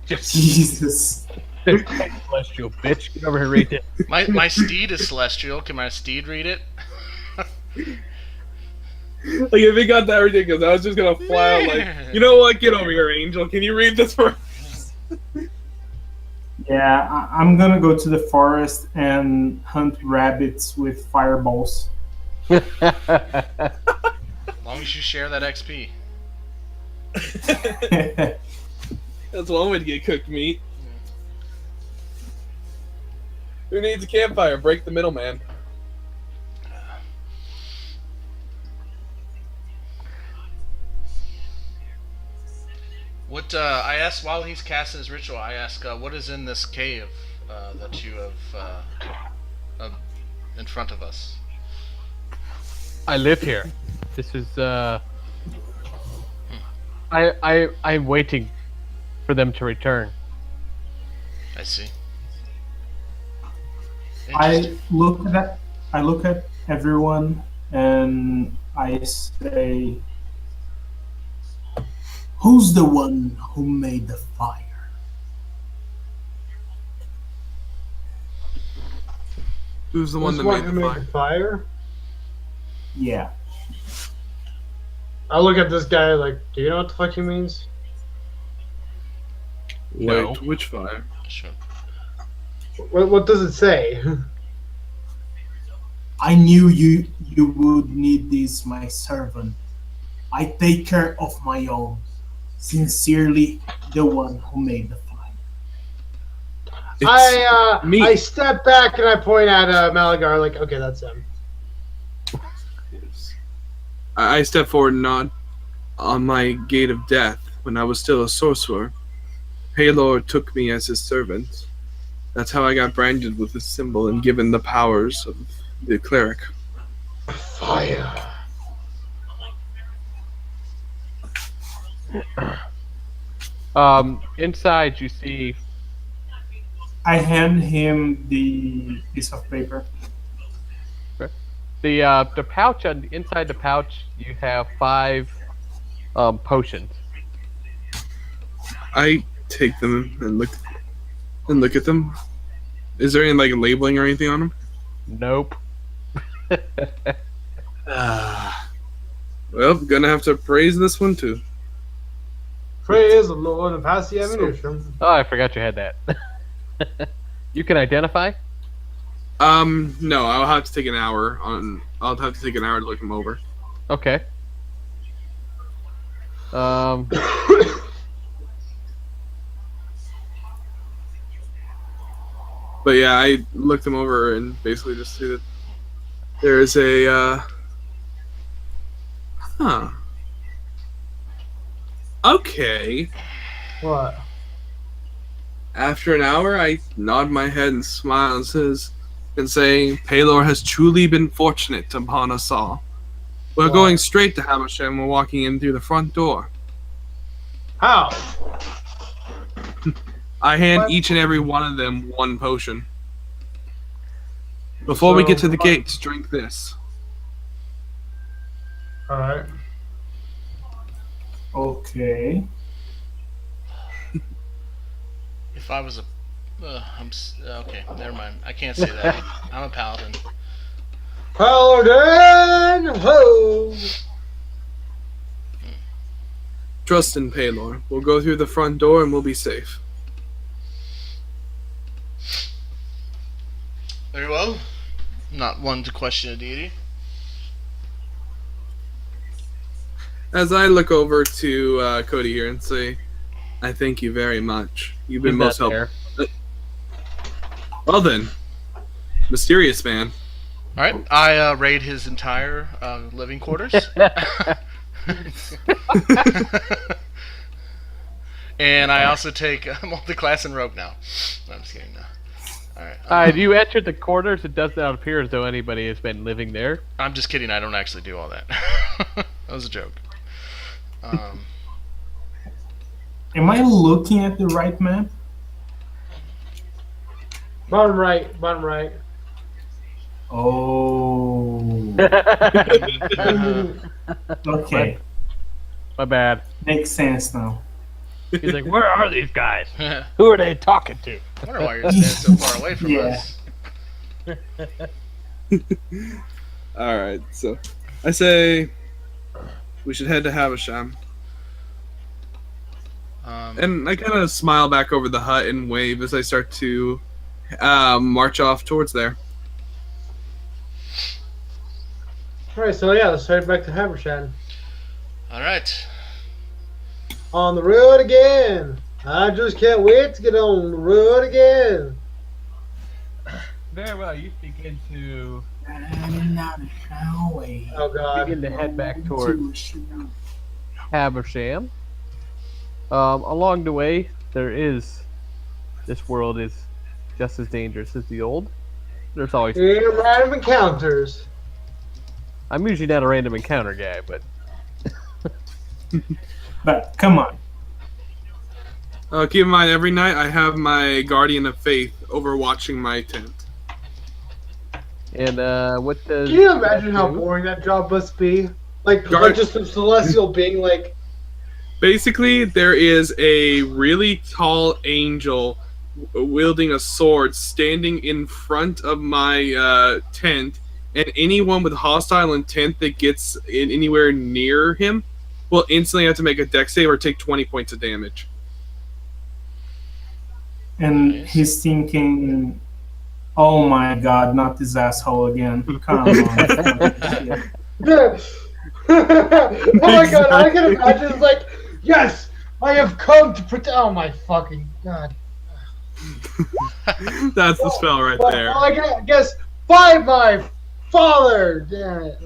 Just Jesus. celestial bitch. Get over here, read it. My steed is celestial. Can my steed read it? Like, if it got that ridiculous, I was just gonna flat out like, you know what? Get over here, Angel. Can you read this for us? Yeah, I'm gonna go to the forest and hunt rabbits with fireballs. As long as you share that XP. That's one way to get cooked meat. Who needs a campfire? Break the middleman. What I asked while he's casting his ritual, I ask, what is in this cave that you have in front of us? I live here. This is I'm waiting for them to return. I see. I look at everyone and I say, Who's the one who made the fire? Who's the one This that one made who the made fire? the fire? yeah. I look at this guy like, do you know what the fuck he means? No. Wait, which fire? Sure. What does it say? I knew you would need this, my servant. I take care of my own. Sincerely, the one who made the fire. Me. I step back and I point at Malagar like, okay, that's him. I step forward and nod. On my gate of death, when I was still a sorcerer, Paylor took me as his servant. That's how I got branded with this symbol and given the powers of the cleric. Fire. Inside you see I hand him the piece of paper. the pouch. Inside the pouch, you have 5 potions. I take them and look at them. Is there any like labeling or anything on them? Nope. Well, gonna have to praise this one too. Praise the Lord and pass the ammunition. Oh, I forgot you had that. You can identify? No, I'll have to take an hour to look them over. Okay. But yeah, I looked them over and basically just see that there is a okay. What? After an hour, I nod my head and smile and say, Paylor has truly been fortunate upon us all. We're What? going straight to Havisham. We're walking in through the front door. How? I hand What? each and every one of them 1 potion. Before we get to the gates, drink this. Alright. Okay. If I was a, okay, never mind. I can't say that. I'm a paladin. Paladin! Ho! Trust in Paylor. We'll go through the front door and we'll be safe. Very well. Not one to question a deity. As I look over to Cody here and say, I thank you very much. You've been He's most not helpful. there. Well then, mysterious man. All right, I raid his entire living quarters, and I also take multi-class and rogue now. No, I'm just kidding. No. All right. You entered the corners. It does not appear as though anybody has been living there. I'm just kidding. I don't actually do all that. That was a joke. Am I looking at the right map? Bottom right, bottom right. Oh. Okay. My bad. Makes sense now. He's like, where are these guys? Who are they talking to? I wonder why you're standing so far away from Yeah. us. Alright, so I say we should head to Havisham. And I kind of smile back over the hut and wave as I start to march off towards there. Alright, so yeah, let's head back to Habersham. All right. On the road again. I just can't wait to get on the road again. Very well. You begin to Oh god. begin to head back towards Habersham. Along the way, this world is just as dangerous as the old. There's always. Random encounters. I'm usually not a random encounter guy, but But come on. Keep in mind, every night I have my Guardian of Faith overwatching my tent. and what does? Can you imagine how do? boring that job must be? Like Guard- just some celestial being like, Basically, there is a really tall angel wielding a sword standing in front of my tent, and anyone with hostile intent that gets in anywhere near him will instantly have to make a dex save or take 20 points of damage. And Nice. he's thinking, oh my god, not this asshole again. Come on. oh my god, I can imagine it's like, yes, I have come to protect. Oh my fucking god. That's the spell right Well, there. I guess by my father. Damn it.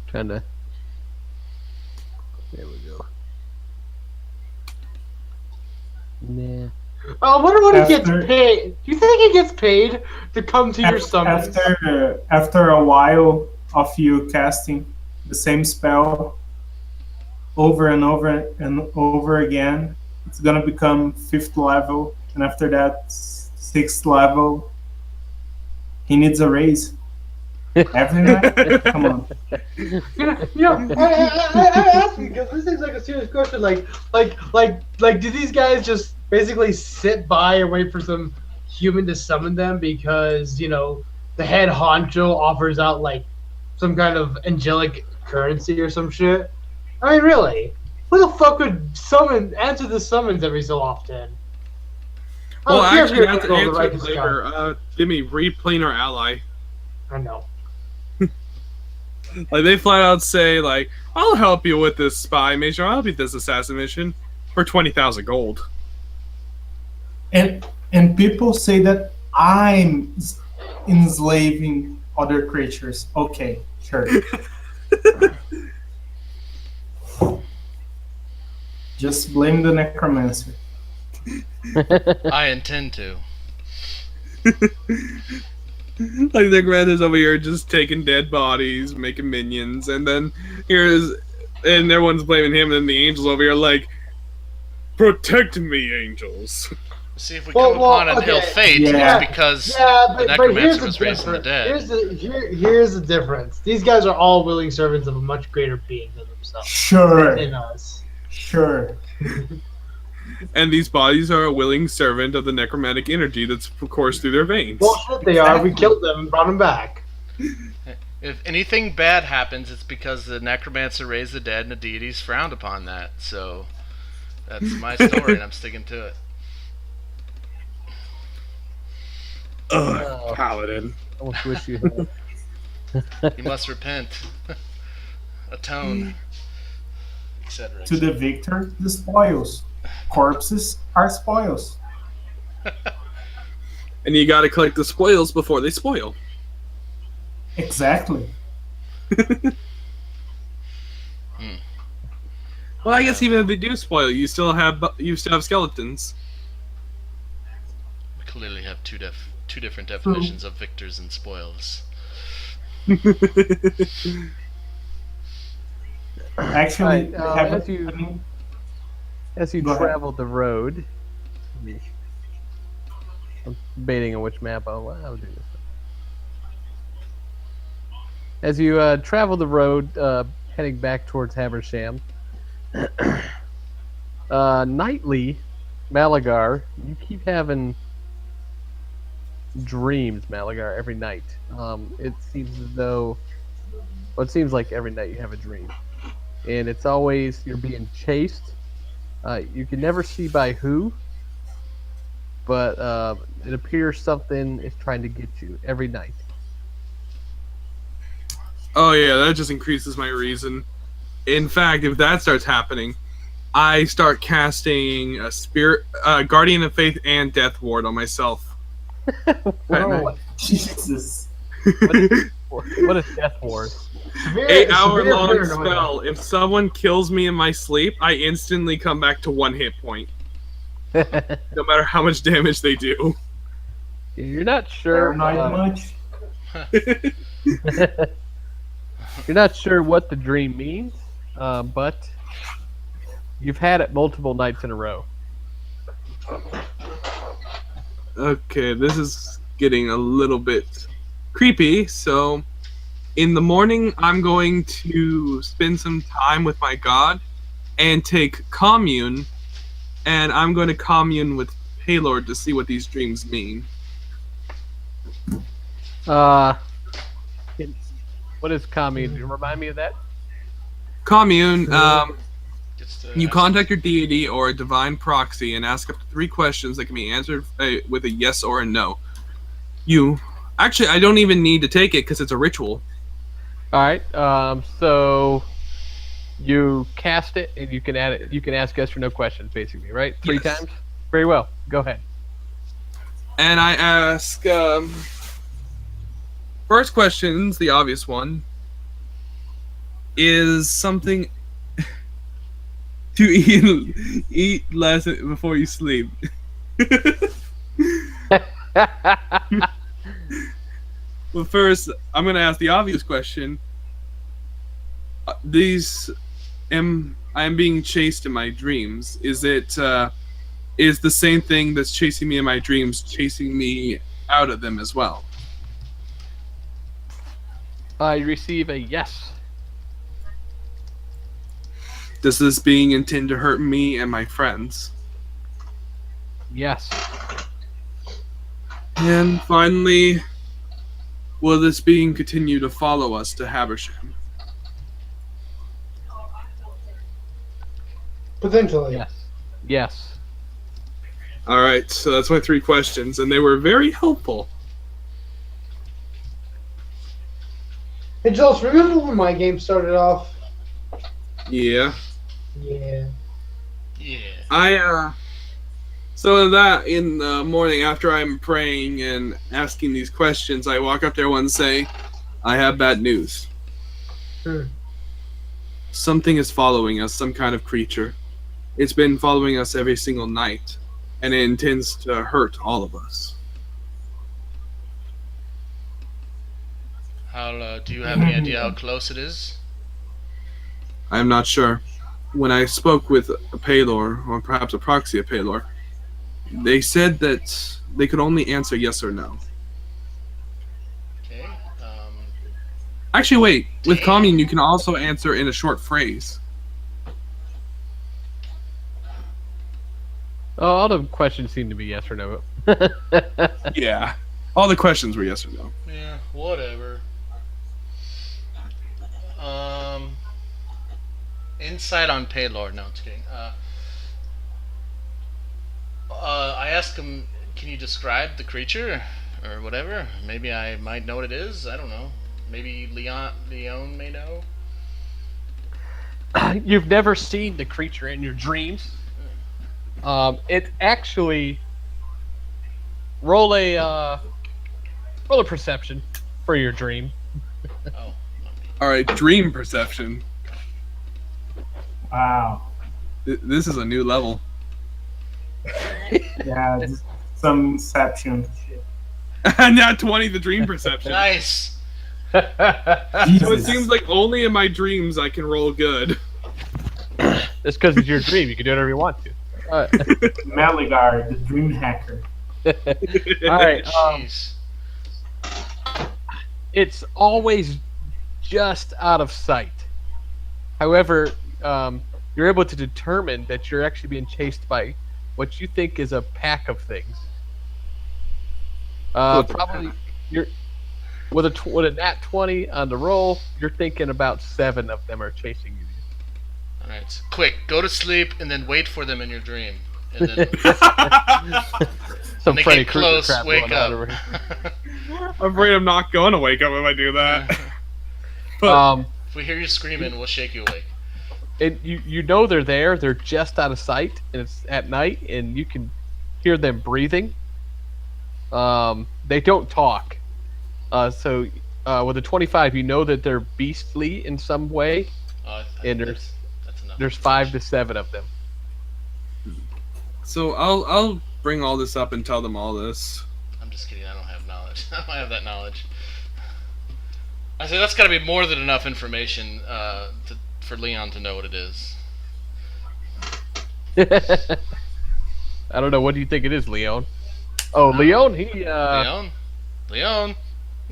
Trying to. There we go. Nah. I wonder what he gets After- paid. Do you think he gets paid to come to your summons? After a while of you casting the same spell over and over and over again, it's gonna become 5th level, and after that 6th level. He needs a raise. Every night? Come on. I asked you because this is like a serious question. Like, do these guys just basically sit by and wait for some human to summon them because the head honcho offers out like some kind of angelic currency or some shit? I mean, really, who the fuck would answer the summons every so often? Well, Oh, here, actually, here, to go, the answer right it is later, gone. Jimmy, read Planar Ally. I know. Like, they flat out say, like, I'll help you with this spy mission, or I'll help you with this assassin mission for 20,000 gold. And people say that I'm enslaving other creatures. Okay, sure. Just blame the necromancer. I intend to. Like, the Greta's over here just taking dead bodies, making minions, and then and everyone's blaming him, and then the angels over here like, protect me, angels. See, if we Well, come upon an ill okay. fate, Yeah. it's because Yeah, the but here's necromancer the was raised from the difference. dead. Here's the difference. These guys are all willing servants of a much greater being than themselves. Sure, Than us. sure. And these bodies are a willing servant of the necromantic energy that's coursed through their veins. Bullshit they are. We killed them and brought them back. If anything bad happens, it's because the necromancer raised the dead and the deities frowned upon that. So that's my story, and I'm sticking to it. Ugh, paladin. I almost wish you had. You must repent, atone, etc. To the victor, the spoils. Corpses are spoils. And you gotta collect the spoils before they spoil. Exactly. Well, I guess even if they do spoil, you still have skeletons. We clearly have two different definitions of victors and spoils. Actually, Right, they have as you Go ahead. travel the road, I'm debating on which map I'll do this. As you travel the road, heading back towards Habersham, nightly, Malagar, you keep having dreams, Malagar, every night. It seems as though, well, it seems like every night you have a dream, and it's always you're being chased. You can never see by who, but it appears something is trying to get you every night. Oh yeah, that just increases my reason. In fact, if that starts happening, I start casting a spirit, guardian of faith, and death ward on myself. Oh, Jesus. What is Death Ward? 8-hour severe long paranoia. spell. If someone kills me in my sleep, I instantly come back to 1 hit point, no matter how much damage they do. You're not sure. Paranoid much? You're not sure what the dream means, but you've had it multiple nights in a row. Okay, this is getting a little bit creepy. So, in the morning, I'm going to spend some time with my god and take commune, and I'm going to commune with Paylord to see what these dreams mean. What is commune? Do you remind me of that? Commune, Just, you contact your deity or a divine proxy and ask up to 3 questions that can be answered with a yes or a no. Actually, I don't even need to take it because it's a ritual. All right. So you cast it, and you can add it. You can ask yes or no questions, basically, right? 3 Yes. times. Very well. Go ahead. And I ask, first question's the obvious one. Is something to eat less before you sleep? Well, first, I'm going to ask the obvious question. I am being chased in my dreams. Is the same thing that's chasing me in my dreams chasing me out of them as well? You receive a yes. Does this being intend to hurt me and my friends? Yes. And finally, will this being continue to follow us to Habersham? Potentially. Yes. Yes. All right, so that's my 3 questions, and they were very helpful. Hey, Jules, remember when my game started off? Yeah. Yeah. Yeah. So that in the morning after I'm praying and asking these questions, I walk up there and say, I have bad news. Something is following us, some kind of creature. It's been following us every single night, and it intends to hurt all of us. How do you have any idea how close it is? I'm not sure. When I spoke with a Paylor, or perhaps a proxy of Paylor, they said that they could only answer yes or no. Okay. Actually, wait. With commune, you can also answer in a short phrase. Oh, all the questions seem to be yes or no. Yeah. All the questions were yes or no. Yeah. Whatever. Insight on Paylord. No, I'm just kidding. I asked him, can you describe the creature or whatever? Maybe I might know what it is. I don't know. Maybe Leon may know. You've never seen the creature in your dreams. It actually roll a perception for your dream. Oh. All right, dream perception. Wow. This is a new level. Yeah, some Inception shit. Not 20, the dream perception. Nice. So it Jesus. seems like only in my dreams I can roll good. That's because it's your dream. You can do whatever you want to. Maligar, the dream hacker. All right. Jeez. It's always just out of sight. However, you're able to determine that you're actually being chased by what you think is a pack of things. Probably you're with a nat 20 on the roll. You're thinking about 7 of them are chasing you. All right. Quick, go to sleep and then wait for them in your dream. And then Some when they Freddy get Krueger close, crap wake going on up. over here. I'm afraid I'm not going to wake up if I do that. If we hear you screaming, we'll shake you awake. And you know they're there. They're just out of sight, and it's at night, and you can hear them breathing. They don't talk. So with a 25, you know that they're beastly in some way, and that's enough. there's 5 to 7 of them. So I'll bring all this up and tell them all this. I'm just kidding. I don't have knowledge. I don't have that knowledge. I say that's got to be more than enough information for Leon to know what it is. I don't know. What do you think it is, Leon? Oh, Leon. Leon? Where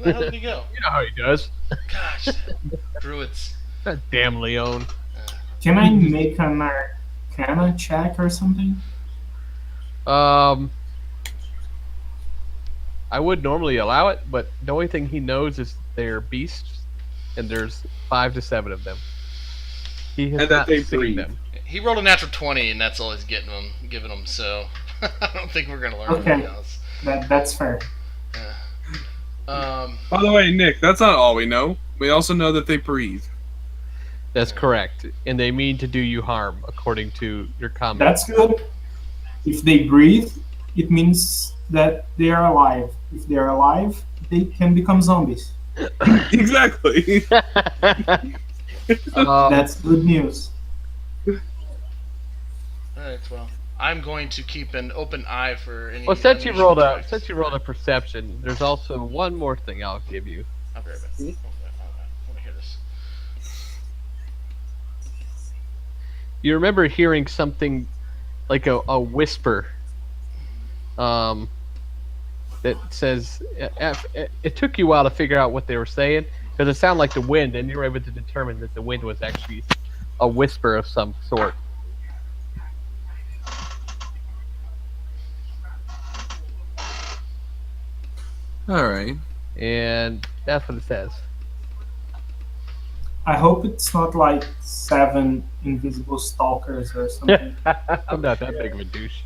the hell did he go? You know how he does. Gosh, druids. That damn Leon. Can I make an Arcana check or something? I would normally allow it, but the only thing he knows is they're beasts, and there's 5 to 7 of them. He has And that not they seen breathe. them. He rolled a natural 20, and that's all he's giving him. So I don't think we're gonna learn Okay. anything else. That's fair. Um, By the way, Nick, that's not all we know. We also know that they breathe. That's correct, and they mean to do you harm, according to your comment. That's good. If they breathe, it means that they are alive. If they are alive, they can become zombies. Exactly. That's good news. Alright, well, I'm going to keep an open eye for any. Well, since you unusual rolled effects. a perception, there's also one more thing I'll give you. I'll be right back. I want to hear this. You remember hearing something like a whisper that says it took you a while to figure out what they were saying because it sounded like the wind, and you were able to determine that the wind was actually a whisper of some sort. All right. And that's what it says. I hope it's not like 7 invisible stalkers or something. I'm not that big of a douche.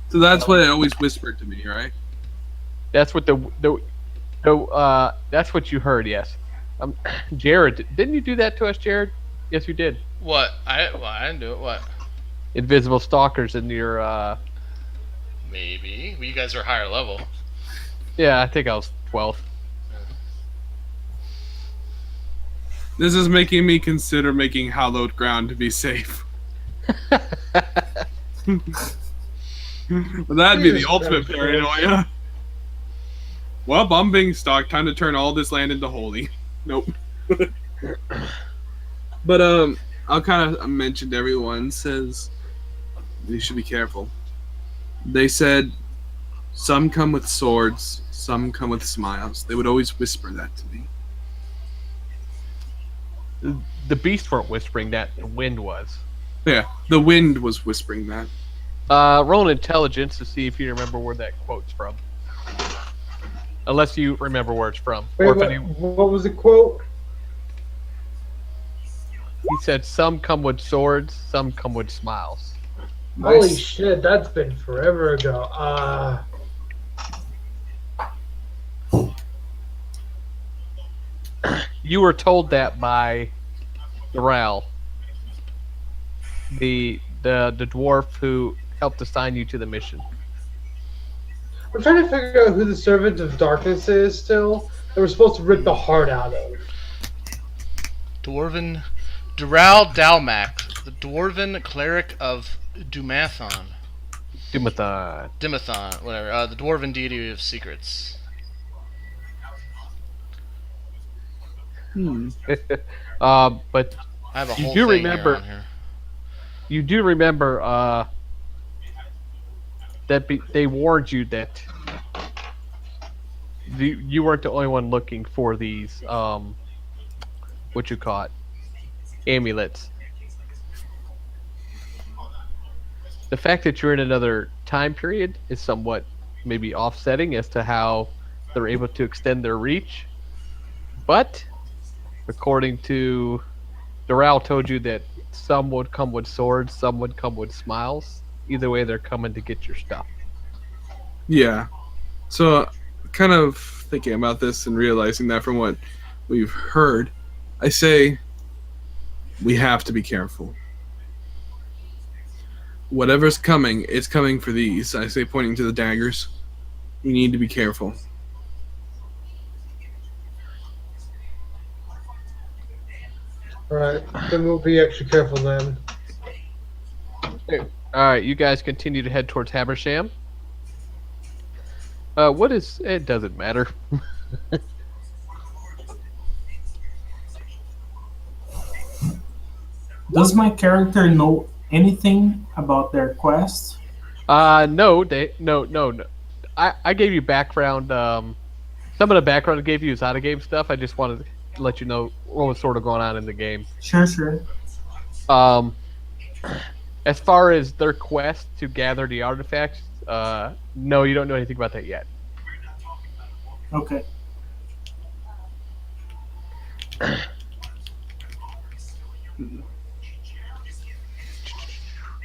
So that's what it always whispered to me, right? That's what that's what you heard. Yes, Jared, didn't you do that to us, Jared? Yes, you did. What? I didn't do it. What? Invisible stalkers in your. Maybe. Well, you guys are higher level. Yeah, I think I was 12th. This is making me consider making hallowed ground to be safe. Well, that'd be the ultimate paranoia. Well, I'm being stalked. Time to turn all this land into holy. Nope. But I'll kind of mention to everyone says you should be careful. They said some come with swords, some come with smiles. They would always whisper that to me. The beasts weren't whispering that. The wind was. Yeah, the wind was whispering that. Roll an intelligence to see if you remember where that quote's from. Unless you remember where it's from. Wait, Or if what was the quote? he said, some come with swords, some come with smiles. Holy Nice. shit, that's been forever ago. You were told that by Doral, the dwarf who helped assign you to the mission. I'm trying to figure out who the Servant of Darkness is still. That we're supposed to rip the heart out of. Dwarven Dural Dalmak, the dwarven cleric of Dumathon. Dimathon, whatever. The dwarven deity of secrets. But I have a You whole do thing remember- here on here. you do remember that they warned you that you weren't the only one looking for these what you call it, amulets. The fact that you're in another time period is somewhat maybe offsetting as to how they're able to extend their reach. But according to Doral told you that some would come with swords, some would come with smiles. Either way, they're coming to get your stuff. Yeah. So, kind of thinking about this and realizing that from what we've heard, I say we have to be careful. Whatever's coming, it's coming for these. I say, pointing to the daggers. We need to be careful. Alright, then we'll be extra careful then. Alright, you guys continue to head towards Habersham. What is... It doesn't matter. Does my character know anything about their quest? No. I gave you background. Some of the background I gave you is out of game stuff. I just wanted to let you know what was sort of going on in the game. Sure. As far as their quest to gather the artifacts, no, you don't know anything about that yet. Okay.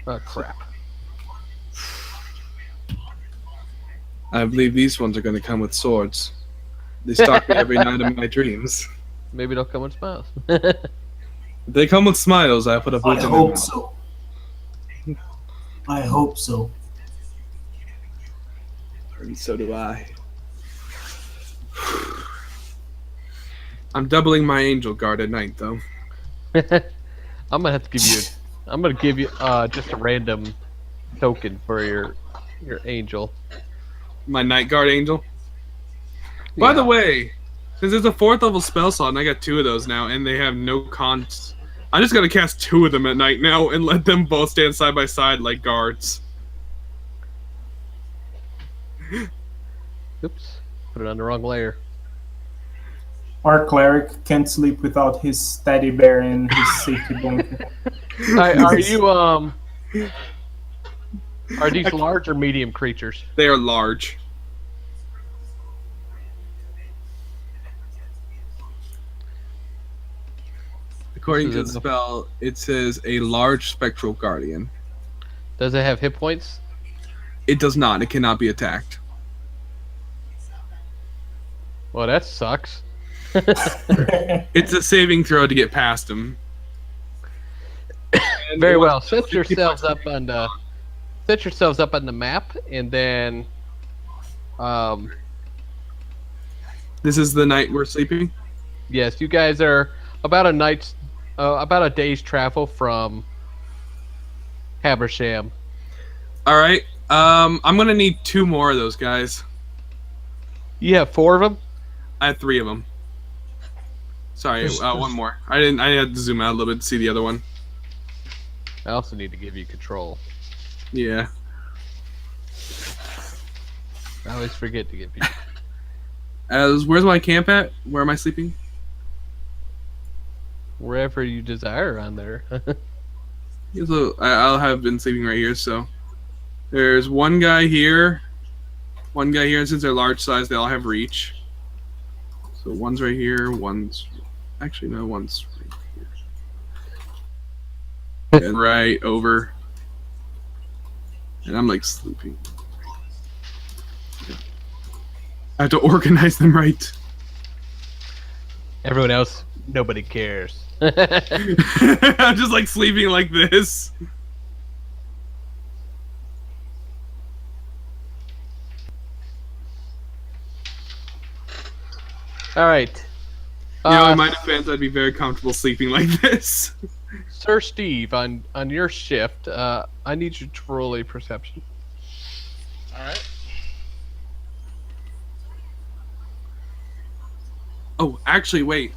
Oh, crap. I believe these ones are going to come with swords. They stalk me every night of my dreams. Maybe they'll come with smiles. If they come with smiles, I put a boot I in their hope mouth. so. I hope so. And so do I. I'm doubling my angel guard at night, though. I'm gonna have to give you. I'm gonna give you just a random token for your angel. My night guard angel. By the way, since it's a 4th level spell slot, and I got 2 of those now, and they have no cons, I'm just gonna cast 2 of them at night now and let them both stand side by side like guards. Oops, put it on the wrong layer. Our cleric can't sleep without his teddy bear and his safety blanket. Are you Are these large or medium creatures? They are large. According to the spell, it says a large spectral guardian. Does it have hit points? It does not. It cannot be attacked. Well, that sucks. It's a saving throw to get past him. And Very it well. was Set yourselves up on the map, and then This is the night we're sleeping. yes, you guys are about a day's travel from Habersham. All right. I'm gonna need 2 more of those guys. You have 4 of them. I have 3 of them. Sorry, one more. I had to zoom out a little bit to see the other one. I also need to give you control. Yeah. I always forget to give you. Where's my camp at? Where am I sleeping? Wherever you desire on there. So I'll have been sleeping right here. So there's one guy here, and since they're large size, they all have reach. So one's right here. One's right here. And right over. And I'm like sleeping. I have to organize them right. Everyone else, nobody cares. I'm just like sleeping like this. All right. You know, in my defense, I'd be very comfortable sleeping like this. Sir Steve, on your shift, I need you to roll a perception. All right. Oh, actually, wait.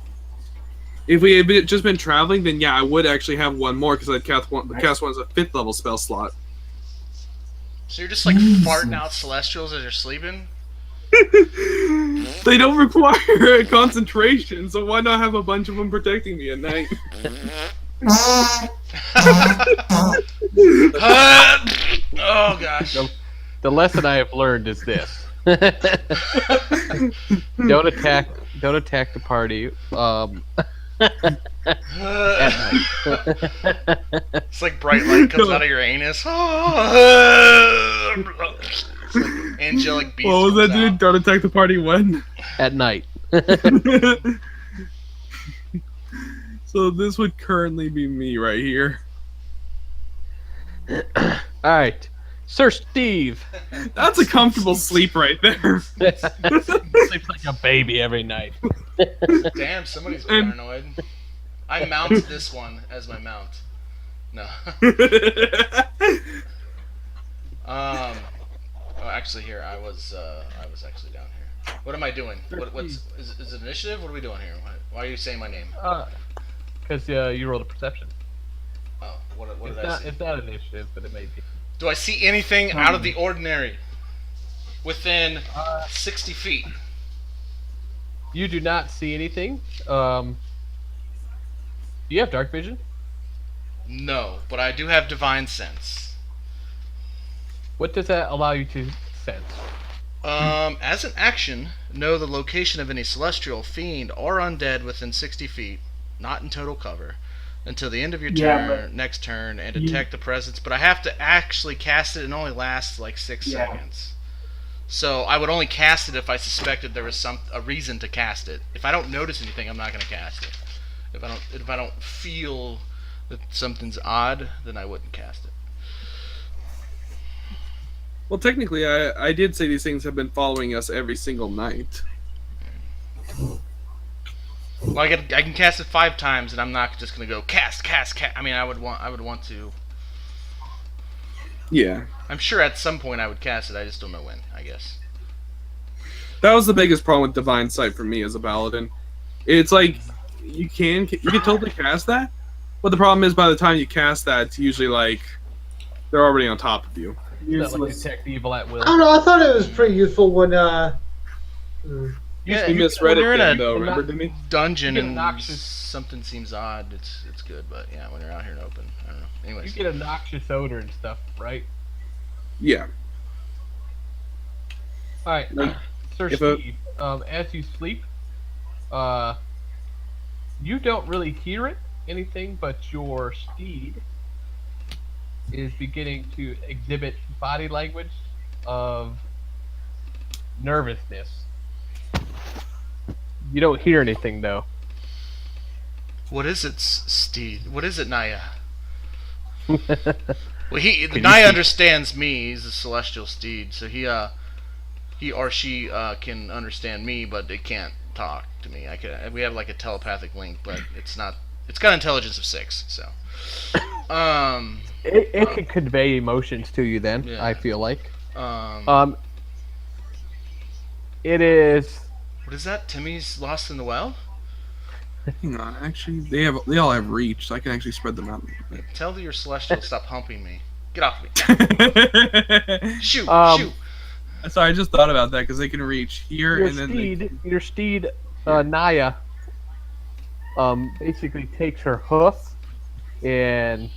If we had just been traveling, then yeah, I would actually have one more because I'd cast one as a 5th level spell slot. So you're just like farting out celestials as you're sleeping? They don't require concentration, so why not have a bunch of them protecting me at night? Oh gosh. The lesson I have learned is this: don't attack the party. At night. It's like bright light comes out of your anus. It's like angelic beast. What was that, comes dude? out. Don't attack the party when? At night. So this would currently be me right here. All right, Sir Steve. That's a comfortable sleep right there. Sleeps like a baby every night. Damn, somebody's paranoid. I mount this one as my mount. No. Oh, actually, here I was actually down here. What am I doing? What's is it initiative? What are we doing here? Why are you saying my name? Because you rolled a perception. Oh, what did I see? It's not initiative, but it may be. Do I see anything out of the ordinary within 60 feet? You do not see anything. Do you have dark vision? No, but I do have divine sense. What does that allow you to sense? As an action, know the location of any celestial, fiend, or undead within 60 feet, not in total cover, until the end of your turn, next turn, and detect the presence. But I have to actually cast it, and it only lasts like 6 seconds. So I would only cast it if I suspected there was a reason to cast it. If I don't notice anything, I'm not going to cast it. If I don't feel that something's odd, then I wouldn't cast it. Well, technically, I did say these things have been following us every single night. Well, I can cast it 5 times, and I'm not just gonna go cast. I mean, I would want to. Yeah, I'm sure at some point I would cast it. I just don't know when. I guess. that was the biggest problem with Divine Sight for me as a paladin. It's like you can totally cast that, but the problem is by the time you cast that, it's usually like they're already on top of you. Not like detect evil at will. I don't know. I thought it was pretty useful when. Yeah, You misread when you're it in then, a though, remember, Demi? dungeon You get and noxious- something seems odd. It's good, but yeah, when you're out here in open, I don't know. You Anyways, get a noxious odor and stuff, right? Yeah. All right, Like, Sir if Steve. As you sleep, you don't really hear anything, but your steed is beginning to exhibit body language of nervousness. You don't hear anything though. what is it, Steve? What is it, Naya? Well, you Naya see- understands me. He's a celestial steed, so he or she can understand me, but it can't talk to me. We have like a telepathic link, but it's not. It's got intelligence of 6, so. It can convey emotions to you. Then Yeah. I feel like. Um, It is. what is that? Timmy's lost in the well? Hang on, actually, they all have reach, so I can actually spread them out. Tell your celestial to stop humping me. Get off me. Shoot, Um, shoot. Sorry, I just thought about that because they can reach here Your and then. your steed, Naya, basically takes her hoof and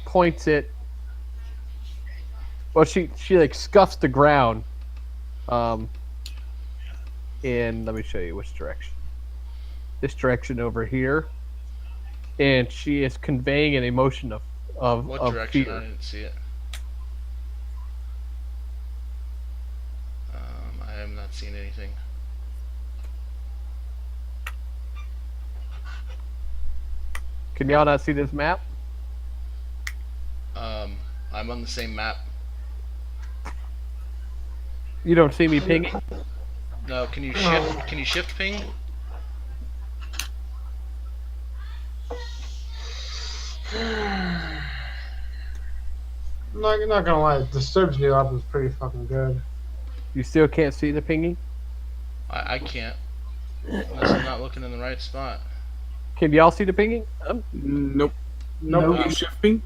points it. Well, she like scuffs the ground. And let me show you which direction. This direction over here, and she is conveying an emotion of What of direction? fear. I didn't see it. I am not seeing anything. Can y'all not see this map? I'm on the same map. You don't see me pinging? No, can you shift? Can you shift ping? Not gonna lie, Disturb's new album's pretty fucking good. You still can't see the pinging? I can't. Unless I'm not looking in the right spot. Can y'all see the pinging? Nope. Nope. Are you shifting?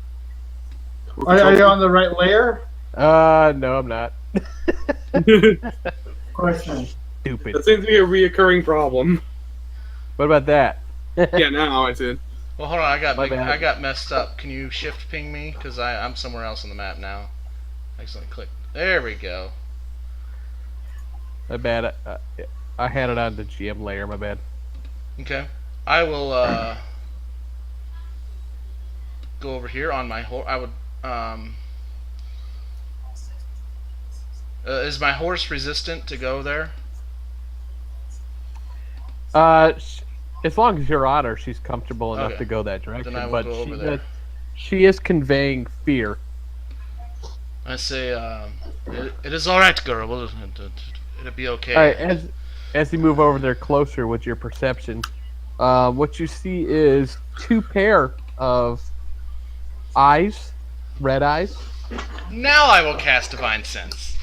Are you on the right layer? No, I'm not. Question. Stupid. That seems to be a reoccurring problem. What about that? Yeah, now I did. Well, hold on. My bad. I got messed up. Can you shift ping me? Because I'm somewhere else on the map now. Excellent. Click. There we go. My bad. I had it on the GM layer. My bad. Okay. I will go over here on my horse. I would is my horse resistant to go there? As long as you're on her, she's comfortable enough Okay. to go that direction. Then I will but go over there. She is conveying fear. I say, it is all right, girl. It'll be okay. All right, as you move over there closer with your perception, what you see is two pair of eyes, red eyes. Now I will cast Divine Sense.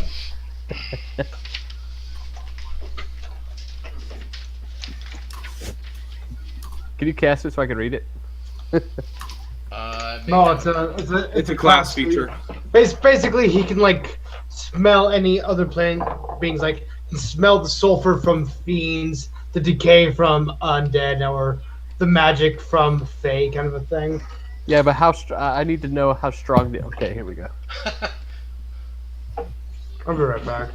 Can you cast it so I can read it? No, It's a class feature. Basically, he can like smell any other plane beings. Like he can smell the sulfur from fiends, the decay from undead, or the magic from Fae, kind of a thing. Yeah, but how? I need to know how strong the. Okay, here we go. I'll be right back.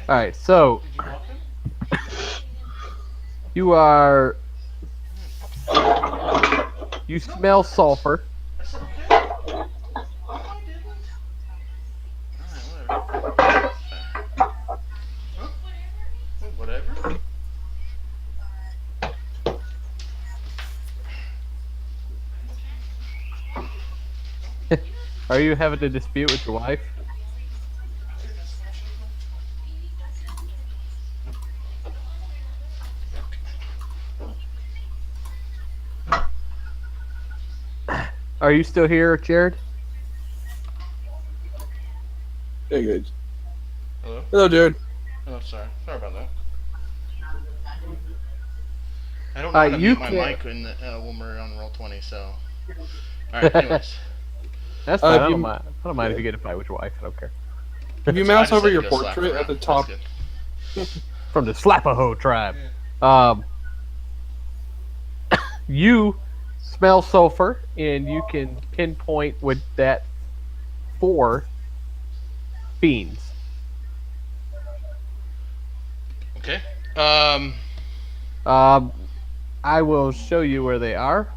All right, so you are. You smell sulfur. Whatever. Are you having a dispute with your wife? Are you still here, Jared? Hey, good. Hello? Hello, dude. Oh, sorry. Sorry about that. I don't know how to you mute my can't- mic when we're on roll 20, so. Alright, anyways. That's fine. I you- don't mind. I don't mind if you get a fight with your wife. I don't care. If you I mouse just over had to your go slap portrait her at the around. top, That's good. From the Slapaho tribe. You smell sulfur, and you can pinpoint with that 4 fiends. Okay. I will show you where they are.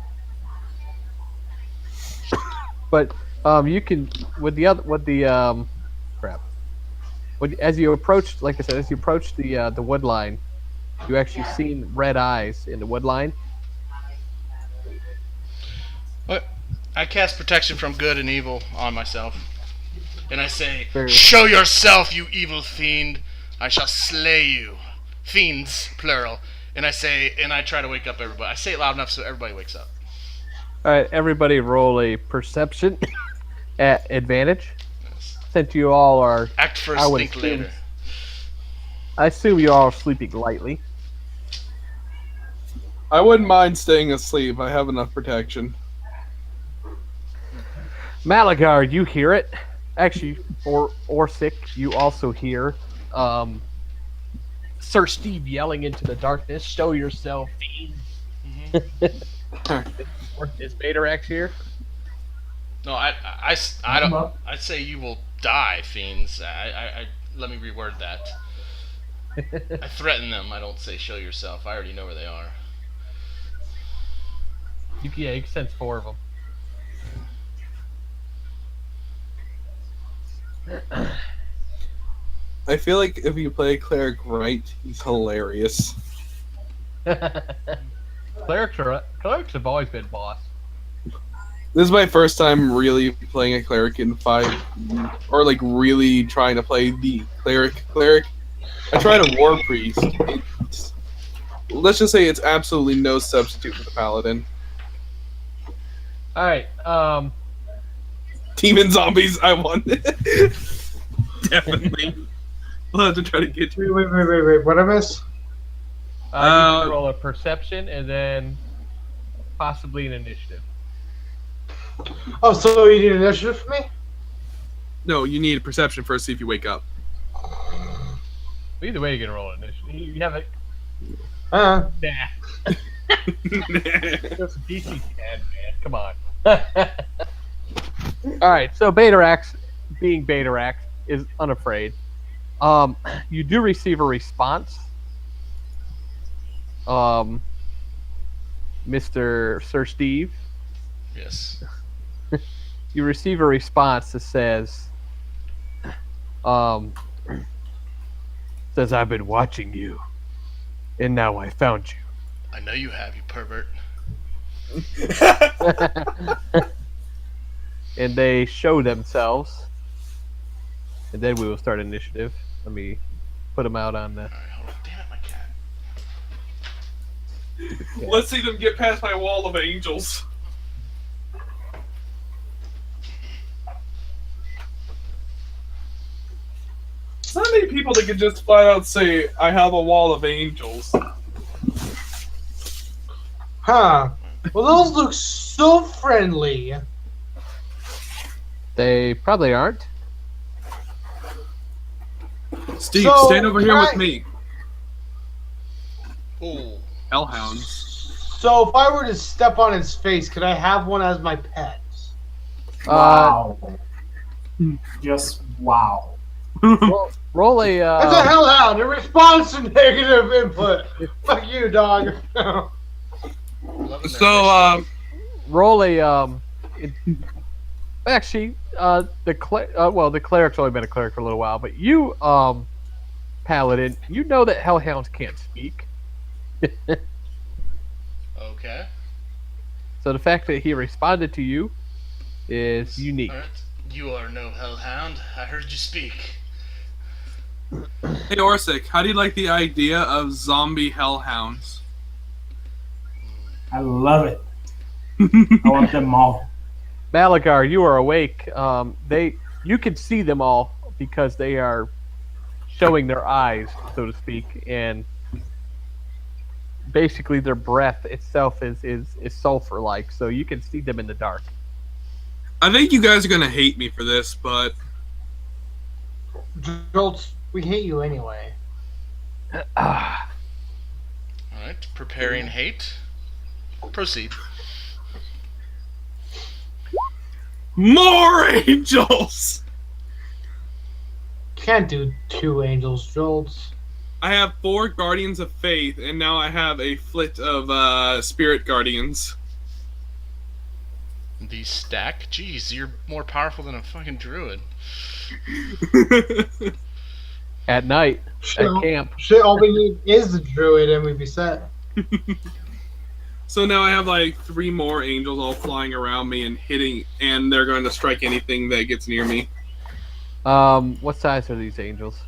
But you can as you approach, like I said, as you approach the wood line, you actually seen red eyes in the wood line. What? I cast protection from good and evil on myself. And I say, Very- show yourself, you evil fiend. I shall slay you. Fiends, plural. And I try to wake up everybody. I say it loud enough so everybody wakes up. All right, everybody, roll a perception at advantage. Yes. Since you all are, Act first, I would think assume- later. I assume you all are sleeping lightly. I wouldn't mind staying asleep. I have enough protection. Malagar, you hear it. Actually, or sick, you also hear Sir Steve yelling into the darkness, "Show yourself, fiend!" Is Baterax here? No, I don't. I say you will die, fiends. Let me reword that. I threaten them. I don't say show yourself. I already know where they are. You can sense 4 of them. I feel like if you play Cleric right, he's hilarious. Clerics have always been boss. This is my first time really playing a cleric in 5, or like really trying to play the cleric. I tried a war priest. Let's just say it's absolutely no substitute for the paladin. All right. Demon zombies, I won. Definitely. We'll have to try to get you. Wait. What I miss? You can roll a perception and then possibly an initiative. Oh, so you need an initiative for me? No, you need a perception first, see if you wake up. Either way, you're gonna roll an initiative. You have a Uh, nah. It's DC 10, man. Come on. All right. So Betarax, being Betarax, is unafraid. You do receive a response. Mr. Sir Steve, Yes. you receive a response that says, I've been watching you, and now I found you. I know you have, you pervert. And they show themselves, and then we will start initiative. Let me put them out on the. Alright, hold on. Damn it, my cat. Let's see them get past my wall of angels. There's not many people that can just flat out say, I have a wall of angels. huh. Well, those look so friendly. They probably aren't. Steve, So, stand over here can with I- me. Ooh. Hellhounds. So if I were to step on its face, could I have one as my pet? Wow. Just wow. Roll a. That's a hellhound. It responds to negative input. Fuck you, dog. Loving their So, Roll a. Actually, the cleric's only been a cleric for a little while, but you, paladin, you know that hellhounds can't speak. Okay. So the fact that he responded to you is unique. Alright. You are no hellhound. I heard you speak. hey Orsic, how do you like the idea of zombie hellhounds? I love it. I want them all. Malagar, you are awake. You can see them all because they are showing their eyes, so to speak, and basically their breath itself is sulfur-like, so you can see them in the dark. I think you guys are gonna hate me for this, but Jolts, we hate you anyway. Ah, Alright. Preparing hate. Proceed. more angels! Can't do 2 angels, Jolts. I have 4 guardians of faith, and now I have a flit of spirit guardians. The stack? Jeez, you're more powerful than a fucking druid. at night, Shit, at camp. shit, all we need is the druid and we'd be set. So now I have like 3 more angels all flying around me and hitting, and they're going to strike anything that gets near me. What size are these angels?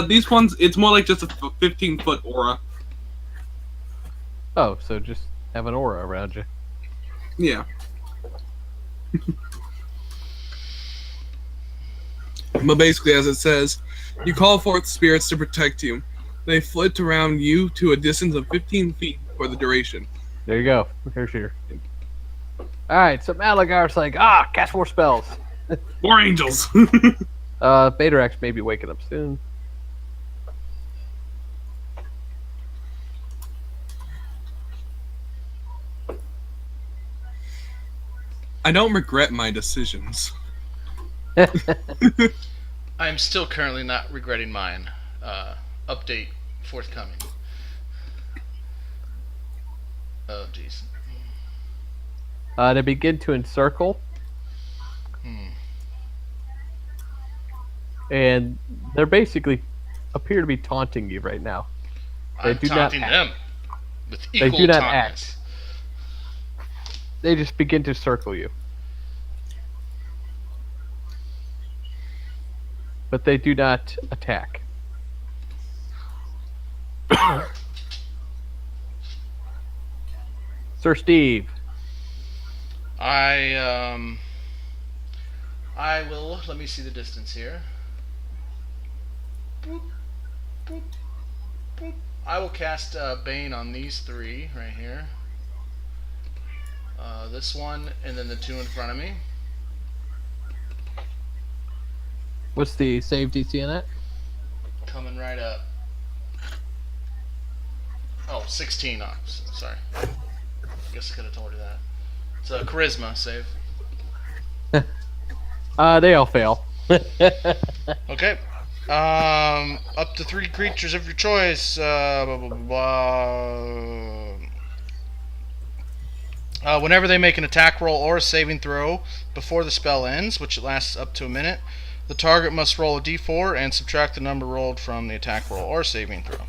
These ones, it's more like just a 15-foot aura. Oh, so just have an aura around you. Yeah. But basically, as it says, you call forth spirits to protect you. They flit around you to a distance of 15 feet for the duration. There you go. Here's your. All right, so Malagar's like, cast more spells. More angels! Betarax may be waking up soon. I don't regret my decisions. I am still currently not regretting mine. Update forthcoming. Oh, jeez. They begin to encircle, and they're basically appear to be taunting you right now. They I'm do not taunting act. them with They equal do not tauntness. They just begin to circle you. But they do not attack. Sir Steve. I will. Let me see the distance here. Boop, boop, boop. I will cast Bane on these three right here. This one, and then the two in front of me. What's the save DC on that? Coming right up. Oh, 16 off. Sorry. I guess I could have told you that. It's a charisma save. They all fail. Okay. Up to 3 creatures of your choice. Blah, blah, blah, blah. Whenever they make an attack roll or a saving throw before the spell ends, which lasts up to a minute, the target must roll a d4 and subtract the number rolled from the attack roll or saving throw.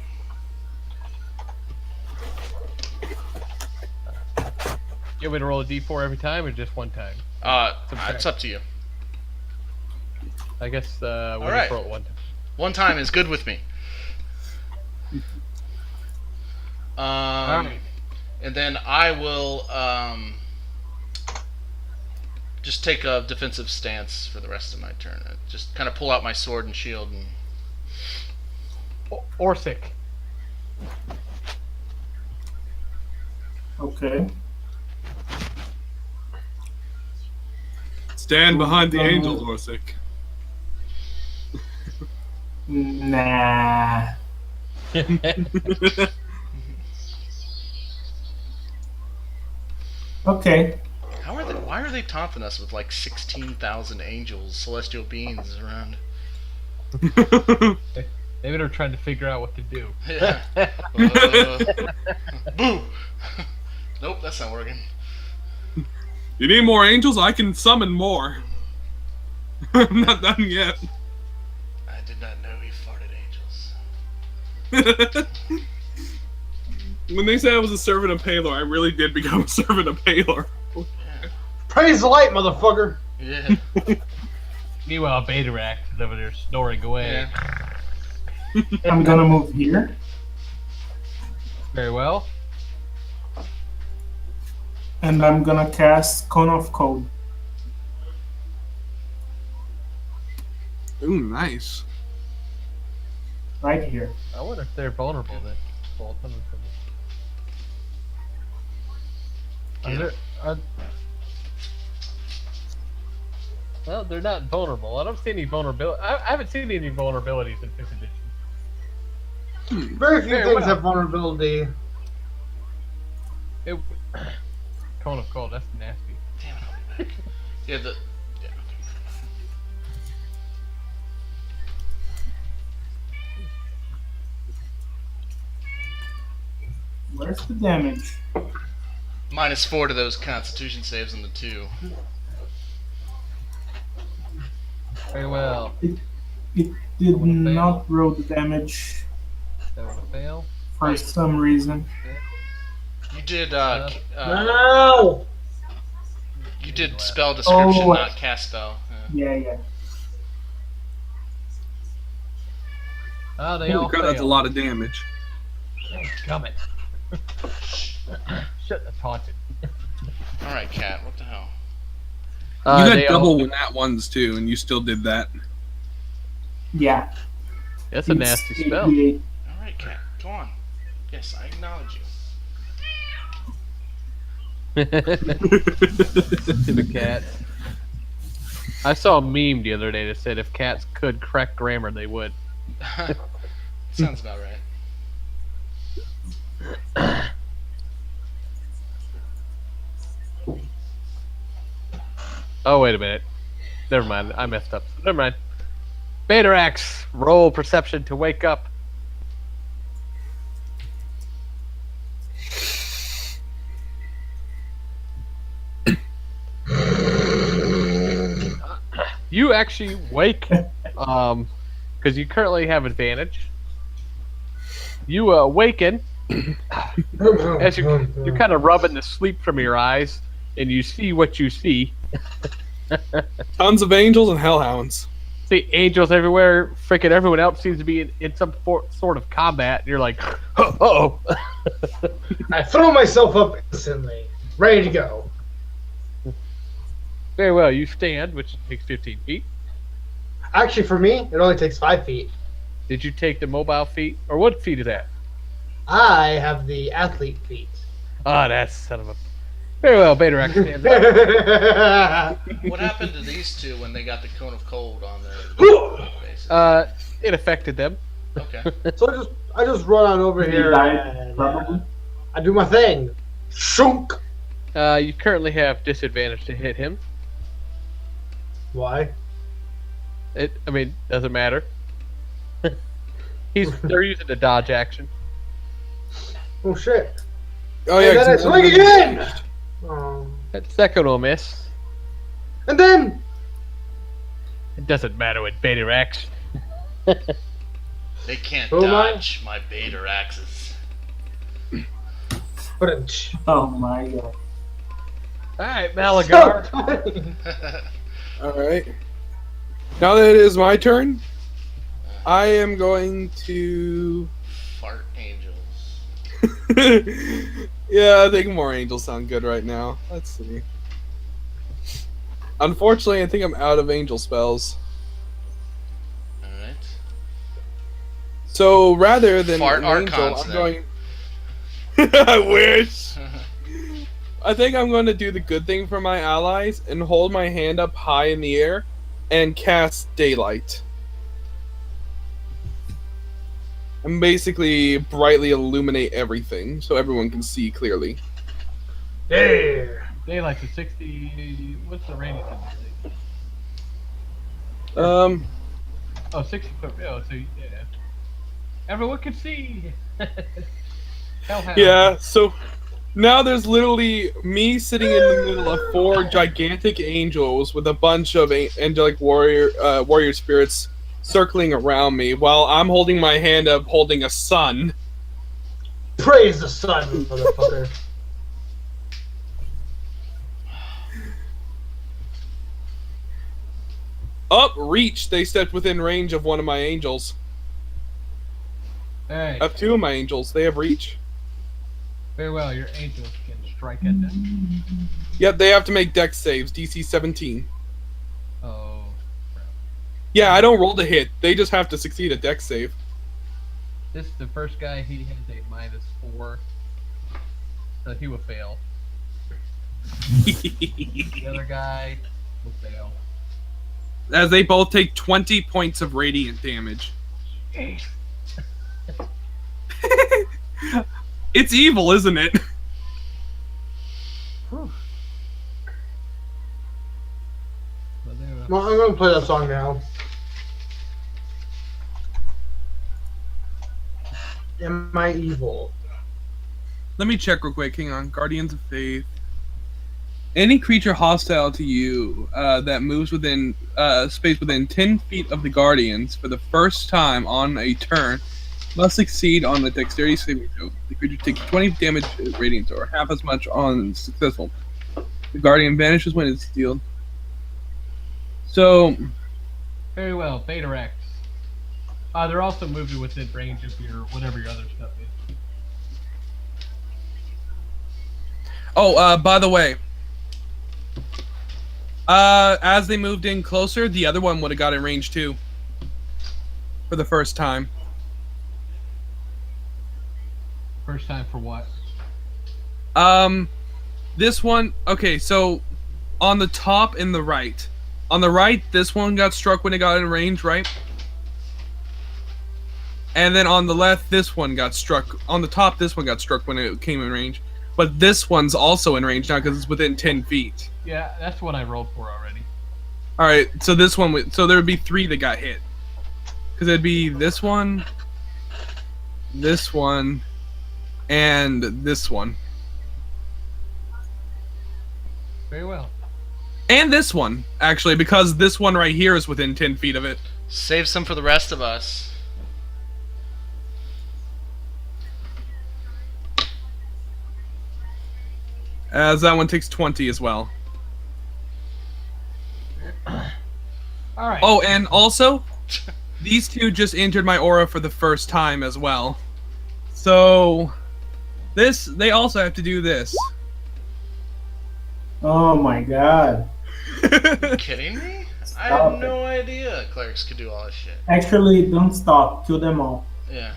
You want me to roll a d4 every time or just one time? It's up to you. I guess we'll Alright. just roll it one time. One time is good with me. Alright. And then I will just take a defensive stance for the rest of my turn. Just kind of pull out my sword and shield and Orsic. Okay. Stand behind the angels, Orsic. Nah. Okay. Why are they taunting us with like 16,000 angels, celestial beings around? Maybe they're trying to figure out what to do. Yeah. Boo! Nope, that's not working. You need more angels? I can summon more. I'm not done yet. I did not know he farted angels. When they said I was a servant of Palor, I really did become a servant of Palor. Praise the light, motherfucker. Yeah. Meanwhile, Betarax is over there snoring away. Yeah. I'm gonna move here. Very well. And I'm gonna cast Cone of Cold. Ooh, nice. Right here. I wonder if they're vulnerable then. Well, they're not vulnerable. I don't see any vulnerability. I haven't seen any vulnerabilities in 5th edition. Very few Very things well. have vulnerability. Cone of Cold, that's nasty. Damn it, I'll be back. Yeah, yeah, okay. Where's the damage? -4 to those Constitution saves on the 2. Very well. It did not roll the damage That was a fail. for some reason. You did No! you did spell description, Oh. not cast spell. Yeah. Oh, they Holy all crap, fail. that's a lot of damage. Gummit. Shut the taunted. All right, Cat. What the hell? You they got double all- with nat ones too, and you still did that. Yeah. That's a nasty It's spell. 88. All right, Cat. Go on. Yes, I acknowledge you. Stupid cat. I saw a meme the other day that said if cats could correct grammar, they would. Sounds about right. Oh, wait a minute. Never mind. I messed up. Never mind. Betarax, roll perception to wake up. You actually wake, because you currently have advantage. You awaken as you're kind of rubbing the sleep from your eyes, and you see what you see. Tons of angels and hellhounds. See angels everywhere. Freaking everyone else seems to be in some sort of combat. And you're like, oh. I throw myself up instantly, ready to go. Very well. You stand, which takes 15 feet. Actually, for me, it only takes 5 feet. Did you take the mobile feet, or what feet is that? I have the athlete feet. Ah, that's son of a. Very well, Beta Rex stands up. What happened to these two when they got the cone of cold on their faces? It affected them. Okay. So I just run on over He here. died, And, probably. I do my thing. Shunk. You currently have disadvantage to hit him. Why? Doesn't matter. They're using the dodge action. Oh shit! Oh And yeah. then I 'cause swing again. Oh. That second will miss. And then It doesn't matter with Beta Rex. They can't Who am I? dodge my beta axes. but Oh my god. Alright, Malagar. All right. Now that it is my turn, I am going to. Fart angels. Yeah, I think more angels sound good right now. Let's see. Unfortunately, I think I'm out of angel spells. Alright. So rather than Fart an angel, archons, I'm then. going. I wish. I think I'm going to do the good thing for my allies and hold my hand up high in the air and cast daylight. And basically brightly illuminate everything so everyone can see clearly. there. Daylight's a 60. What's the radius of this thing? Um, Oh, 60 foot. Oh, so yeah. Everyone can see. Hellhound. yeah, so now there's literally me sitting in the middle of 4 gigantic angels with a bunch of angelic warrior spirits circling around me while I'm holding my hand up holding a sun. Praise the sun, motherfucker. Up, reach! They stepped within range of one of my angels. Alright. Of 2 of my angels, they have reach. Very well. Your angels can strike at them. Yep, they have to make dex saves, DC 17. Oh. Yeah, I don't roll to hit. They just have to succeed a dex save. This is the first guy. He has a -4. So he will fail. The other guy will fail. As they both take 20 points of radiant damage. It's evil, isn't it? Whew. But there we go. Well, I'm gonna play that song now. Am I evil? Let me check real quick. Hang on. Guardians of Faith. Any creature hostile to you that moves within space within 10 feet of the Guardians for the first time on a turn must succeed on the dexterity saving throw. The creature takes 20 damage radiant or half as much on successful. The Guardian vanishes when it's dealt. So, Very well. Beta Rex. They're also moving within range of your whatever your other stuff is. by the way, as they moved in closer, the other one would have got in range too. For the first time. First time for what? This one, okay, so on the top and the right. On the right, this one got struck when it got in range, right? And then on the left, this one got struck. On the top, this one got struck when it came in range. But this one's also in range now because it's within 10 feet. Yeah, that's what I rolled for already. Alright, so this one, so there would be 3 that got hit. Because it'd be this one, and this one. Very well. And this one, actually, because this one right here is within 10 feet of it. Save some for the rest of us. As that one takes 20 as well. All right. Oh, and also, these two just entered my aura for the first time as well. So, they also have to do this. Oh my god. You kidding me? I Stop had no idea clerics could do all this shit. Actually, don't stop. Kill them all. Yeah.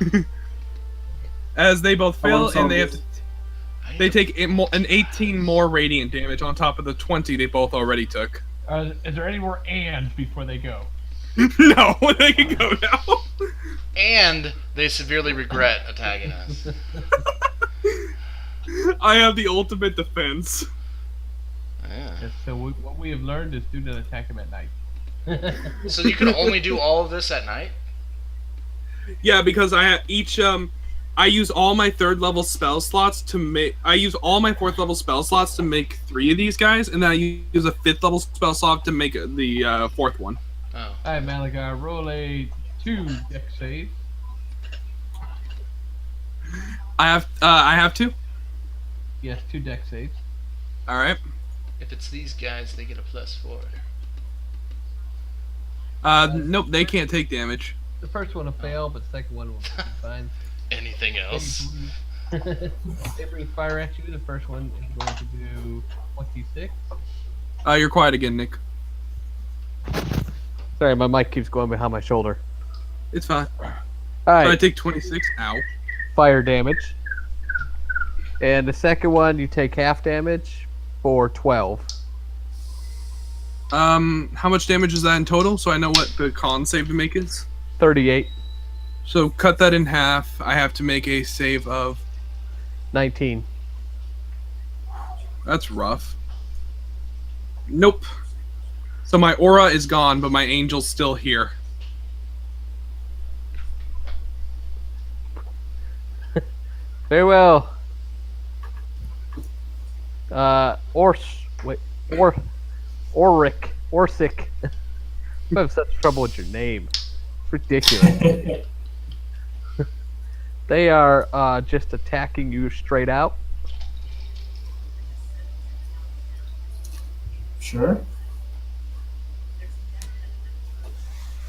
As they both fail, want and they have to. zombies. They take an 18 more radiant damage on top of the 20 they both already took. Is there any more ands before they go? No, they can go now. And they severely regret attacking us. I have the ultimate defense. Yeah. Yes, so what we have learned is do not attack them at night. So you can only do all of this at night? Yeah, because I have each I use all my 3rd level spell slots to make. I use all my 4th level spell slots to make 3 of these guys, and then I use a 5th level spell slot to make the 4th one. Oh. All right, Malachi, roll a 2 dex save. I have to. Yes, 2 dex saves. All right. If it's these guys, they get a +4. Nope, they can't take damage. The first one will fail, but the second one will be fine. Anything else? They bring fire at you. The first one is going to do 26. You're quiet again, Nick. Sorry, my mic keeps going behind my shoulder. It's fine. All So I right, take 26. Ow. fire damage. And the second one, you take half damage for 12. How much damage is that in total? So I know what the con save to make is. 38, So cut that in half. I have to make a save of. 19. That's rough. Nope. So my aura is gone, but my angel's still here. Very well. Orsic. I'm having such trouble with your name. It's ridiculous. They are just attacking you straight out. Sure.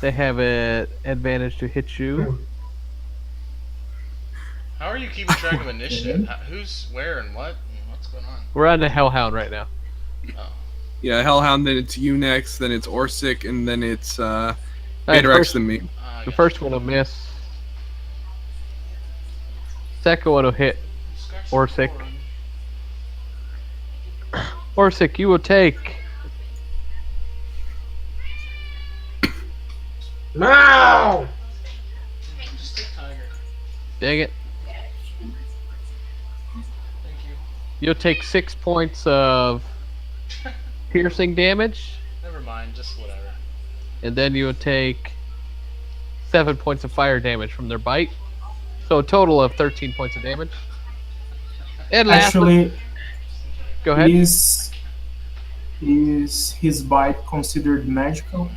They have an advantage to hit you. How are you keeping track of initiative? Who's where and what? And what's going on? We're on the Hellhound right now. Oh. Yeah, Hellhound, then it's you next, then it's Orsic, and then it's Alright, Vader than me. I the got first one will miss. Second one will hit. you. Scratch Orsic. the board. Orsic, you will take No! Just take Tiger. dang it. Thank you. You'll take 6 points of piercing damage, Never mind, just whatever. and then you will take 7 points of fire damage from their bite. So a total of 13 points of damage. And lastly, Actually, go ahead. is his bite considered magical?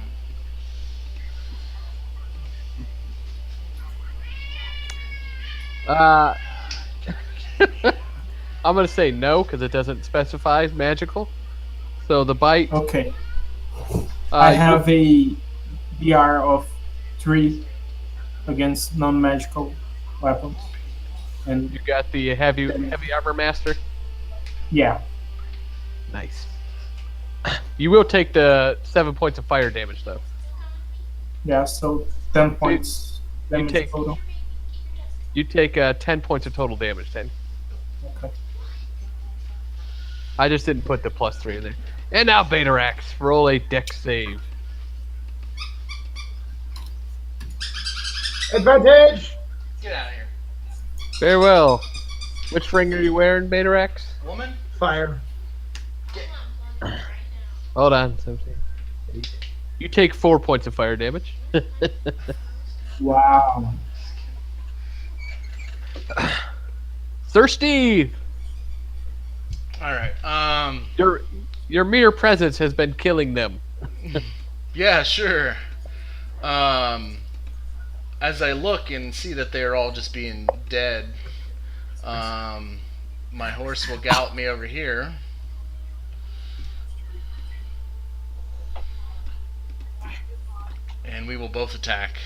I'm gonna say no because it doesn't specify magical. So the bite. Okay. I you- have a BR of 3 against non-magical weapons, and You got the heavy armor master. yeah, Nice. You will take the 7 points of fire damage though. yeah. So 10 points damage take- total. You take 10 points of total damage. 10. Okay. I just didn't put the +3 in there. And now Betarax, roll a dex save. Advantage! Get out of here. Very well. Which ring are you wearing, Betarax? Woman? Fire. Hold on. 17. You take 4 points of fire damage. Wow. Sir Steve, Alright, your mere presence has been killing them. yeah, sure. As I look and see that they're all just being dead, my horse will gallop me over here. And we will both attack.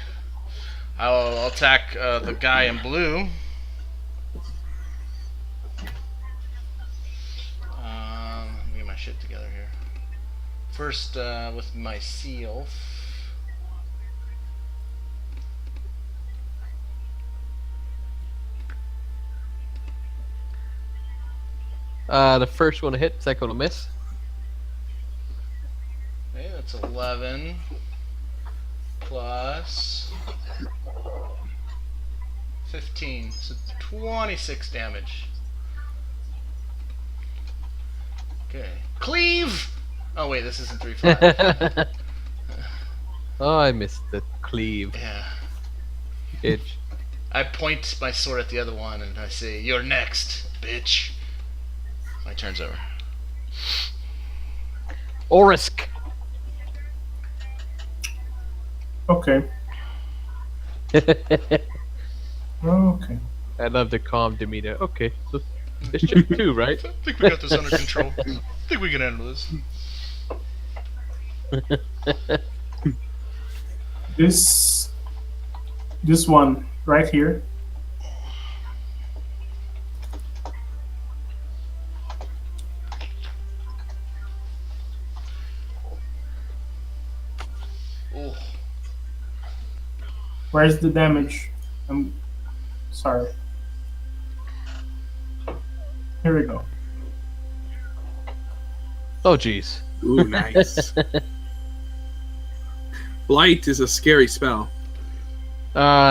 I'll attack the guy in blue. Let me get my shit together here. First, with my seal. The first one to hit, second one to miss. Okay, that's 11 plus 15, so 26 damage. Okay, cleave. Oh wait, this isn't 3-5. Oh, I missed the cleave. Yeah. Itch. I point my sword at the other one and I say, "You're next, bitch." My turn's over. Orisk. Okay. Okay. I love the calm demeanor. Okay, so it's just 2, right? I think we got this under control. I think we can handle this. This one right here. Oh, Where's the damage? I'm sorry. Here we go. Oh, jeez. Ooh, nice. Blight is a scary spell.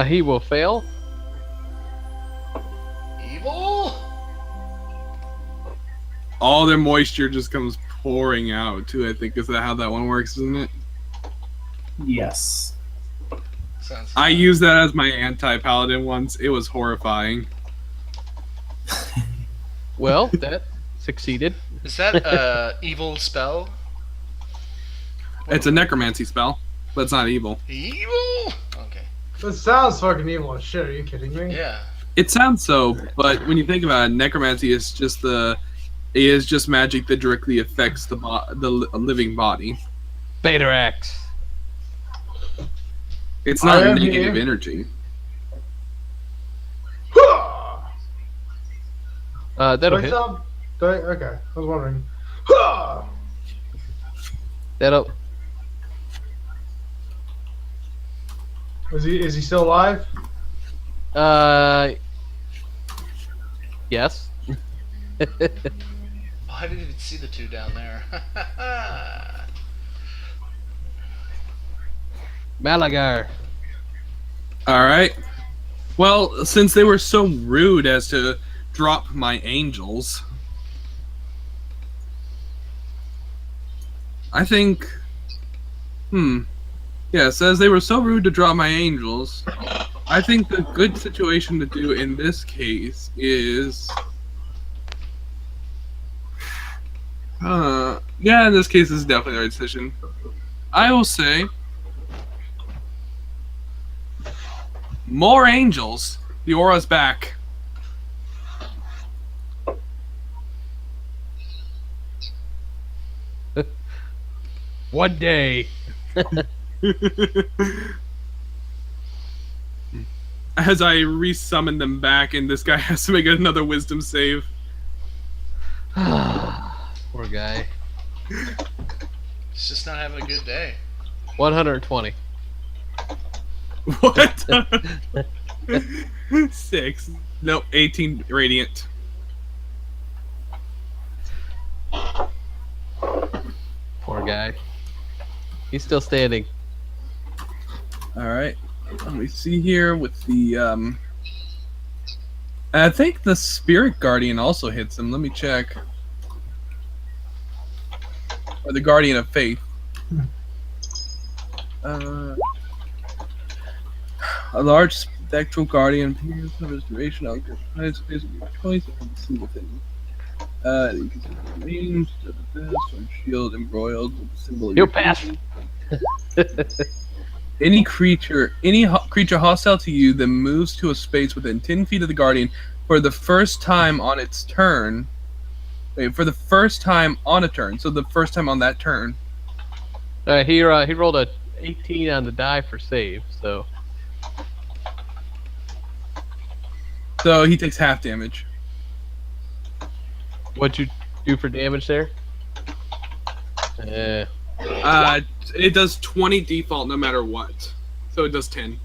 He will fail. evil! All their moisture just comes pouring out, too, I think. Is that how that one works, isn't it? Yes. Sounds I used that as my anti-paladin once. It was horrifying. Well, that succeeded. Is that evil spell? It's a necromancy spell, but it's not evil. Evil? Okay. That sounds fucking evil as shit. Are you kidding me? Yeah. It sounds so, but when you think about it, necromancy is just magic that directly affects the living body. Betarax. It's not I am negative here. energy. That'll hit. Okay, I was wondering. That'll. Is he still alive? Yes. Oh, I didn't even see the two down there. Malagar. All right. Well, since they were so rude as to drop my angels, I think. Yes, as they were so rude to drop my angels, I think the good situation to do in this case is. Yeah, in this case, this is definitely the right decision. I will say. More angels. The aura's back. One day. As I resummon them back, and this guy has to make another wisdom save. Poor guy. He's just not having a good day. 120. What? 6. No, 18 radiant. Poor guy. He's still standing. Alright. Let me see here with the, I think the Spirit Guardian also hits him. Let me check. Or the Guardian of Faith. A large spectral guardian appears of his duration. I'll get space of your choice. I can see within. You can see the range, sword shield embroiled with the symbol of He'll your pass. choosing. Any creature hostile to you that moves to a space within 10 feet of the Guardian for the first time on its turn. Wait, for the first time on a turn. So the first time on that turn. He rolled a 18 on the die for save, so So he takes half damage. what'd you do for damage there? It does 20 default no matter what. So it does 10.